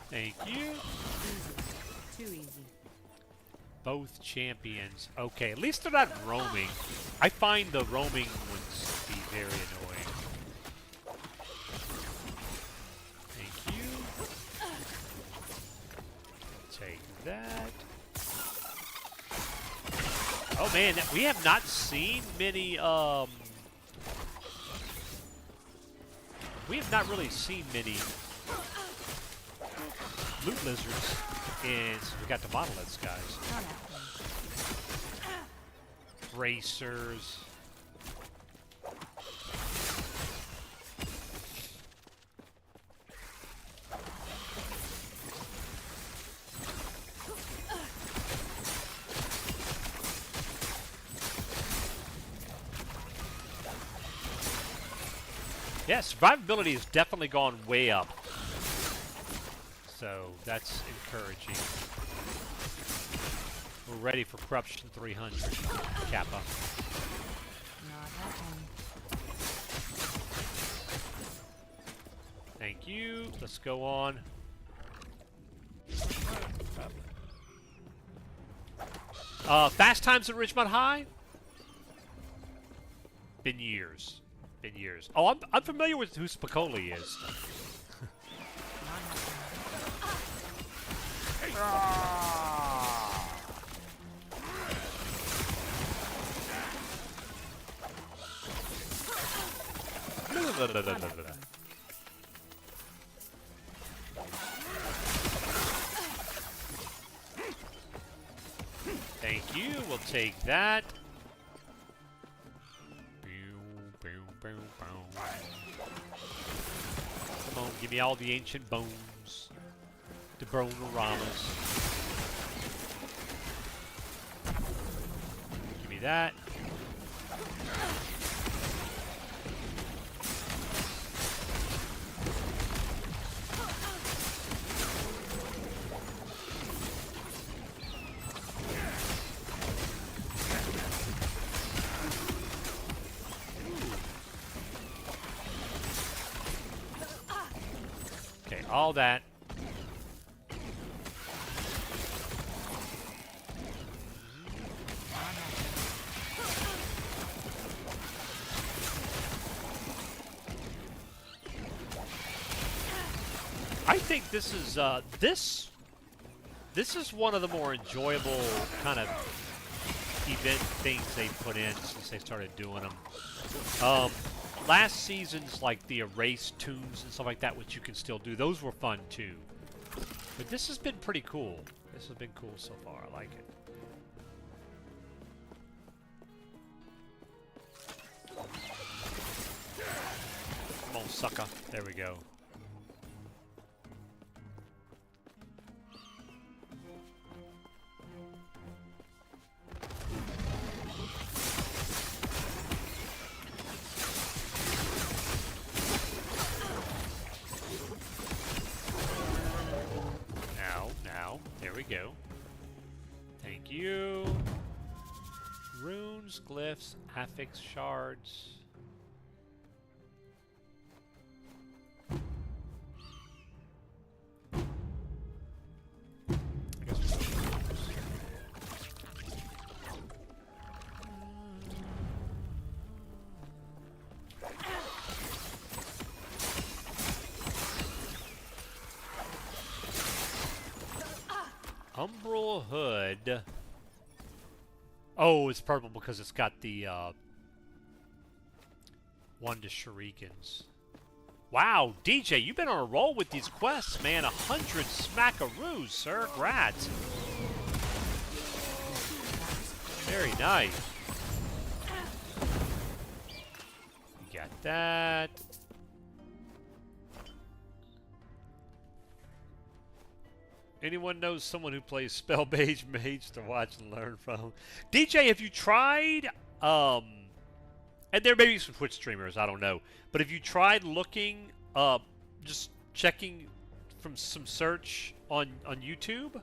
Thank you. Too easy. Both champions. Okay, at least they're not roaming. I find the roaming ones to be very annoying. Thank you. Take that. Oh man, we have not seen many, we have not really seen many loot lizards, and so we got the monoliths, guys. Not happening. Racers. Yeah, survivability has definitely gone way up. So that's encouraging. We're ready for Corruption 300, Kappa. Not happening. Thank you. Let's go on. Fast times at Ridgemont High? Been years. Been years. Oh, I'm familiar with who Spicoli is. Thank you. We'll take that. Come on, give me all the ancient bones. The Bronoramas. Give me that. Okay, all that. I think this is this is one of the more enjoyable kind of event things they've put in since they started doing them. Last season's like the erase tombs and stuff like that, which you can still do. Those were fun too. But this has been pretty cool. This has been cool so far. I like it. Come on, sucker. There we go. we go. Thank you. Runes, glyphs, affix shards. I guess we'll do runes. Umbral Hood. Oh, it's purple because it's got the one to shurikens. Wow, DJ, you've been on a roll with these quests, man. 100 smackaroos, sir. Grats. Very nice. You got that. Anyone knows someone who plays Spell Mage to watch and learn from? DJ, have you tried, and there may be some Twitch streamers, I don't know, but have you tried looking, just checking from some search on YouTube?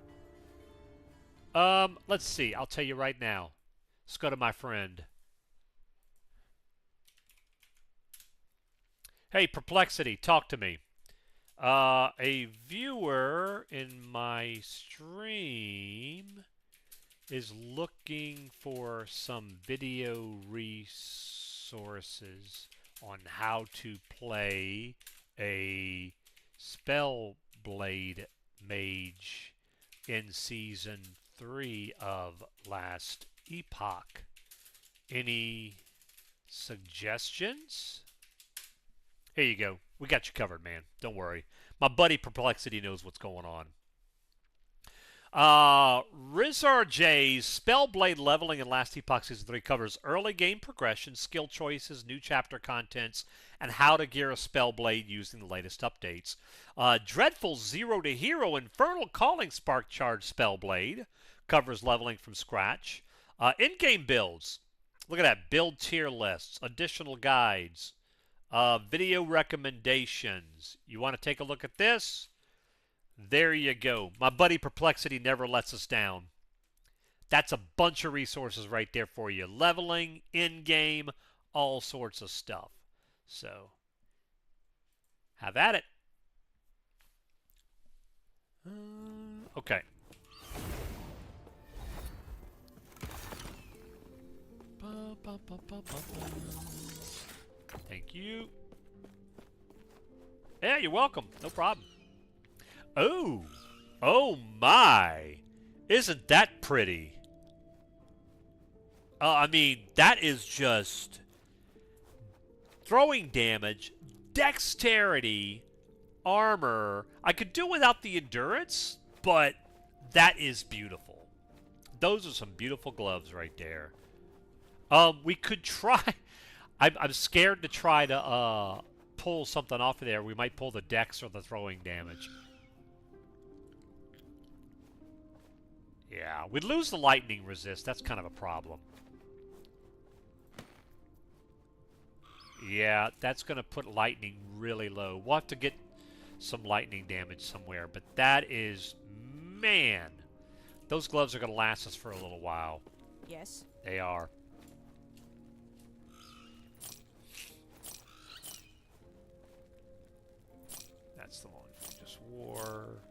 Let's see, I'll tell you right now. Let's go to my friend. Hey, Perplexity, talk to me. A viewer in my stream is looking for some video resources on how to play a Spellblade mage in Season 3 of last Epoch. Any suggestions? Here you go. We got you covered, man. Don't worry. My buddy Perplexity knows what's going on. Rizar J's Spellblade leveling in Last Epoch Season 3 covers early game progression, skill choices, new chapter contents, and how to gear a Spellblade using the latest updates. Dreadful Zero to Hero Infernal Calling Spark Charge Spellblade covers leveling from scratch. In-game builds. Look at that. Build tier lists, additional guides. Video recommendations. You want to take a look at this? There you go. My buddy Perplexity never lets us down. That's a bunch of resources right there for you. Leveling, in-game, all sorts of stuff. So, have at it. Okay. Thank you. Yeah, you're welcome. No problem. Oh. Oh my. Isn't that pretty? I mean, that is just throwing damage, dexterity, armor. I could do without the endurance, but that is beautiful. Those are some beautiful gloves right there. We could try. I'm scared to try to pull something off of there. We might pull the dex or the throwing damage. Yeah, we'd lose the lightning resist. That's kind of a problem. Yeah, that's going to put lightning really low. We'll have to get some lightning damage somewhere. But that is, man, those gloves are going to last us for a little while. Yes. They are. That's the one we just wore.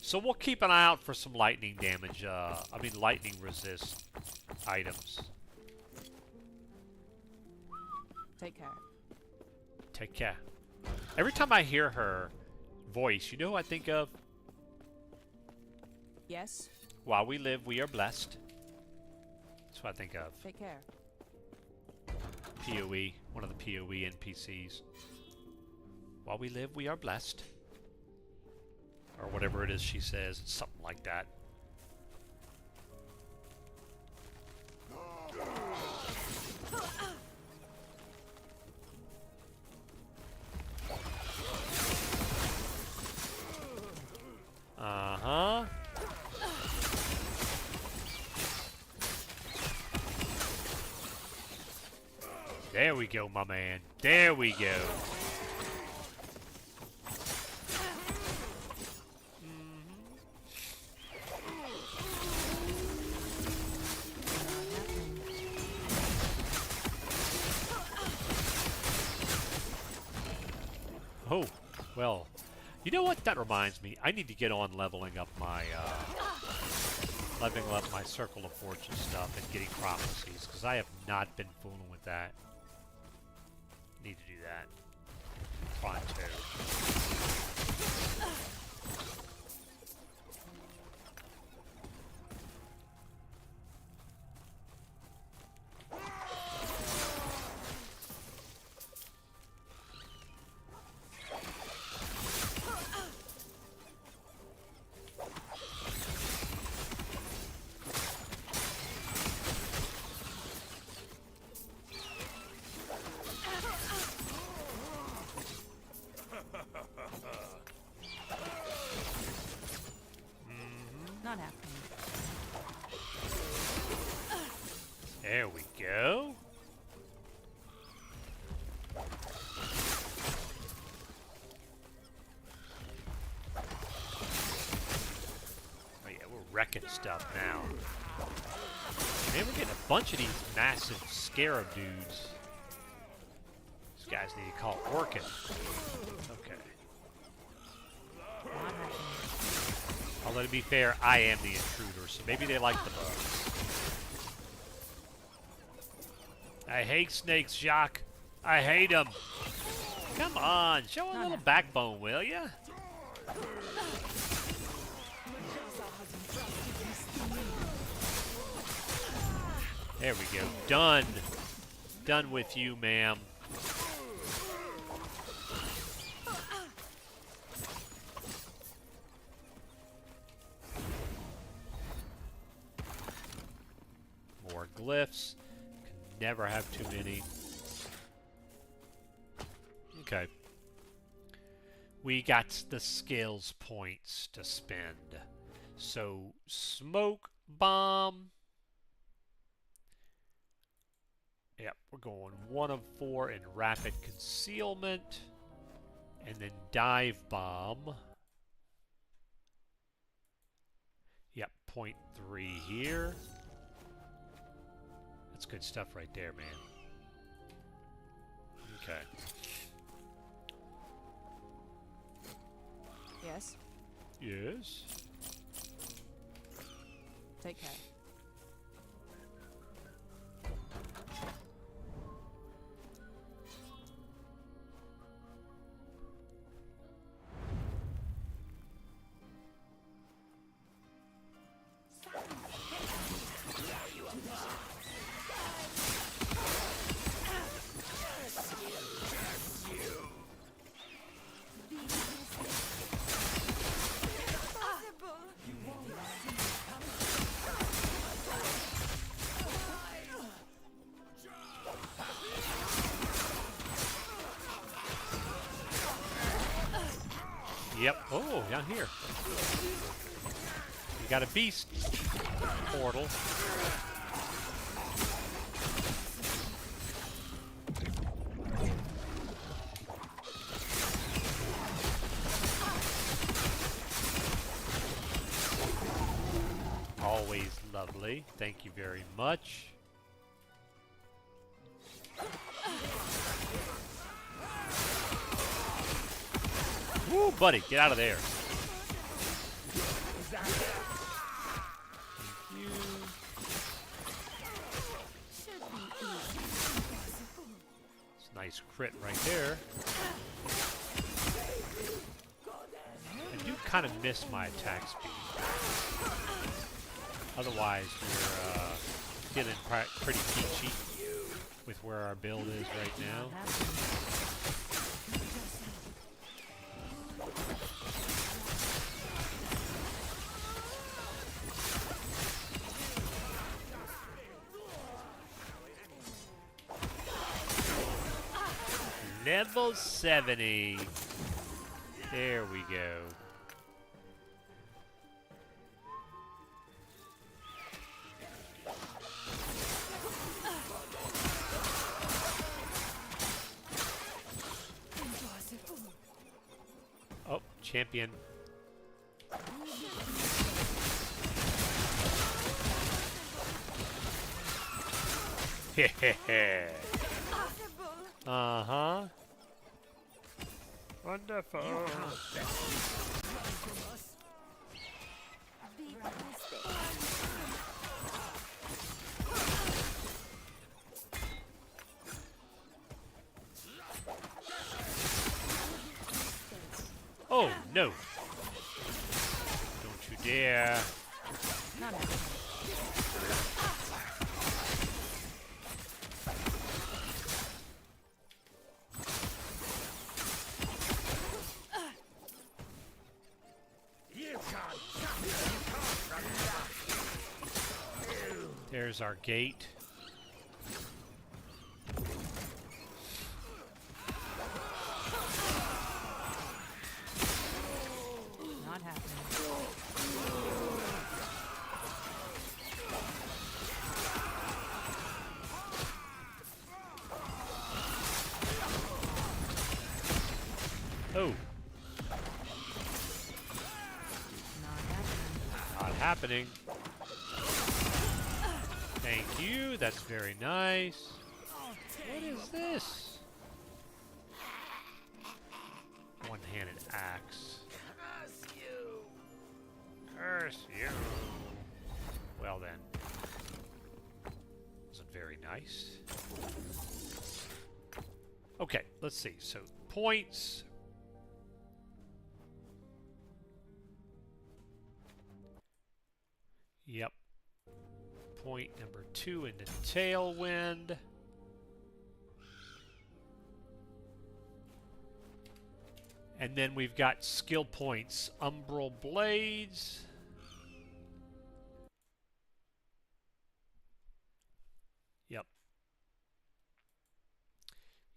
So we'll keep an eye out for some lightning damage. Lightning resist items. Take care. Take care. Every time I hear her voice, you know who I think of? Yes. While we live, we are blessed. That's what I think of. Take care. PoE, one of the PoE NPCs. While we live, we are blessed. Or whatever it is she says. It's something like that. Uh-huh. There we go, my man. There we go. Oh, well, you know what? That reminds me. I need to get on leveling up my Circle of Fortune stuff and getting prophecies, because I have not been fooling with that. Need to do that. Pronto. Not happening. There we go. Oh yeah, we're wrecking stuff now. Man, we're getting a bunch of these massive scarab dudes. These guys need to call it working. Okay. Not happening. Although to be fair, I am the intruder, so maybe they like the bugs. I hate snakes, Jacques. I hate them. Come on, show a little backbone, will ya? There we go. Done. Done with you, ma'am. More glyphs. Can never have too many. Okay. We got the skills points to spend. So, smoke bomb. Yep, we're going 1 of 4 in rapid concealment. And then dive bomb. Yep, 0.3 here. That's good stuff right there, man. Okay. Yes. Yes. Take care. Yep. Oh, down here. You got a beast portal. Always lovely. Thank you very much. Woo, buddy, get out of there. Thank you. It's a nice crit right there. I do kind of miss my attack speed. Otherwise, we're feeling pretty peachy with where our build is right now. Level 70. There we go. Oh, champion. Hehehe. Uh-huh. Wonderful. Oh, no. Don't you dare. Not happening. There's our gate. Not happening. Oh, Not happening. not happening. Thank you. That's very nice. What is this? One-handed axe. Curse you. Well then. Wasn't very nice. Okay, let's see. So, points. Yep. Point number 2 into Tailwind. And then we've got skill points. Umbral Blades. Yep.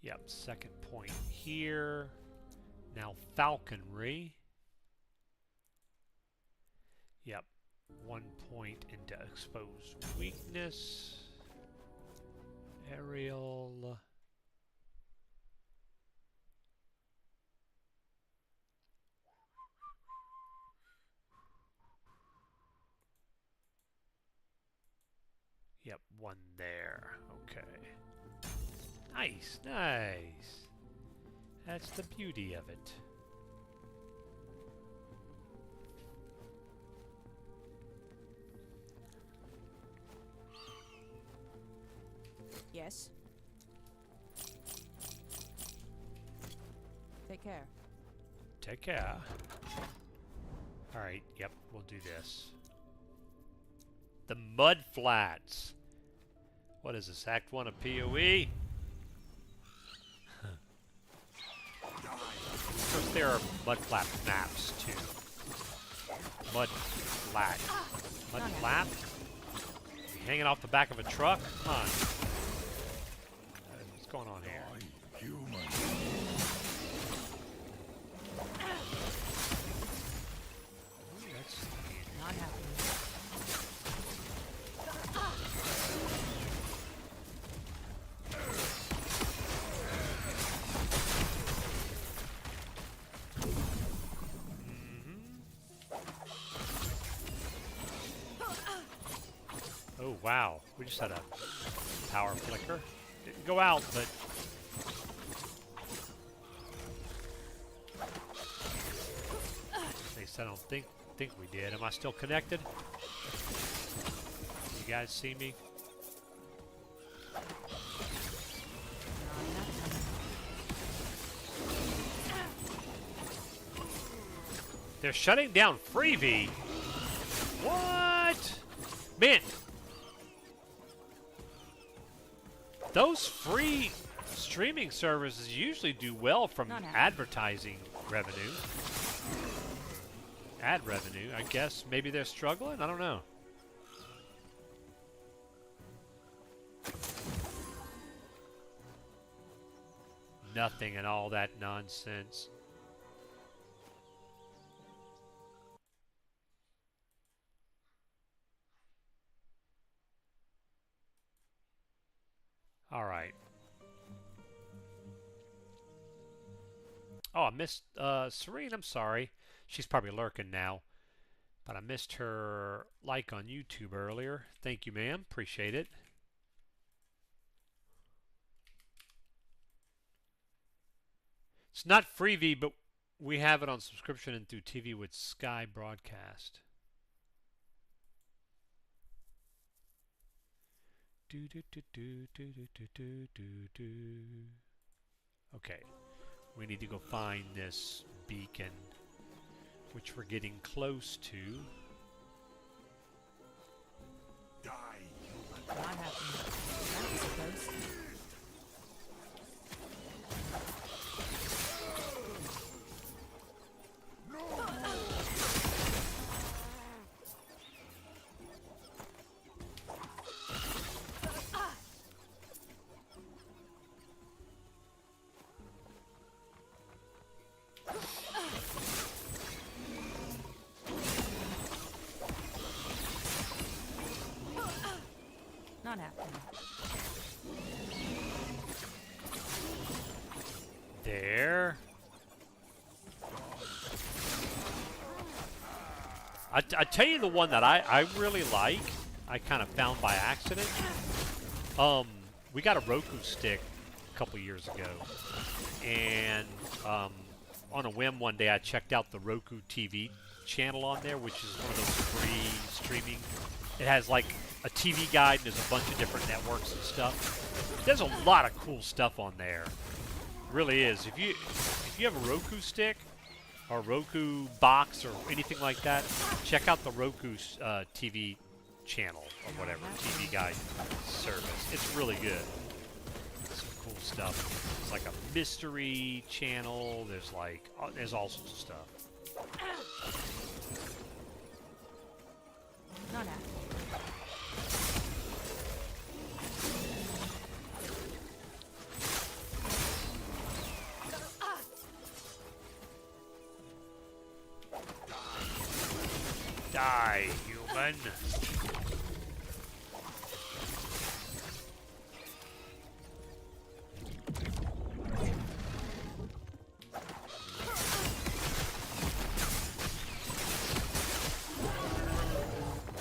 Yep, second point here. Now Falconry. Yep. 1 point into Exposed Weakness. Aerial. Yep, 1 there. Okay. Nice, nice. That's the beauty of it. Yes. Take care. Take care. Alright, yep, we'll do this. The Mud Flats. What is this, Act 1 of PoE? Of course, there are Mud Flap maps, too. Mud Flat. Mud Flap? You hanging off the back of a truck? Come on. What's going on here? That's Not happening. Oh, wow. We just had a power flicker. Didn't go out, but... At least I don't think we did. Am I still connected? You guys see me? They're shutting down Freebie. What? Man. Those free streaming services usually do well from Not happening. advertising revenue. Ad revenue, I guess. Maybe they're struggling? I don't know. Nothing and all that nonsense. All right. Oh, I missed Serene. I'm sorry. She's probably lurking now. But I missed her like on YouTube earlier. Thank you, ma'am. Appreciate it. It's not Freevee, but we have it on subscription and through TV with Sky Broadcast. Okay, we need to go find this beacon, which we're getting close to. Die. Not happening. That was close. Not happening. There. I tell you the one that I really like, I kind of found by accident. We got a Roku stick a couple years ago, and on a whim one day I checked out the Roku TV channel on there, which is one of those free streaming. It has like a TV guide and there's a bunch of different networks and stuff. There's a lot of cool stuff on there. It really is. If you have a Roku stick or Roku box or anything like that, check out the Roku TV channel or whatever, TV guide service. It's really good. Some cool stuff. It's like a mystery channel. There's like, there's all sorts of stuff. Not happening. Die, human.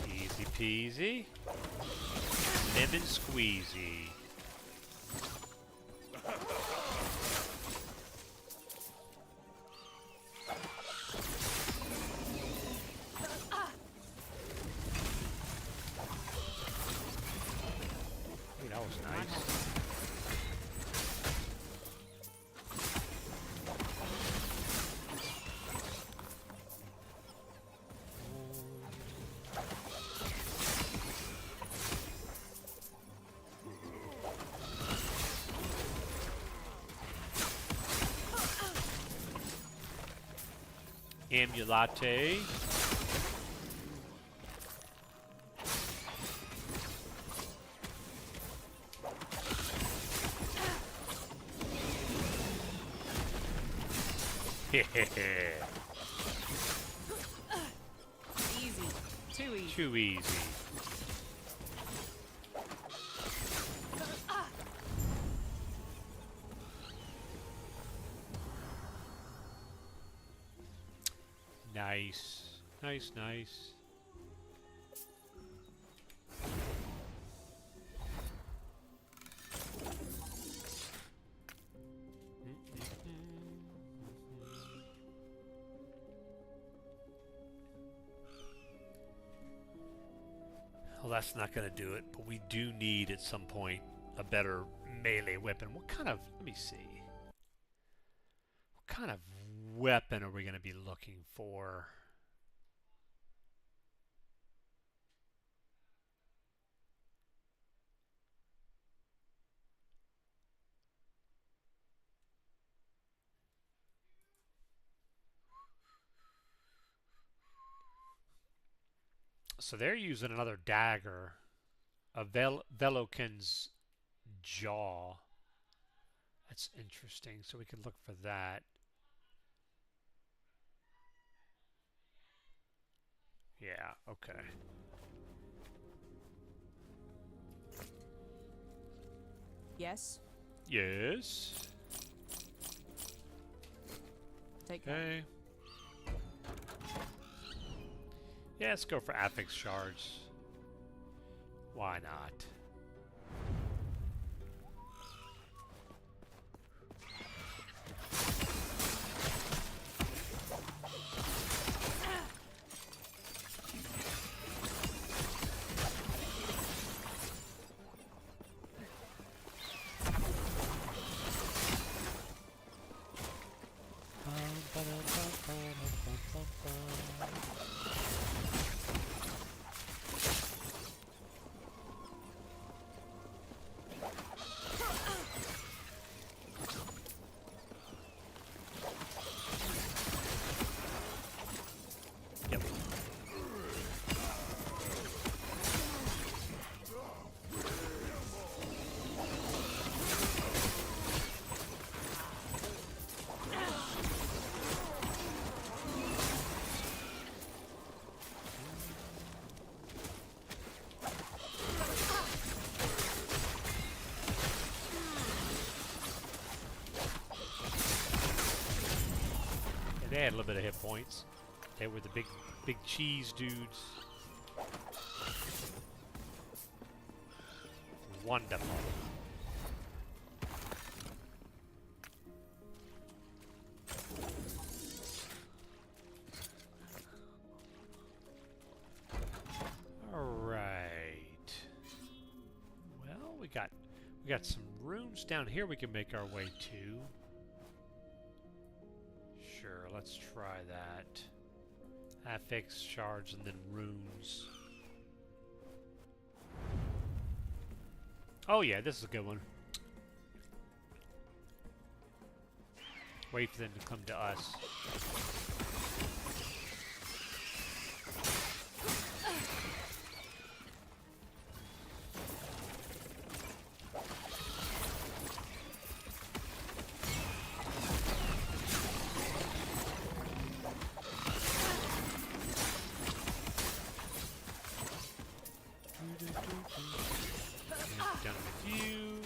Easy peasy. Lemon squeezy. That was nice. Ambulate. Easy. Too easy. Too easy. Nice. Nice, nice. Well, that's not going to do it, but we do need at some point a better melee weapon. What kind of, let me see. What kind of weapon are we going to be looking for? So they're using another dagger, a Velokin's jaw. That's interesting. So we can look for that. Yeah, okay. Yes. Yes. Take that. Okay. Yeah, let's go for affix shards. Why not? They had a little bit of hit points. They were the big cheese dudes. Wonderful. We got some rooms down here we can make our way to. Sure, let's try that. Affix, shards, and then runes. Oh yeah, this is a good one. Wait for them to come to us. Done with you.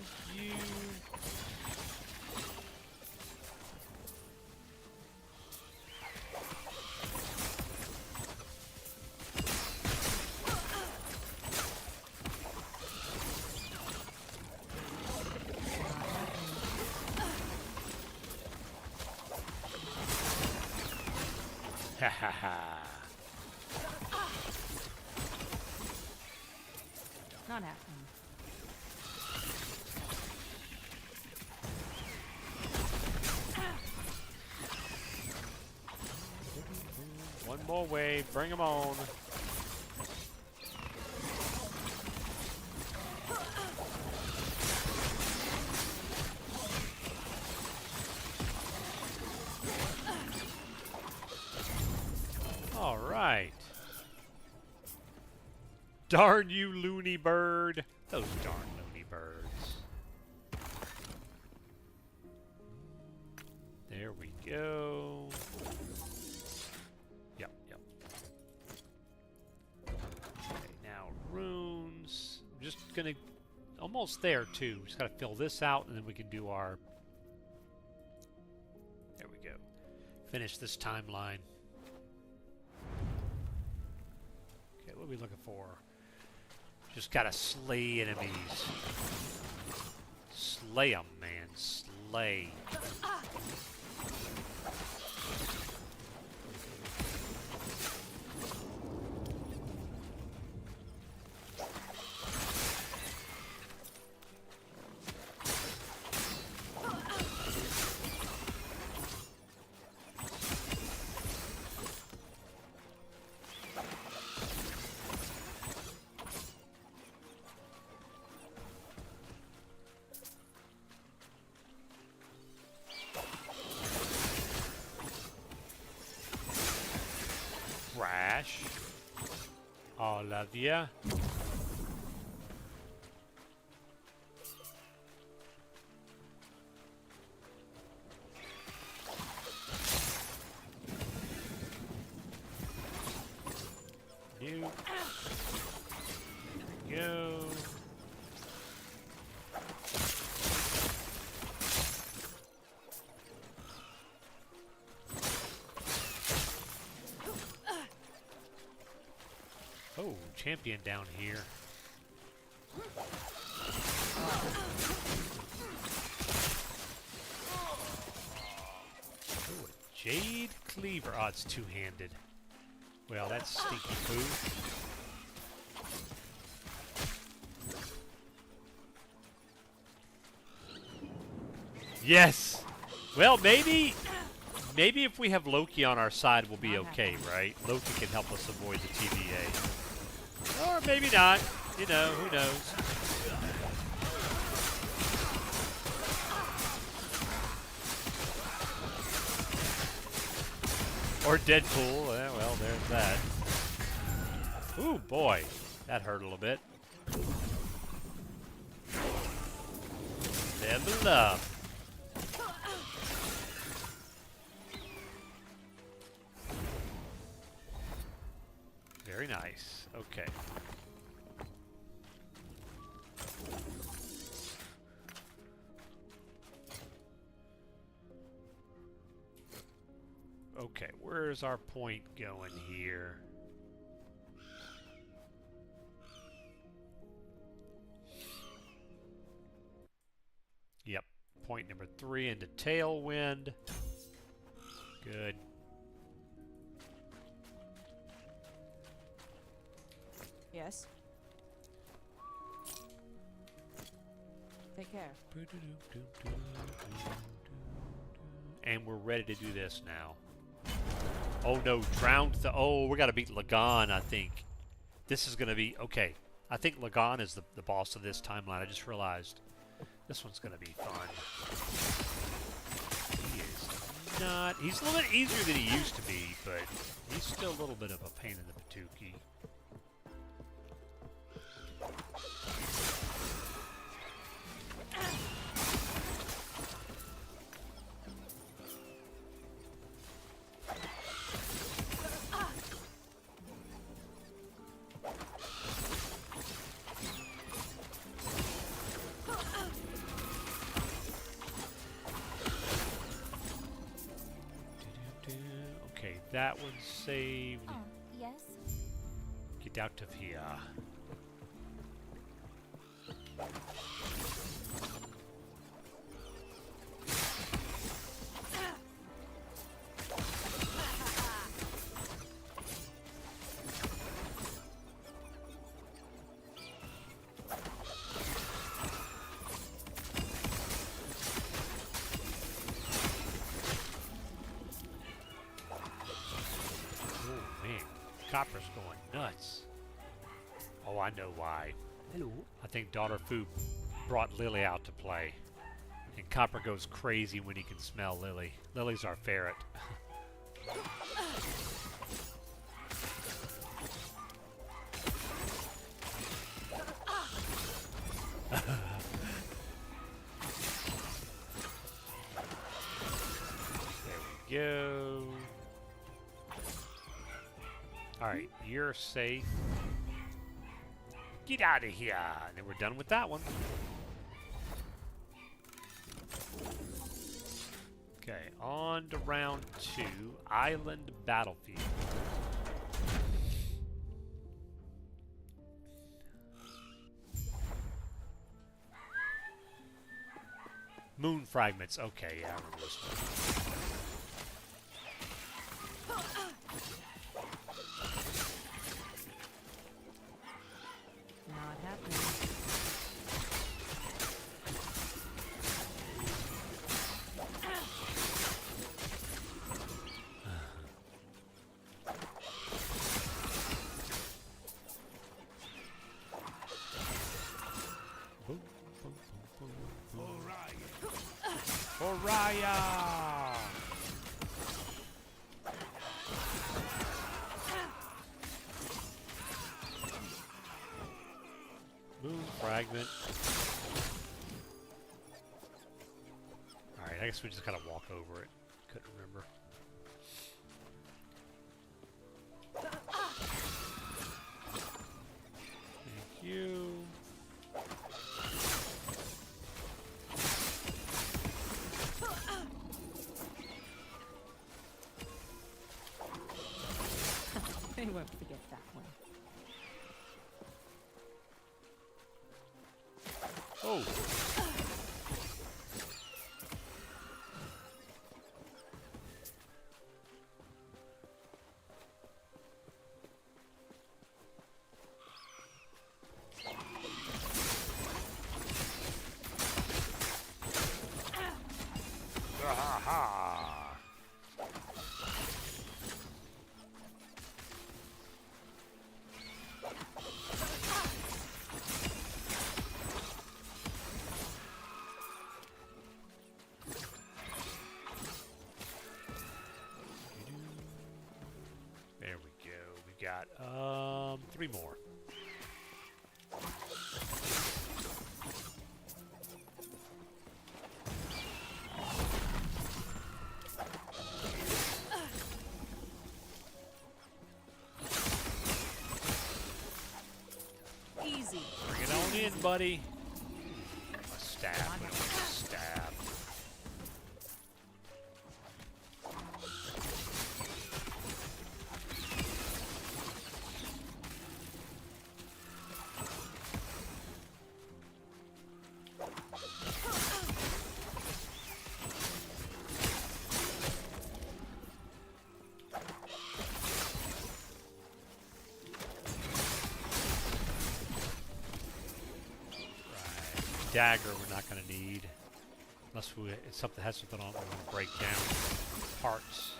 Ha ha ha. Not happening. One more wave, bring them on. All right. Darn you, loony bird. Those darn loony birds. There we go. Yep. Okay, now runes. I'm just gonna... Almost there, too. Just gotta fill this out, and then we can do our... There we go. Finish this timeline. Okay, what are we looking for? Just gotta slay enemies. Slay 'em, man. Slay. Crash. All of ya. New. There we go. Oh, champion down here. Oh, a jade cleaver. Oh, it's two-handed. Well, that's stinky poo. Yes! Well, maybe if we have Loki on our side, we'll be okay, right? Loki can help us avoid the TVA. Or maybe not. You know, who knows? Or Deadpool. Well, there's that. Ooh, boy. That hurt a little bit. Level up. Very nice. Okay. Okay, where's our point going here? Yep, point number 3 into tailwind. Good. Yes. Take care. And we're ready to do this now. Oh no, drowned the... Oh, we gotta beat Lagan, I think. This is gonna be... Okay, I think Lagan is the boss of this timeline. I just realized. This one's gonna be fun. He is not... He's a little bit easier than he used to be, but he's still a little bit of a pain in the patookie. Okay, that one's saved. Yes? Get out of here. Copper's going nuts. Oh, I know why. Hello. I think Daughter Fu brought Lily out to play. And Copper goes crazy when he can smell Lily. Lily's our ferret. There we go. Alright, you're safe. Get out of here! And then we're done with that one. Okay, on to round 2, Island Battlefield. Moon Fragments. Okay, yeah, I remember this one. Not happening. Oriah! Moon Fragment. Alright, I guess we just gotta walk over it. Couldn't remember. Thank you. They won't forget that one. Oh! Ha ha! There we go. We got 3 more. Easy. Bring it on in, buddy. A stab. We don't want to stab. dagger we're not going to need. Unless it's something has something on it we're going to break down parts.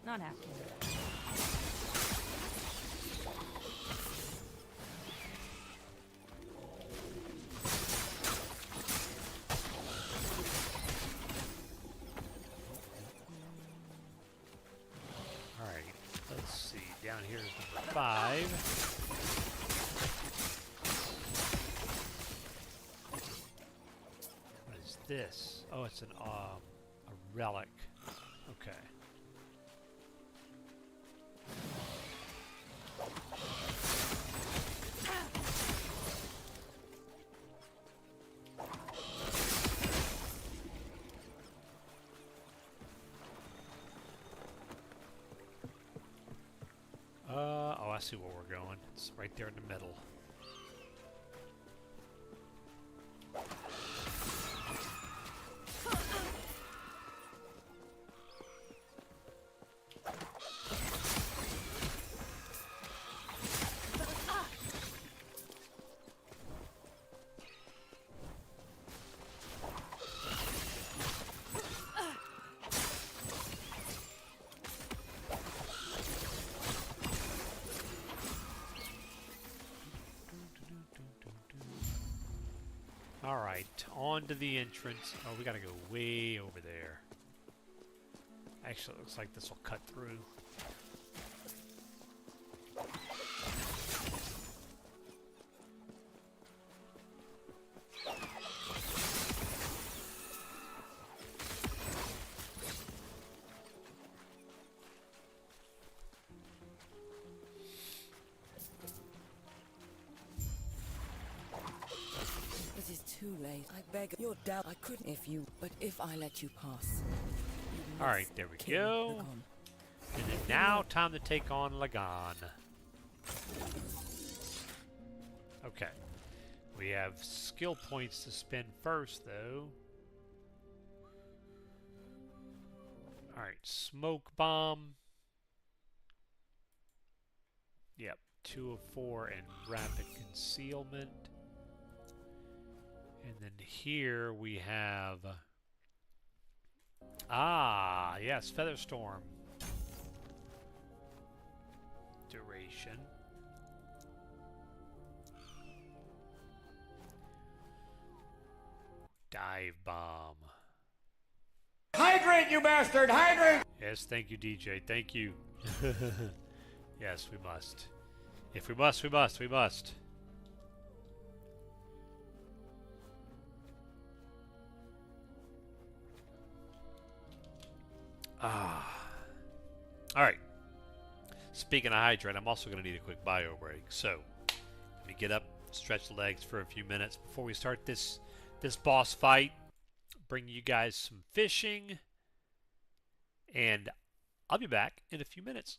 Not happening. Alright, let's see. Down here is number 5. What is this? Oh, it's a relic. Okay. Oh, I see where we're going. It's right there in the middle. Alright, on to the entrance. Oh, we gotta go way over there. Actually, it looks like this will cut through. It is too late. I beg your doubt. I couldn't if you, but if I let you pass. Alright, there we go. And then now, time to take on Lagan. Okay. We have skill points to spend first, though. Alright, smoke bomb. Yep, 2 of 4 and rapid concealment. And then here we have... Ah, yes, Featherstorm. Duration. Dive bomb. Hydrant, you bastard! Hydrant! Yes, thank you, DJ. Thank you. Yes, we must. If we must, we must. We must. Ah. Alright. Speaking of hydrate, I'm also going to need a quick bio break. So, let me get up, stretch the legs for a few minutes before we start this boss fight. Bring you guys some fishing. And I'll be back in a few minutes.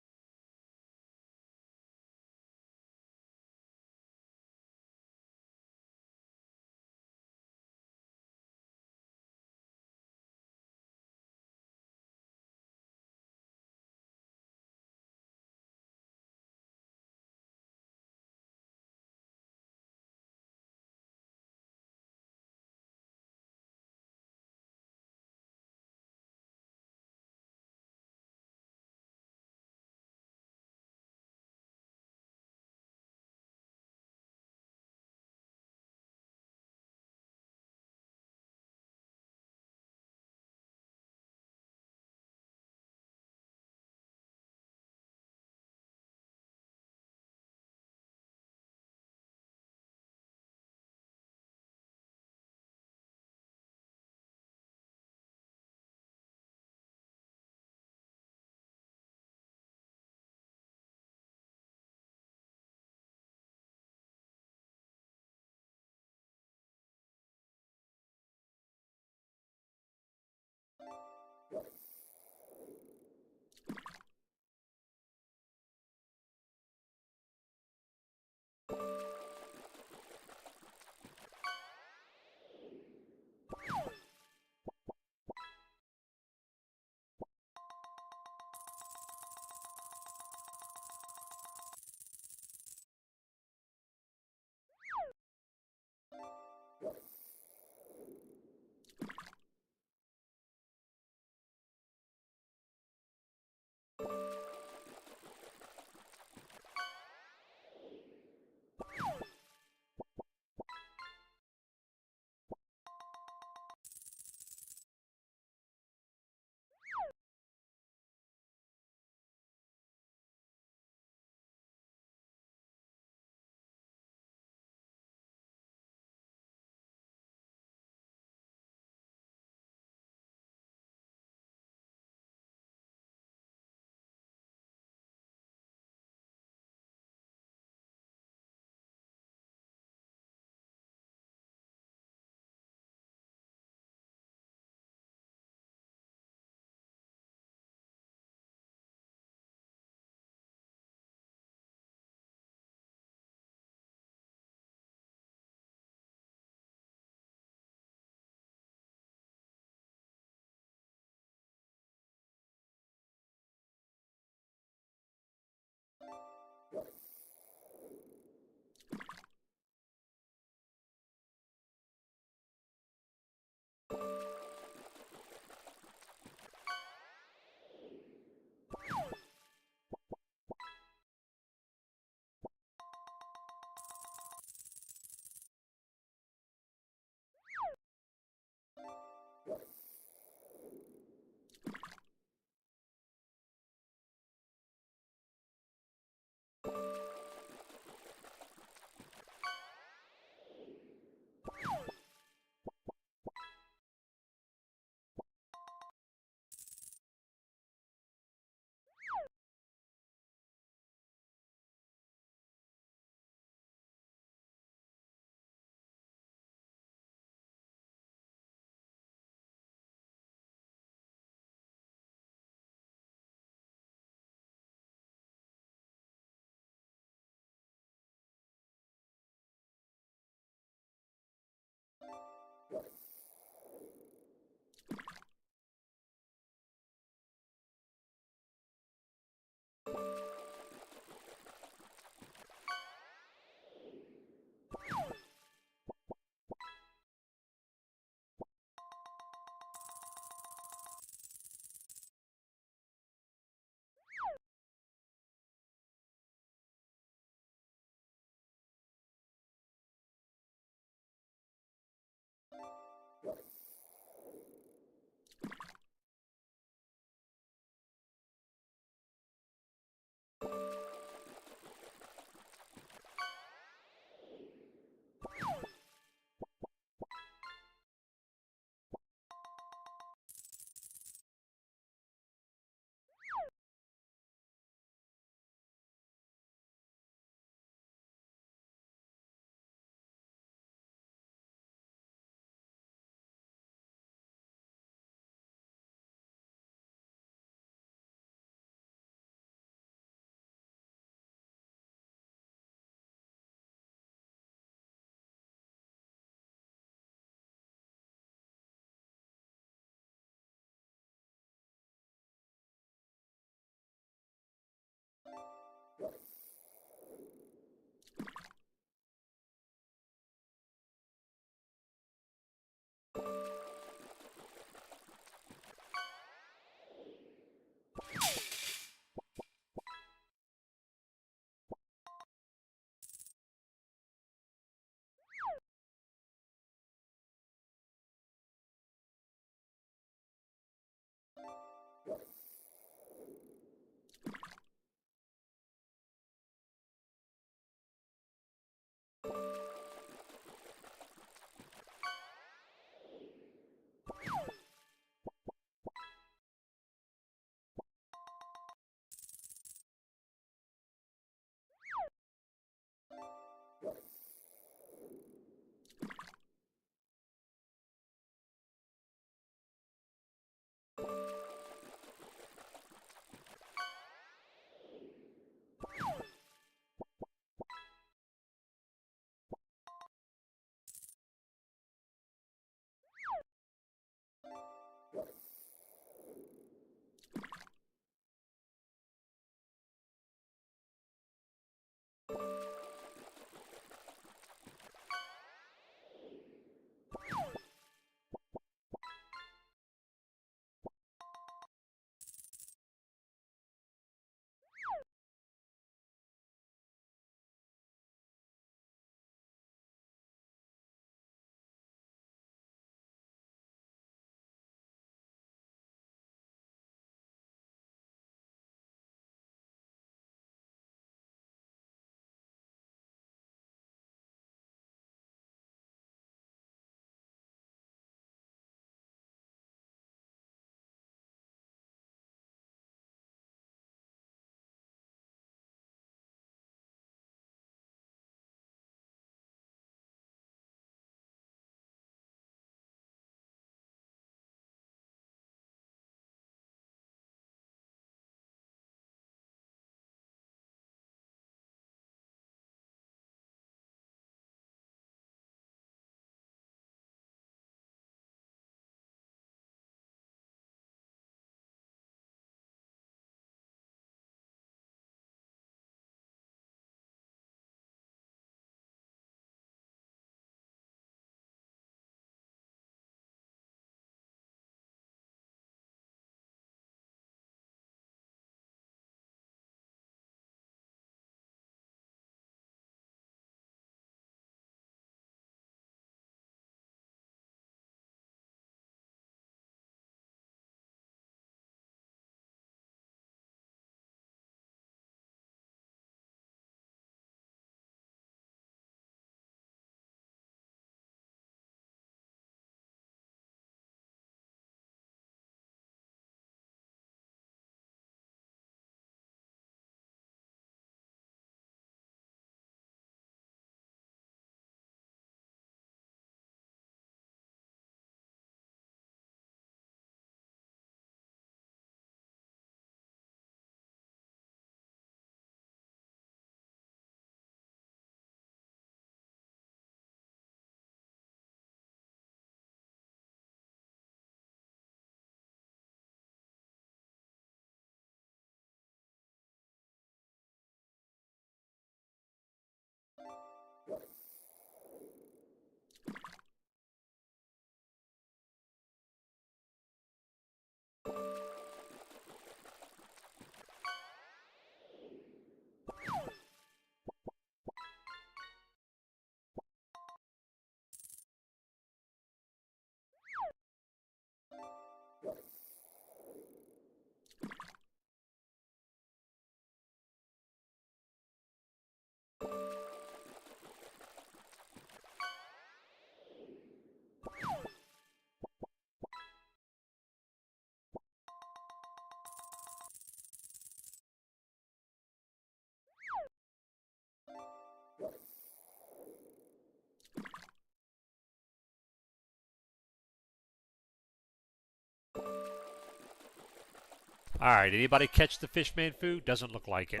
Alright, anybody catch the fishman food? Doesn't look like it.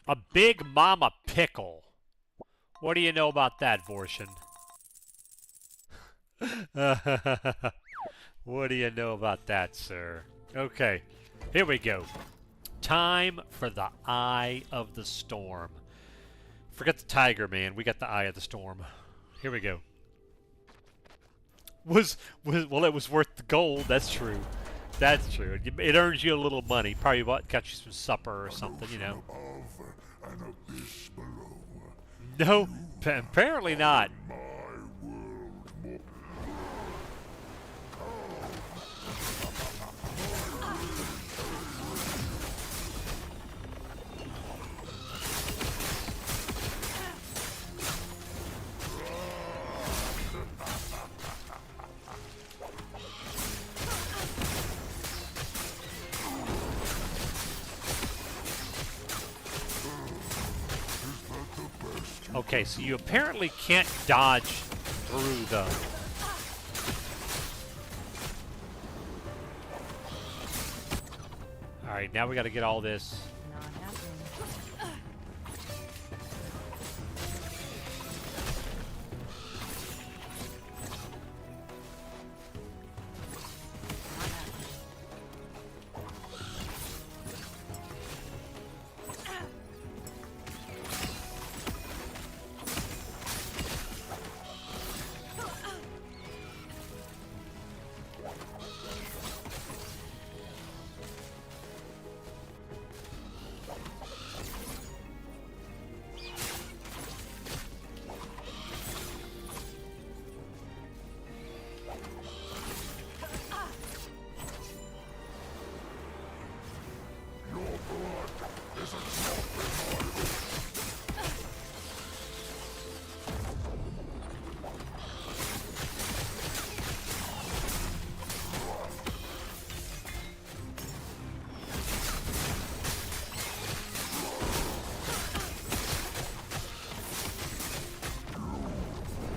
A big mama pickle. What do you know about that, Vorshin? What do you know about that, sir? Okay, here we go. Time for the Eye of the Storm. Forget the tiger, man. We got the Eye of the Storm. Here we go. Well, it was worth the gold. That's true. That's true. It earns you a little money. Probably got you some supper or something, you know. No, apparently not. Okay, so you apparently can't dodge through them. Alright, now we gotta get all this. Not happening.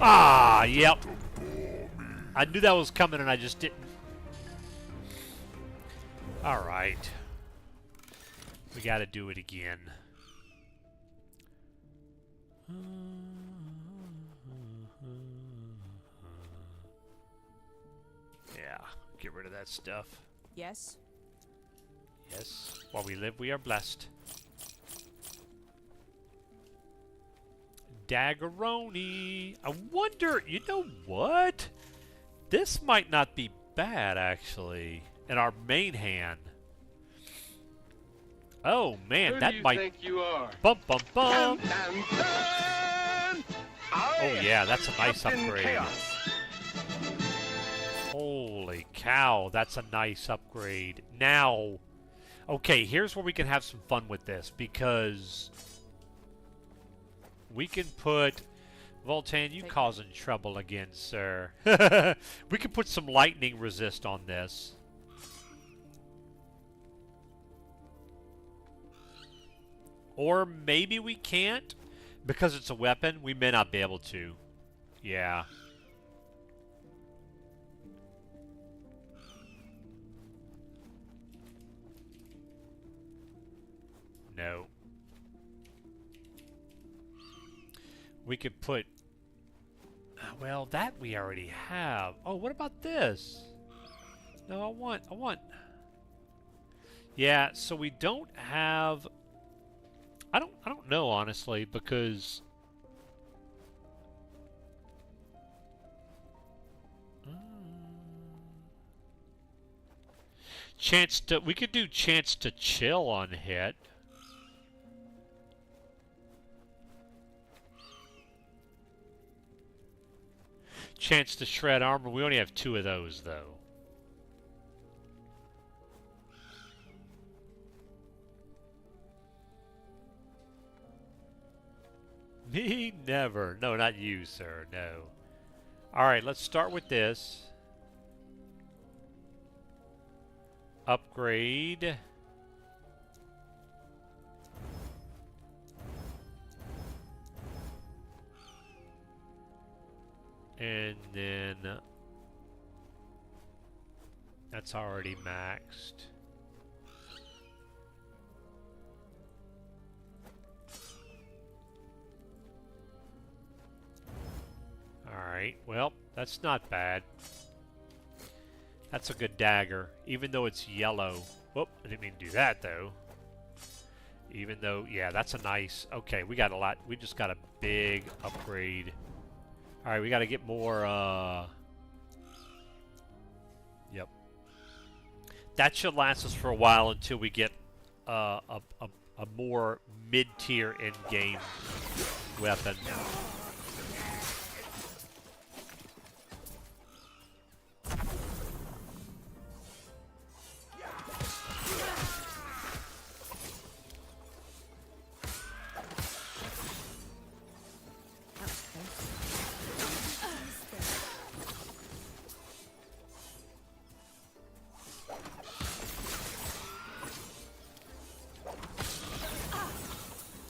Ah, yep. I knew that was coming and I just didn't. Alright. We gotta do it again. Yeah, get rid of that stuff. Yes? Yes, while we live, we are blessed. Daggeroni. I wonder, you know what? This might not be bad, actually, in our main hand. Oh, man, Who that do you might... think you are? Bum, bum, bum. Dun, dun, dun! Oh, yeah, that's a nice Captain upgrade. Chaos. Holy cow, that's a nice upgrade. Now, okay, here's where we can have some fun with this, because we can put... Voltan, you causing trouble again, sir. We can put some lightning resist on this. Or maybe we can't. Because it's a weapon, we may not be able to. Yeah. No. We could put... Well, that we already have. Oh, what about this? No, I want... Yeah, so we don't have... I don't know, honestly, because... Chance to... We could do chance to chill on hit. Chance to shred armor. We only have 2 of those, though. Me? Never. No, not you, sir. No. Alright, let's start with this. Upgrade. And then... That's already maxed. well, that's not bad. That's a good dagger, even though it's yellow. Whoop, I didn't mean to do that, though. Even though, yeah, that's a nice... Okay, we got a lot. We just got a big upgrade. Alright, we got to get more, Yep. That should last us for a while until we get a more mid-tier in-game weapon.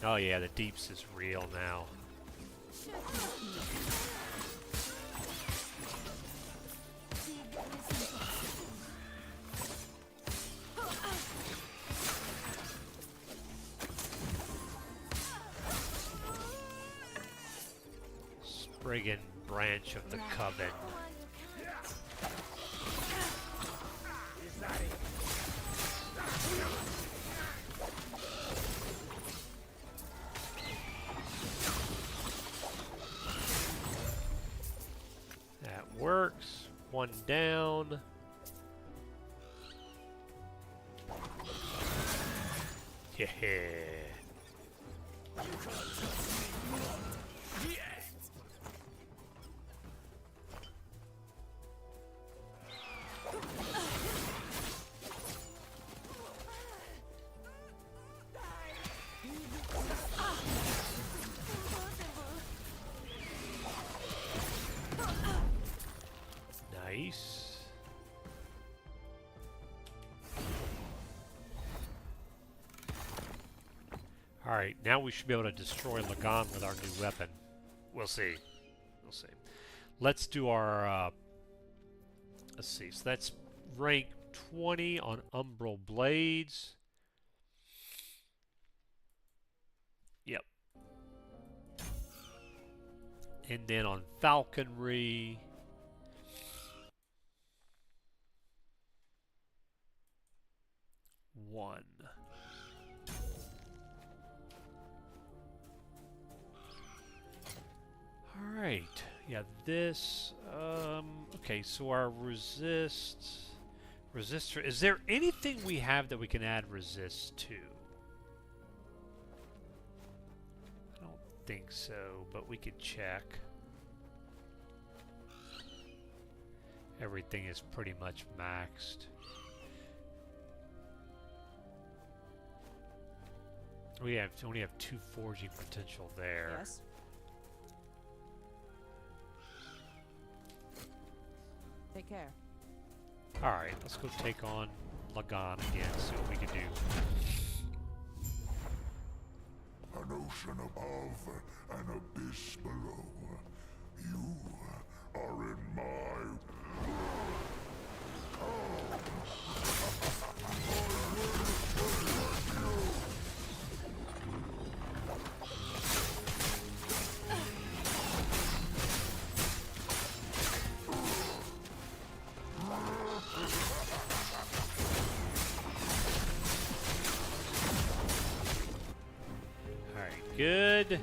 Oh yeah, the deeps is real now. Spriggan branch of the Coven. Works. One down. Yeah. Nice. Alright, now we should be able to destroy Lagan with our new weapon. We'll see. We'll see. Let's do our, let's see. So that's rank 20 on Umbral Blades. Yep. And then on Falconry... one. Alright. Yeah, this... okay, so our resistor... Is there anything we have that we can add resist to? I don't think so, but we could check. Everything is pretty much maxed. We only have 2 forging potential there. Yes. Take care. Alright, let's go take on Lagan again, see what we can do. An ocean above, an abyss below. You are in my... Good.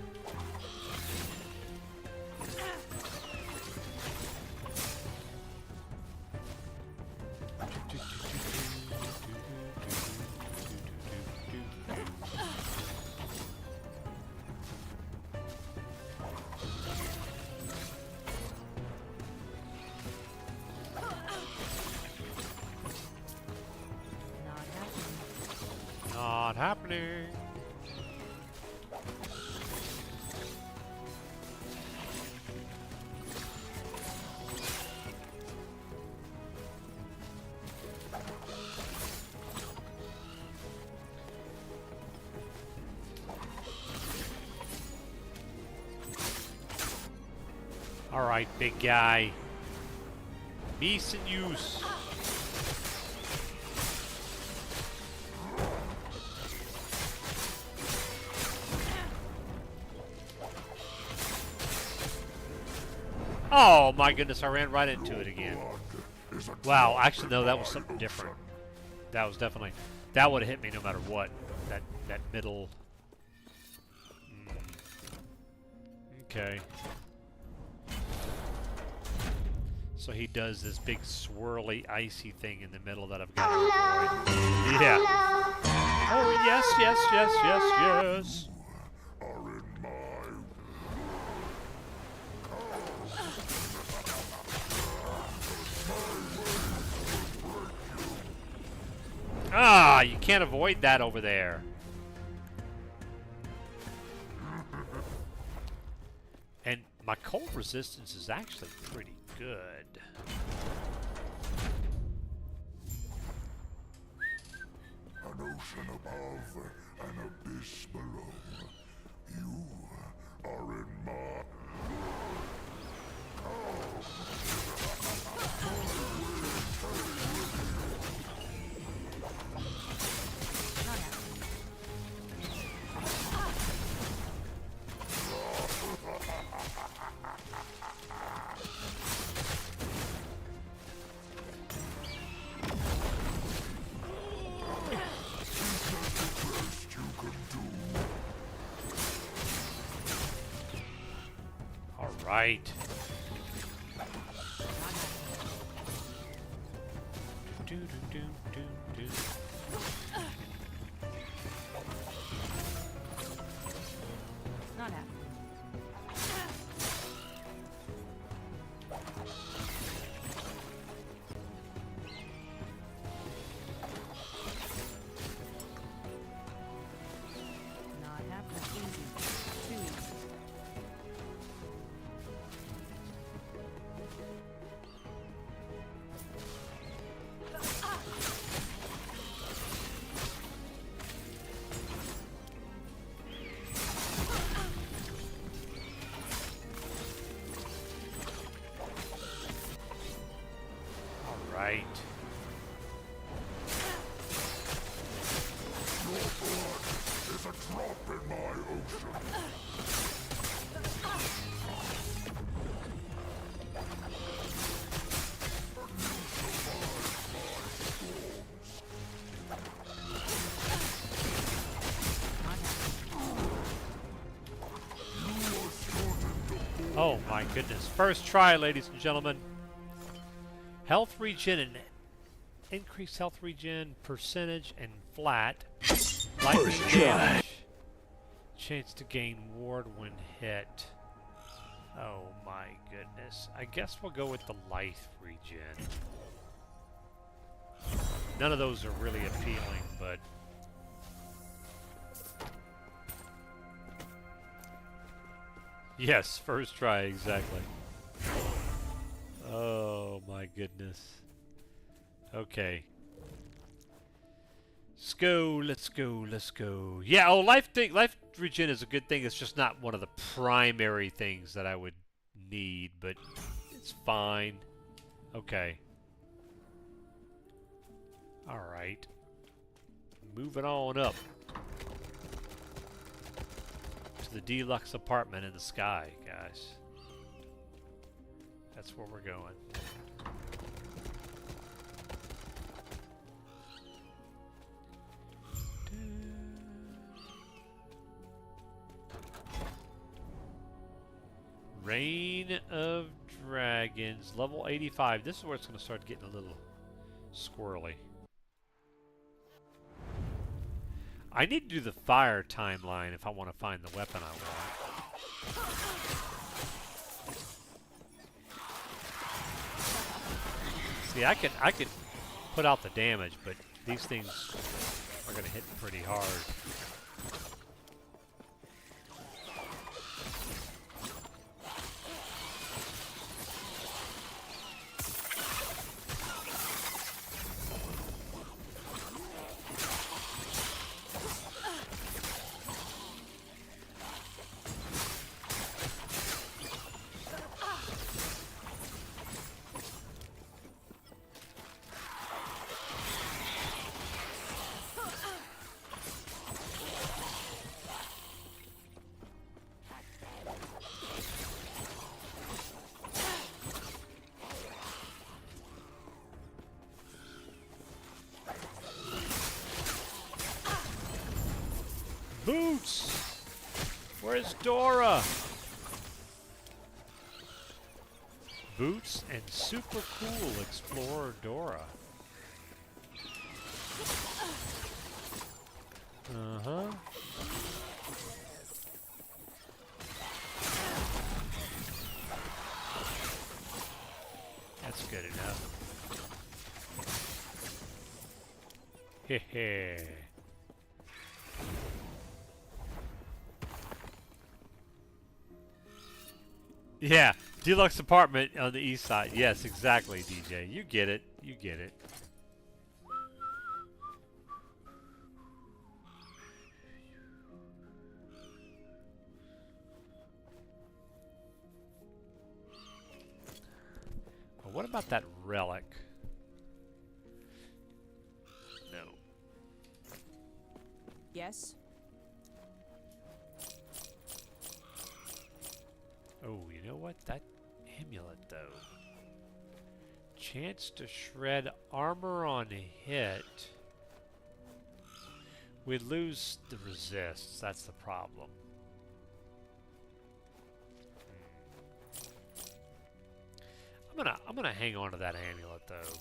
Not happening. Alright, big guy. Peace and use. Oh my goodness, I ran right into it again. Wow, actually no, that was something different. That was definitely, that would have hit me no matter what. That middle. Okay. So he does this big swirly icy thing in the middle that I've got to avoid. Yeah. Oh yes, yes, yes, yes, yes. Ah, you can't avoid that over there. And my cold resistance is actually pretty good. An ocean above, an abyss below. You are in my... Right. Do, do, do, do, do. Not happening. Not happening. Easy. Too easy. Right. Your blood is a drop in my ocean. Oh my goodness. First try, ladies and gentlemen. Health regen and increased health regen percentage and flat. Lightning damage. Chance to gain ward when hit. Oh my goodness. I guess we'll go with the life regen. None of those are really appealing, but yes, first try, exactly. Oh my goodness. Okay. Let's go, let's go, let's go. Yeah, oh, life regen is a good thing. It's just not one of the primary things that I would need, but it's fine. Okay. Alright. Moving on up to the deluxe apartment in the sky, guys. That's where we're going. Reign of Dragons, level 85. This is where it's going to start getting a little squirrely. I need to do the fire timeline if I want to find the weapon I want. See, I could put out the damage, but these things are going to hit pretty hard. Boots! Where's Dora? Boots and super cool Explorer Dora. Uh-huh. That's good enough. Heh. Yeah, deluxe apartment on the east side. Yes, exactly, DJ. You get it. You get it. Well, what about that relic? No. Yes? Oh, you know what? That amulet, though. Chance to shred armor on hit. We lose the resists. That's the problem. I'm gonna hang on to that amulet, though.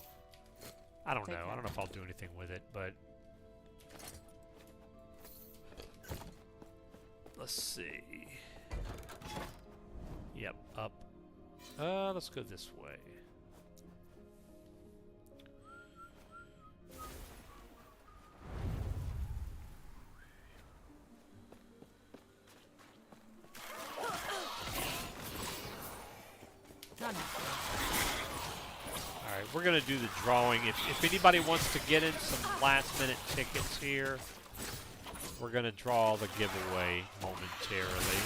I don't know. I don't know if I'll do anything with it, but let's see. Yep, up. Let's go this way. Alright, we're gonna do the drawing. If anybody wants to get in some last minute tickets here, we're gonna draw the giveaway momentarily.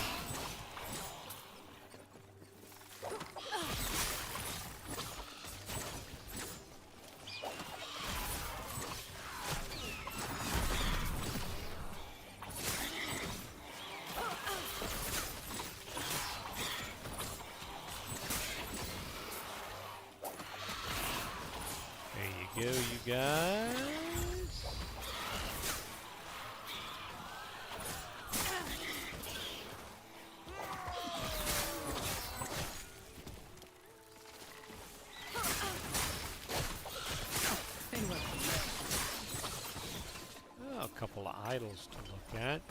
There you go, you guys. Oh, a couple of idols to look at.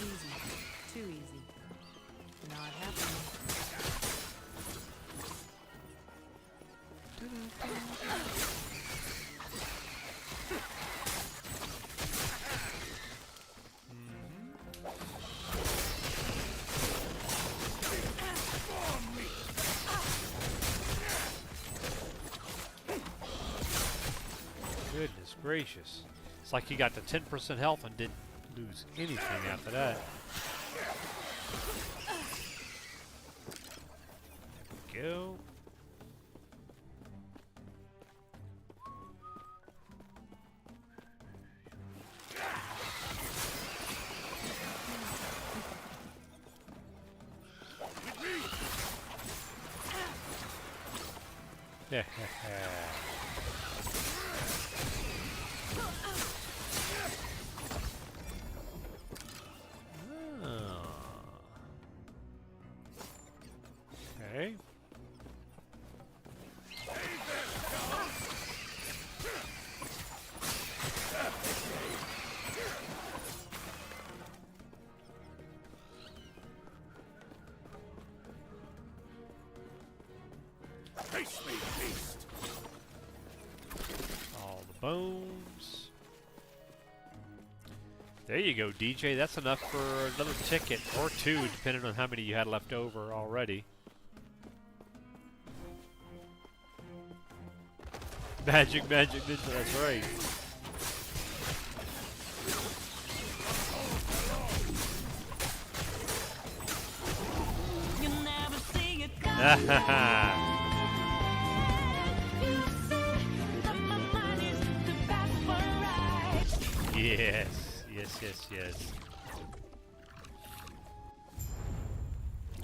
Easy. Too easy. Not happening. Goodness gracious. It's like he got to 10% health and didn't lose anything after that. There we go. Yeah. Okay. Face me, beast. All the bones. There you go, DJ. That's enough for another ticket, or two, depending on how many you had left over already. Magic Ninja, that's right. You never see it You said that my mind is too fast for a ride. Yes.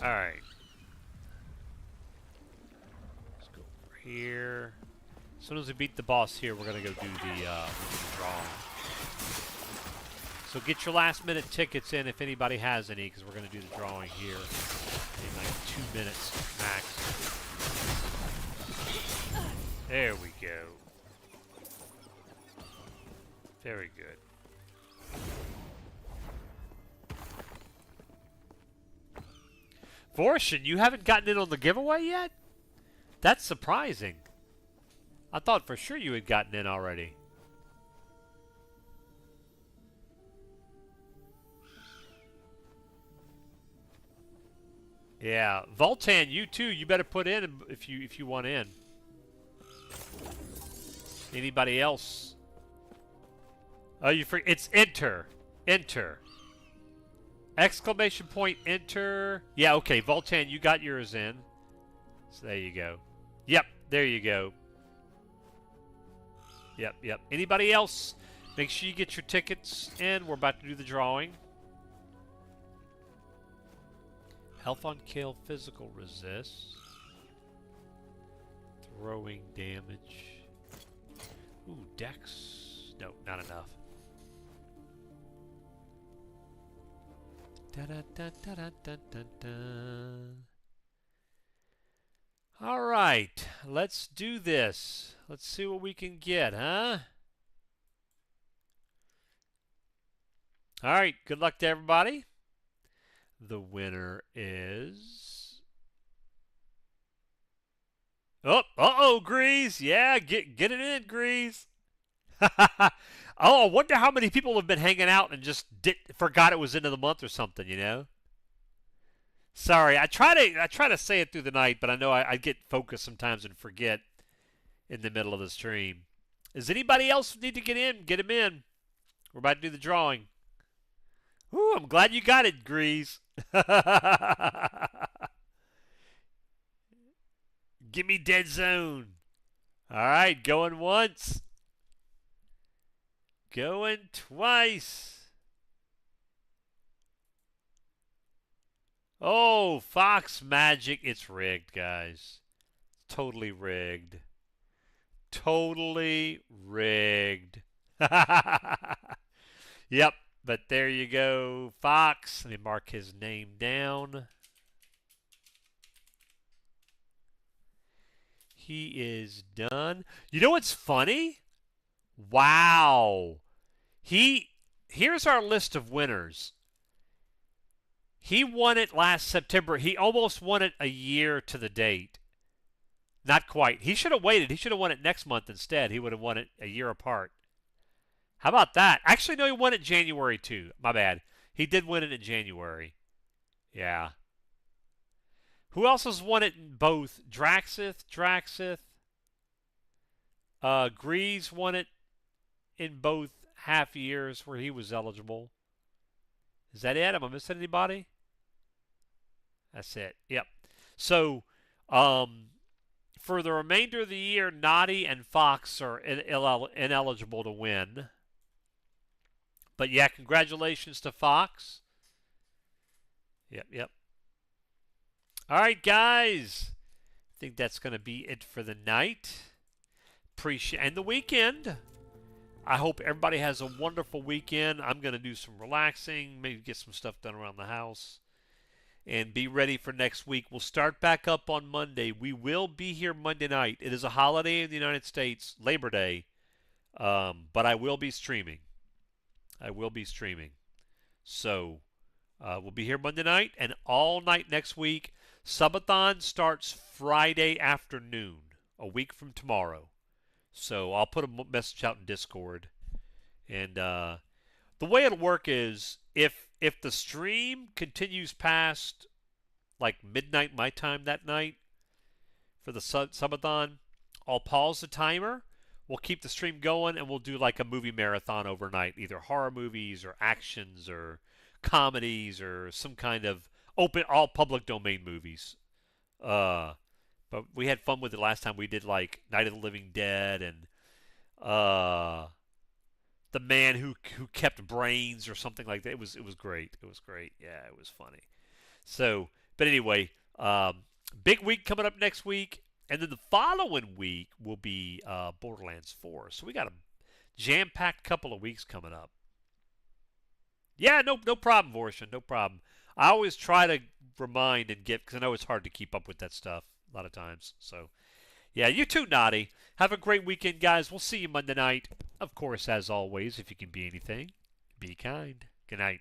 Alright. Let's go over here. As soon as we beat the boss here, we're going to go do the drawing. So get your last minute tickets in if anybody has any, because we're going to do the drawing here in like 2 minutes max. There we go. Very good. Vorshin, you haven't gotten in on the giveaway yet? That's surprising. I thought for sure you had gotten in already. Yeah, Voltan, you too. You better put in if you want in. Anybody else? Oh, it's enter. Enter. Exclamation point, enter. Yeah, okay, Voltan, you got yours in. So there you go. Yep, there you go. Yep. Anybody else? Make sure you get your tickets in. We're about to do the drawing. Health on kill, physical resist. Throwing damage. Ooh, dex. No, not enough. All right, let's do this. Let's see what we can get, huh? All right, good luck to everybody. The winner is... Oh, uh-oh, Grease. Yeah, get it in, Grease. Oh, I wonder how many people have been hanging out and just forgot it was into the month or something, you know? Sorry, I try to say it through the night, but I know I get focused sometimes and forget in the middle of the stream. Does anybody else need to get in? Get him in. We're about to do the drawing. Ooh, I'm glad you got it, Grease. Give me dead zone. All right, going once. Going twice. Oh, Fox Magic. It's rigged, guys. Totally rigged. Totally rigged. Yep, but there you go. Fox. Let me mark his name down. He is done. You know what's funny? Wow. Here's our list of winners. He won it last September. He almost won it a year to the date. Not quite. He should have waited. He should have won it next month instead. He would have won it a year apart. How about that? Actually, no, he won it January too. My bad. He did win it in January. Yeah. Who else has won it in both? Draxith. Grease won it in both half years where he was eligible. Is that it? Am I missing anybody? That's it. Yep. So, for the remainder of the year, Naughty and Fox are ineligible to win. But yeah, congratulations to Fox. Yep. All right, guys. I think that's going to be it for the night. And the weekend. I hope everybody has a wonderful weekend. I'm going to do some relaxing, maybe get some stuff done around the house, and be ready for next week. We'll start back up on Monday. We will be here Monday night. It is a holiday in the United States, Labor Day, but I will be streaming. So we'll be here Monday night and all night next week. Subathon starts Friday afternoon, a week from tomorrow. So I'll put a message out in Discord. And the way it'll work is if the stream continues past like midnight my time that night for the subathon, I'll pause the timer. We'll keep the stream going, and we'll do like a movie marathon overnight, either horror movies or actions or comedies or some kind of open, all public domain movies. But we had fun with it last time. We did like Night of the Living Dead and The Man Who Kept Brains or something like that. It was great. It was great. Yeah, it was funny. So, but anyway, big week coming up next week. And then the following week will be Borderlands 4. So we got a jam-packed couple of weeks coming up. Yeah, no problem, Vorshin, no problem. I always try to remind and get, because I know it's hard to keep up with that stuff a lot of times. So, yeah, you too, Naughty. Have a great weekend, guys. We'll see you Monday night. Of course, as always, if you can be anything, be kind. Good night.